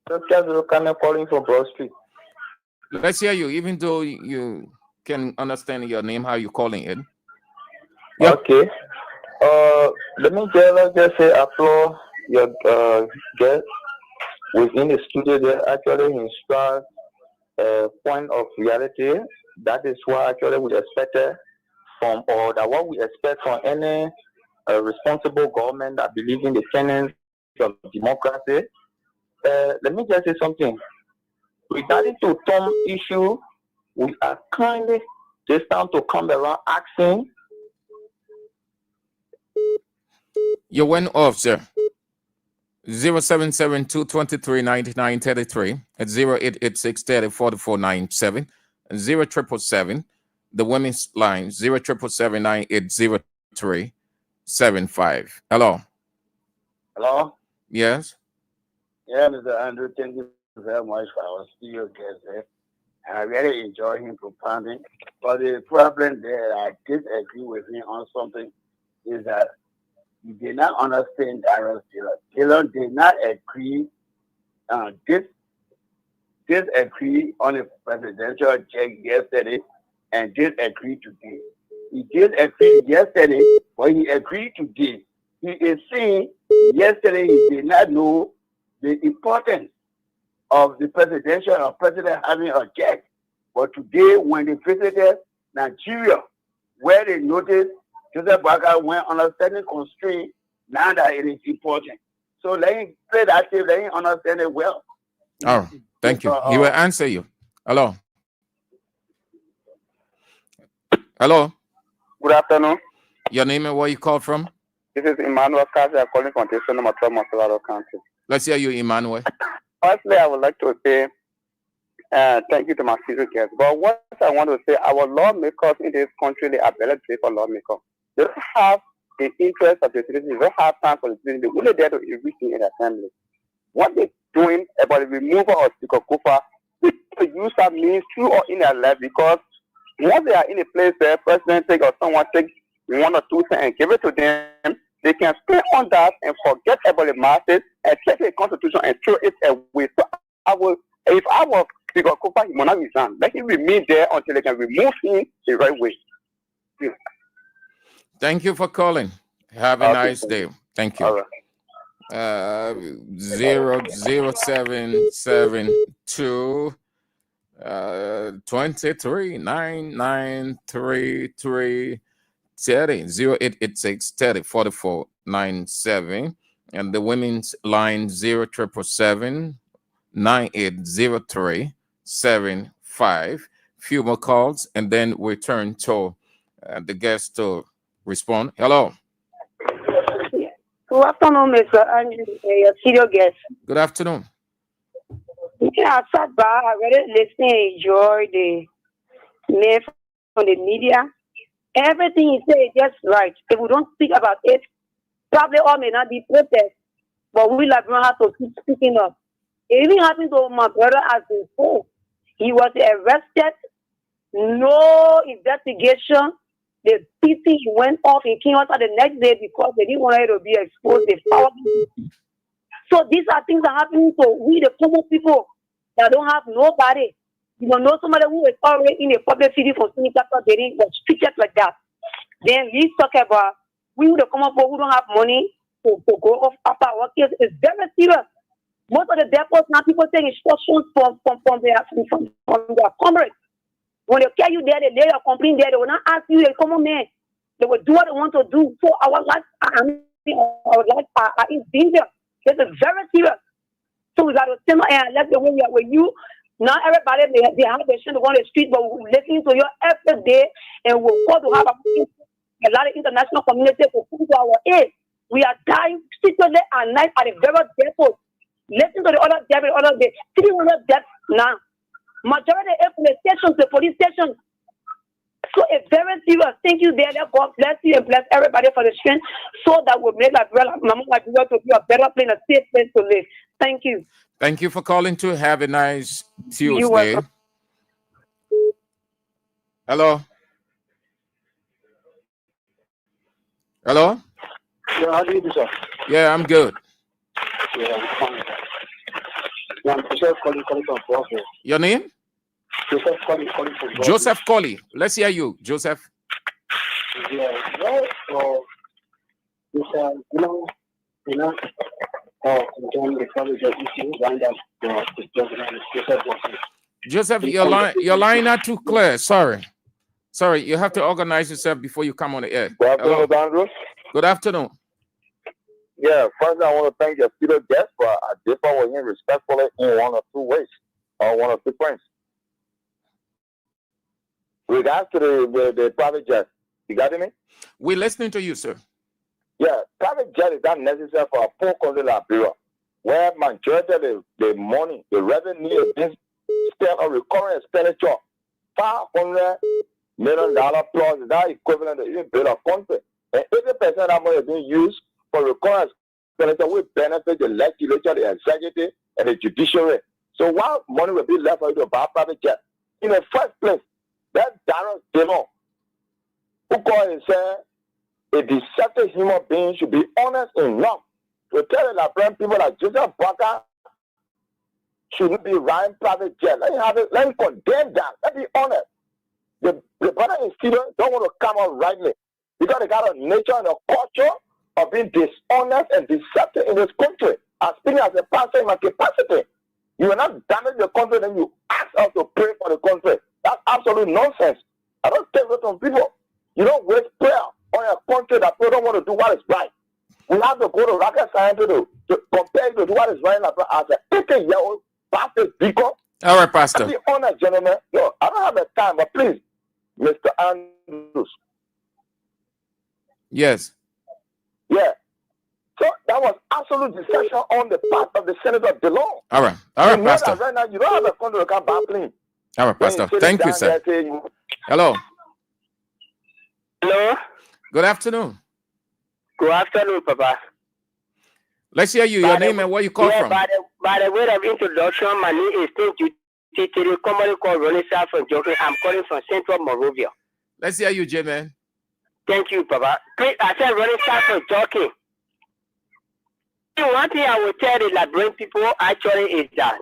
Calling from Bros Street. Let's hear you, even though you can understand your name, how you calling it. Yep. Okay. Let me just say applaud your guest within the studio there. Actually, he struck a point of reality. That is what actually we expected from, or that what we expect from any responsible government that believes in the tenets of democracy. Let me just say something. Regarding to Tom issue, we are kindly this time to come around asking. You went off, sir. 0772-239933 at 0886-304497 and 0777. The women's line 0777-980-375. Hello. Hello. Yes. Yeah, Mr. Andrew, thank you very much for our studio guest there. I really enjoy him propounding. But the problem there, I disagree with him on something, is that he did not understand Darius Dillon. Dillon did not agree, disagree on the presidential check yesterday and disagree today. He did agree yesterday, but he agreed today. He is saying yesterday he did not know the importance of the presidential or president having a check. But today, when they visited Nigeria, where they noticed Joseph Baga went on a certain constraint, now that it is important. So let him play that tape, let him understand it well. Oh, thank you. He will answer you. Hello. Hello. Good afternoon. Your name and where you call from? This is Emmanuel Kasi. I'm calling from District number 12, Masalado County. Let's hear you, Emmanuel. Firstly, I would like to say thank you to my studio guests. But what I want to say, our lawmakers in this country, they are better for lawmakers. They don't have the interest of the citizens. They don't have time for the citizens. They're only there to everything in the assembly. What they're doing about the removal of Speaker Kufa, they use that means through or in their life, because once they are in a place where president take or someone take 1 or 2 cents and give it to them, they can spend on that and forget about the masses and take the constitution and throw it away. So if I was Speaker Kufa, he will not resign. Let him remain there until they can remove him the right way. Thank you for calling. Have a nice day. Thank you. All right. 0772 239933 0886 304497 and the women's line 0777 980375. Few more calls and then we turn to the guest to respond. Hello. Good afternoon, Mr. Andrew, your studio guest. Good afternoon. Yeah, I sat by, I really listened, enjoy the name from the media. Everything he said is just right. If we don't speak about it, probably all may not be protest, but we Liberians have to keep speaking up. It even happened to my brother as before. He was arrested, no investigation. The PC went off, he came out the next day because they didn't want it to be exposed. They found him. So these are things that are happening to we, the common people that don't have nobody. You don't know somebody who is already in a public city for seeing after they was treated like that. Then we talk about we, the common people who don't have money to go off after our case. It's very serious. Most of the depots now, people take instructions from their comrades. When they carry you there, they lay your complaint there, they will not ask you, a common man. They will do what they want to do. So our lives are in danger. This is very serious. So we got to stand and let the way we are with you. Not everybody, they have the chance to go on the street, but we're listening to you every day, and we're going to have a lot of international community to come to our aid. We are dying secretly at night at the very depot. Listen to the other day, 300 deaths now. Majority of the stations, the police stations. So it's very serious. Thank you, there. God bless you and bless everybody for the strength, so that we'll make Liberia to be a better place, a safe place to live. Thank you. Thank you for calling too. Have a nice Tuesday. You're welcome. Hello. Hello. Yeah, how do you do, sir? Yeah, I'm good. Yeah, I'm fine. Yeah, I'm Joseph calling from Boston. Your name? Joseph calling from Boston. Joseph Colley. Let's hear you, Joseph. Yeah, well, the issue, Joseph, your line not too clear. Sorry. Sorry, you have to organize yourself before you come on the air. Good afternoon, Andrew. Good afternoon. Yeah, first I want to thank your studio guest, but I differ with him respectfully in one or two ways, or one or two points. Regards to the private jet, you got me? We're listening to you, sir. Yeah, private jet is not necessary for a poor country like Liberia, where majority of the money, the revenue is being spent on recurring expenditure, $500 million plus, is that equivalent to even build a country. And 80% of that money is being used for recurring expenditure, will benefit the legislature, the executive, and the judiciary. So what money will be left for you to buy private jet? In the first place, that Donald Demo, who called himself a deceptive human being, should be honest enough to tell the Liberian people that Joseph Barker shouldn't be riding private jet. Let him have it, let him condemn that. Let's be honest. The brother in Syria don't want to come out rightly because they got a nature and a culture of being dishonest and deceptive in this country. I'm speaking as a pastor in my capacity. You will not damage the country, then you ask us to pray for the country. That's absolute nonsense. I don't take it from people. You don't waste prayer on a country that people don't want to do what is right. We have to go to rocket science to compare to do what is right as an 18-year-old pastor speaker. All right, Pastor. Be honest, gentlemen. No, I don't have the time, but please, Mr. Andrews. Yes. Yeah. So that was absolute deception on the part of the Senator DeLong. All right. All right, Pastor. Right now, you don't have a country to come back clean. All right, Pastor. Thank you, sir. Hello. Hello. Good afternoon. Good afternoon, Papa. Let's hear you. Your name and where you call from. By the way of introduction, my name is Titi, commonly called Ronnie South from Joking. I'm calling from Central Monrovia. Let's hear you, J-Man. Thank you, Papa. I said Ronnie South from Joking. One thing I will tell the Liberian people actually is that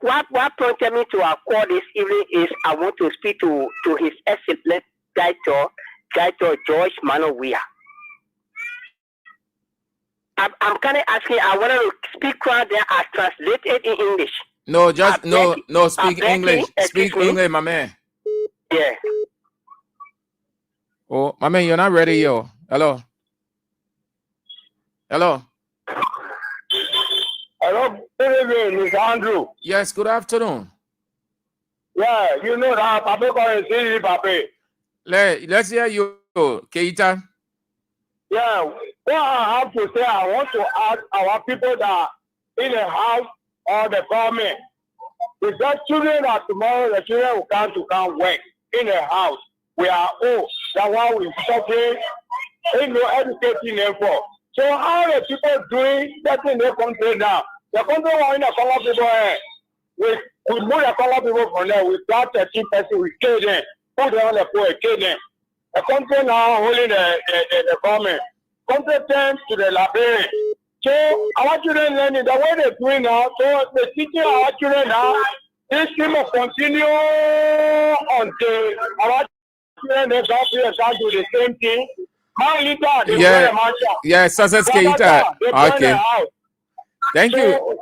what prompted me to our call this evening is I want to speak to His Excellent Dr. George Manuel Weah. I'm kind of asking, I want to speak right there as translated in English. No, just no, speak English. Speak English, my man. Yeah. Oh, my man, you're not ready, yo. Hello. Hello. Hello, good evening, Mr. Andrew. Yes, good afternoon. Yeah, you know that Papa calling city, Papa. Let's hear you, Keita. Yeah, what I have to say, I want to ask our people that in the house or the government, because children are tomorrow, the children will come work in the house. We are old. That's why we're suffering. Ain't no educating them for. So how are the people doing that in their country now? The country are in the color people. We move the color people from there. We got 13 person, we kill them. Put them on the poor, kill them. The country now holding the government. Competent to the librarian. So our children learning the way they're doing now. So the teaching our children now, this thing will continue until our children they don't do the same thing. Yeah, Success Keita. Okay. Thank you.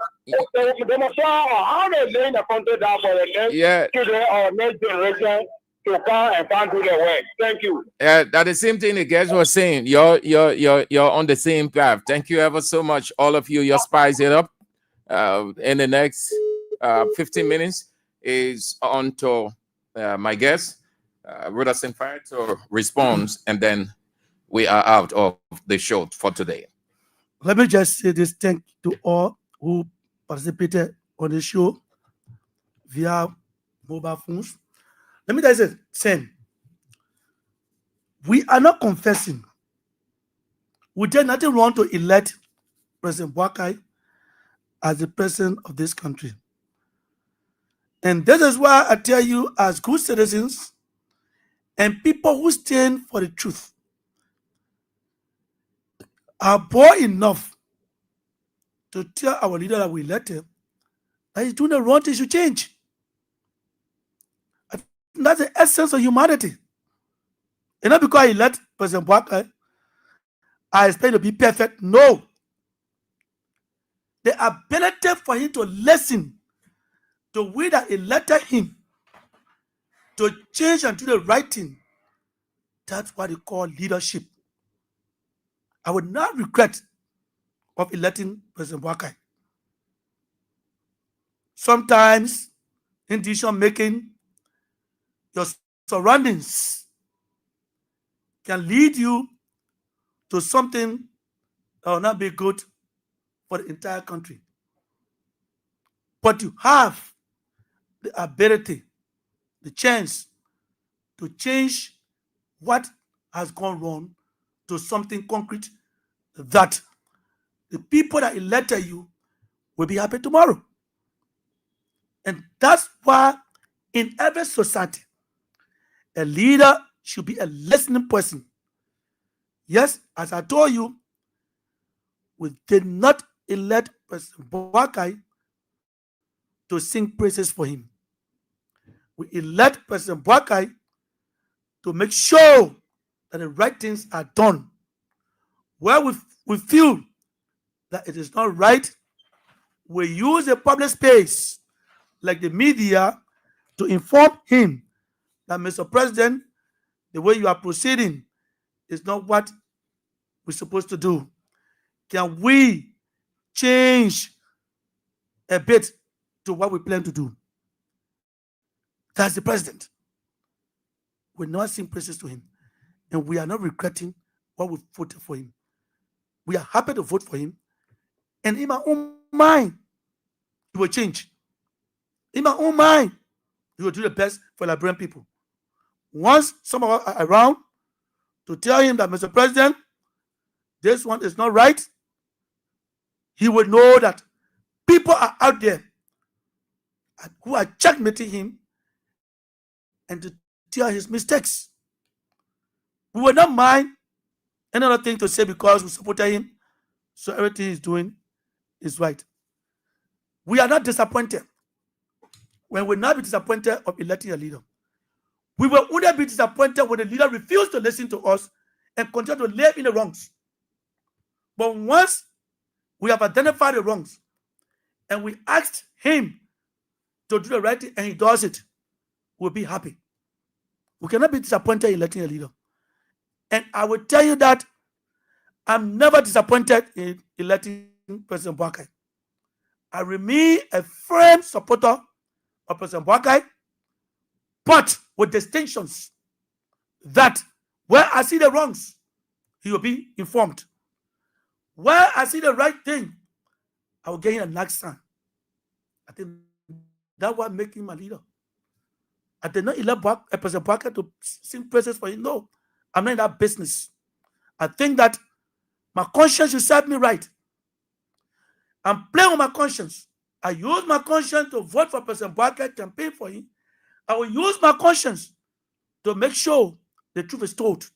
They must how they laying the country down for the next children or next generation to come and find do their work. Thank you. Yeah, that's the same thing the guys were saying. You're on the same path. Thank you ever so much, all of you. You're spice it up. In the next 15 minutes is on to my guest, Rhoda Fire, to response, and then we are out of the show for today. Let me just say this: thank to all who participated on the show via mobile phones. Let me tell you something. We are not confessing. We did nothing wrong to elect President Boakai as the president of this country. And this is why I tell you, as good citizens and people who stand for the truth, are bold enough to tell our leader that we elected that he's doing the wrong thing, should change. That's the essence of humanity. And not because I elect President Boakai, I expect to be perfect. No. The ability for him to listen to we that elected him to change and do the right thing. That's what they call leadership. I would not regret of electing President Wakai. Sometimes in decision making, your surroundings can lead you to something that will not be good for the entire country. But you have the ability, the chance to change what has gone wrong to something concrete that the people that elected you will be happy tomorrow. And that's why in every society, a leader should be a listening person. Yes, as I told you, we did not elect President Wakai to sing praises for him. We elect President Wakai to make sure that the right things are done. Where we feel that it is not right, we use a public space like the media to inform him that, Mr. President, the way you are proceeding is not what we're supposed to do. Can we change a bit to what we plan to do? That's the president. We're not sing praises to him, and we are not regretting what we voted for him. We are happy to vote for him, and in my own mind, he will change. In my own mind, he will do the best for Liberian people. Once some of us are around to tell him that, Mr. President, this one is not right, he will know that people are out there who are checkmating him and to tell his mistakes. We will not mind any other thing to say because we supported him, so everything he's doing is right. We are not disappointed. When we not be disappointed of electing a leader, we will only be disappointed when the leader refuses to listen to us and continue to live in the wrongs. But once we have identified the wrongs and we asked him to do the right thing and he does it, we'll be happy. We cannot be disappointed in electing a leader. And I will tell you that I'm never disappointed in electing President Wakai. I remain a firm supporter of President Wakai, but with distinctions that where I see the wrongs, he will be informed. Where I see the right thing, I will get him a next time. I think that's what makes him a leader. I did not elect President Wakai to sing praises for him. No, I'm not in that business. I think that my conscience should serve me right. I'm playing with my conscience. I use my conscience to vote for President Wakai, campaign for him. I will use my conscience to make sure the truth is told.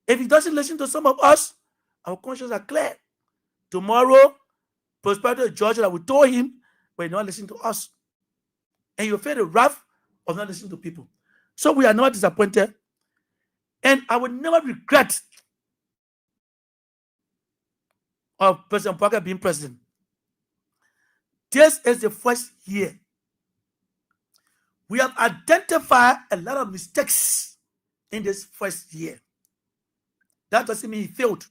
If he doesn't listen to some of us, our consciences are clear. Tomorrow, Prosperity Georgia that we told him, will not listen to us. And you feel the wrath of not listening to people. So we are not disappointed. And I will never regret of President Wakai being president. This is the first year. We have identified a lot of mistakes in this first year. That doesn't mean he failed.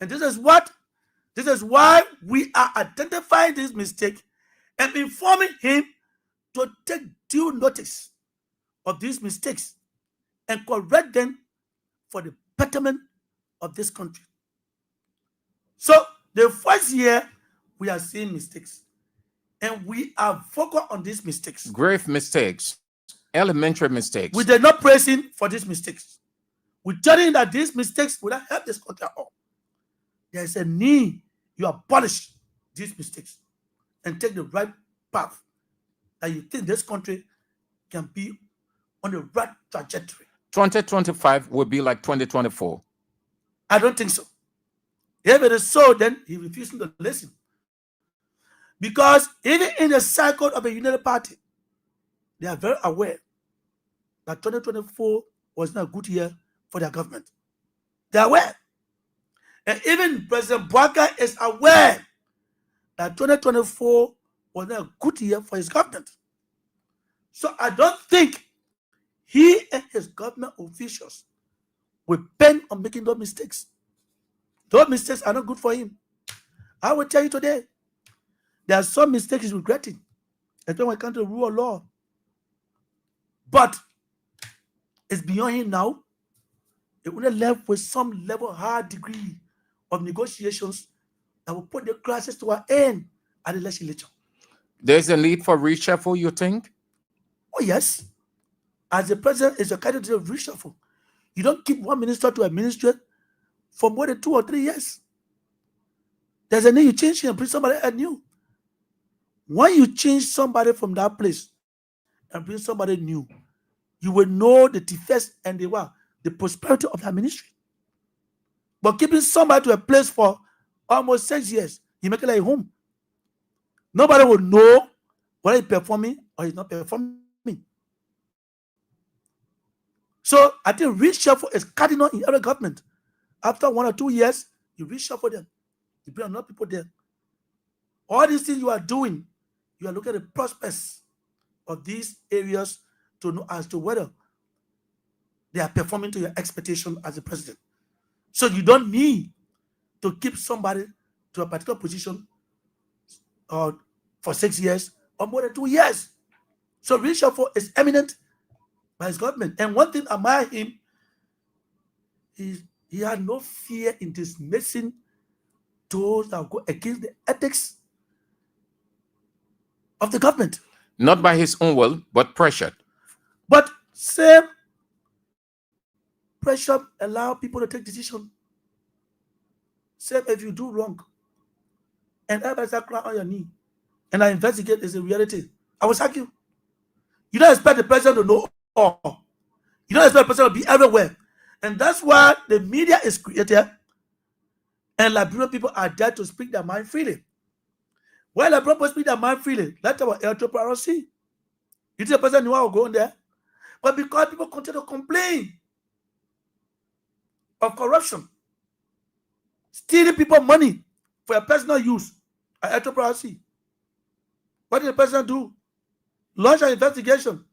And this is why we are identifying this mistake and informing him to take due notice of these mistakes and correct them for the betterment of this country. So the first year, we are seeing mistakes. And we are focused on these mistakes. Grave mistakes, elementary mistakes. We did not praise him for these mistakes. We tell him that these mistakes will not help this country at all. There is a need you abolish these mistakes and take the right path that you think this country can be on the right trajectory. 2025 will be like 2024. I don't think so. If it is so, then he refuses to listen. Because even in the cycle of a united party, they are very aware that 2024 was not a good year for their government. They are aware. And even President Wakai is aware that 2024 was not a good year for his government. So I don't think he and his government officials will bend on making those mistakes. Those mistakes are not good for him. I will tell you today, there are some mistakes he's regretting, especially when it comes to rule of law. But it's beyond him now. It will left with some level, high degree of negotiations that will put the crisis to an end at the legislature. There's a need for reshuffle, you think? Oh, yes. As the president is a candidate of reshuffle, you don't keep one minister to a ministry for more than 2 or 3 years. There's a need you change him and bring somebody new. When you change somebody from that place and bring somebody new, you will know the defects and the prosperity of that ministry. But keeping somebody to a place for almost 6 years, you make it like home. Nobody will know whether he's performing or he's not performing. So I think reshuffle is cardinal in every government. After 1 or 2 years, you reshuffle them. You bring another people there. All these things you are doing, you are looking at the prospects of these areas to know as to whether they are performing to your expectation as a president. So you don't need to keep somebody to a particular position for 6 years or more than 2 years. So reshuffle is eminent by his government. And one thing I admire him is he had no fear in dismissing those that go against the ethics of the government. Not by his own will, but pressured. But same pressure allow people to take decisions. Same if you do wrong and everybody start crying on your knee and I investigate is a reality, I will sack you. You don't expect the president to know all. You don't expect the president to be everywhere. And that's why the media is created and Liberian people are there to speak their mind freely. When Liberian people speak their mind freely, that's our entrepreneurship. You think the president knew how to go in there? But because people continue to complain of corruption, stealing people money for your personal use at enterprise, what did the president do? Launch an investigation.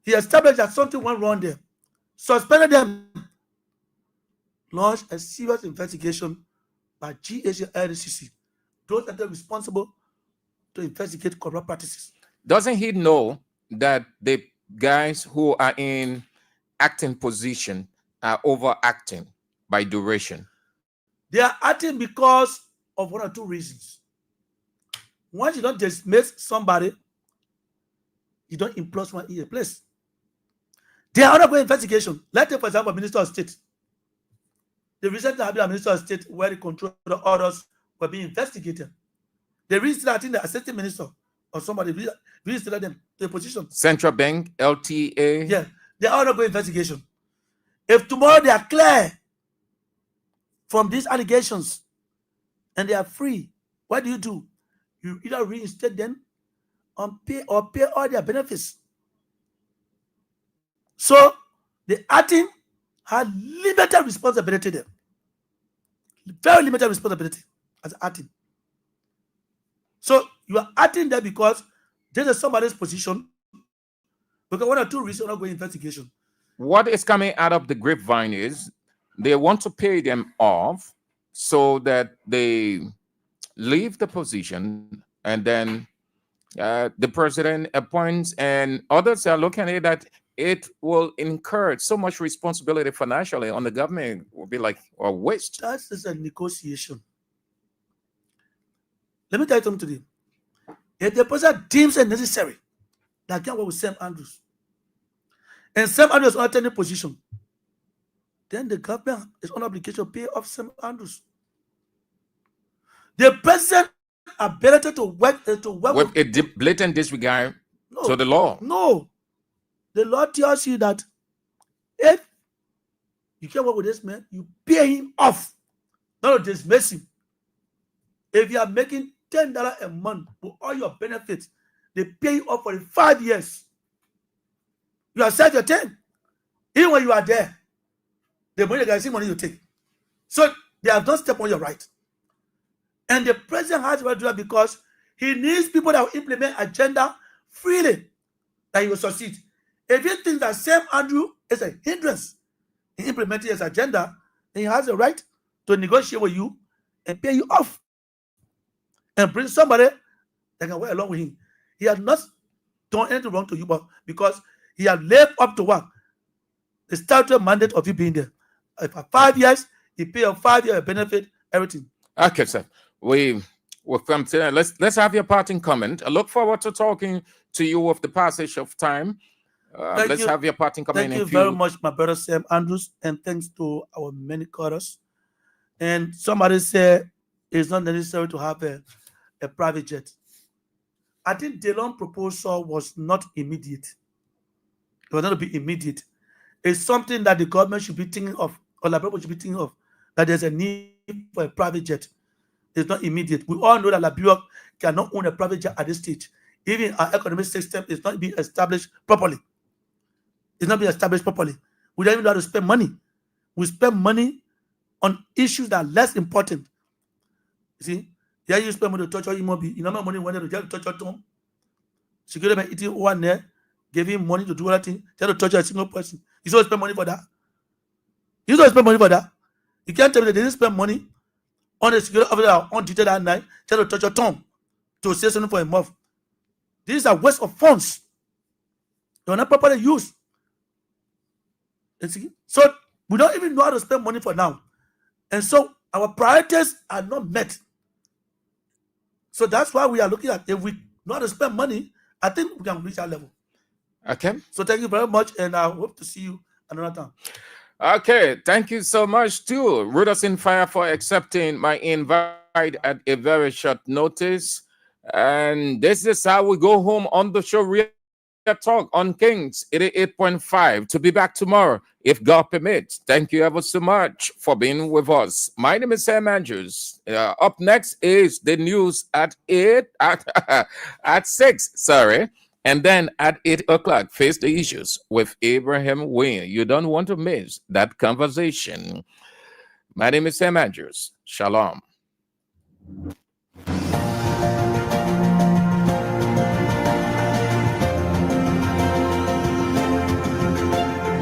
He established that something went wrong there, suspended them, launched a serious investigation by GH and LCC, those that are responsible to investigate corrupt practices. Doesn't he know that the guys who are in acting position are overacting by duration? They are acting because of 1 or 2 reasons. Once you don't dismiss somebody, you don't employ someone in a place. They are undergoing investigation. Let's take, for example, Minister of State. The recently had a Minister of State where the control orders were being investigated. They reinstated, I think, the assistant minister or somebody reinstated them to a position. Central Bank, LTA. Yeah, they are undergoing investigation. If tomorrow they are clear from these allegations and they are free, what do? You either reinstate them or pay all their benefits. So the acting had limited responsibility there. Very limited responsibility as acting. So you are acting there because this is somebody's position. Because 1 or 2 reasons are going investigation. What is coming out of the grapevine is they want to pay them off so that they leave the position and then the president appoints, and others are looking at it that it will incur so much responsibility financially on the government. It will be like a waste. That is a negotiation. Let me tell you something today. If the president deems it necessary, that can work with Sam Andrews, and Sam Andrews is on a tenure position, then the government is on obligation to pay off Sam Andrews. The president ability to work with a blatant disregard to the law. No, the law tells you that if you can't work with this man, you pay him off, not dismiss him. If you are making $10 a month for all your benefits, they pay you off for 5 years. You have said your 10. Even when you are there, the money the money you take. So they have not stepped on your right. And the president has to do that because he needs people that will implement agenda freely. that he will succeed. If you think that Sam Andrew is a hindrance in implementing his agenda, then he has a right to negotiate with you and pay you off and bring somebody that can work along with him. He has not done anything wrong to you, but because he has lived up to what? The statutory mandate of you being there. For 5 years, he pay a 5-year benefit, everything. Okay, sir. We've come to let's have your parting comment. I look forward to talking to you with the passage of time. Let's have your parting comment. Thank you very much, my brother Sam Andrews, and thanks to our many callers. And somebody said it's not necessary to have a private jet. I think the loan proposal was not immediate. It was not to be immediate. It's something that the government should be thinking of, or Liberia should be thinking of, that there's a need for a private jet. It's not immediate. We all know that Liberia cannot own a private jet at this stage. Even our economic system is not being established properly. It's not being established properly. We don't even know how to spend money. We spend money on issues that are less important. You see? Yeah, you spend money to touch your immobile. You know how money went to just touch your tongue. Security man eating one there, gave him money to do other thing, just to touch a single person. You don't spend money for that. You don't spend money for that. You can't tell me that they didn't spend money on a security officer on duty that night, just to touch your tongue, to say something for a month. These are waste of funds. They are not properly used. You see? So we don't even know how to spend money for now. And so our priorities are not met. So that's why we are looking at, if we know how to spend money, I think we can reach that level. Okay. So thank you very much, and I hope to see you another time. Okay, thank you so much too, Rudolph in Fire, for accepting my invite at a very short notice. And this is how we go home on the show, Real Talk on Kings 88.5. To be back tomorrow, if God permits. Thank you ever so much for being with us. My name is Sam Andrews. Up next is the news at 6. Sorry. And then at 8 o'clock, Face the Issues with Abraham Weah. You don't want to miss that conversation. My name is Sam Andrews. Shalom.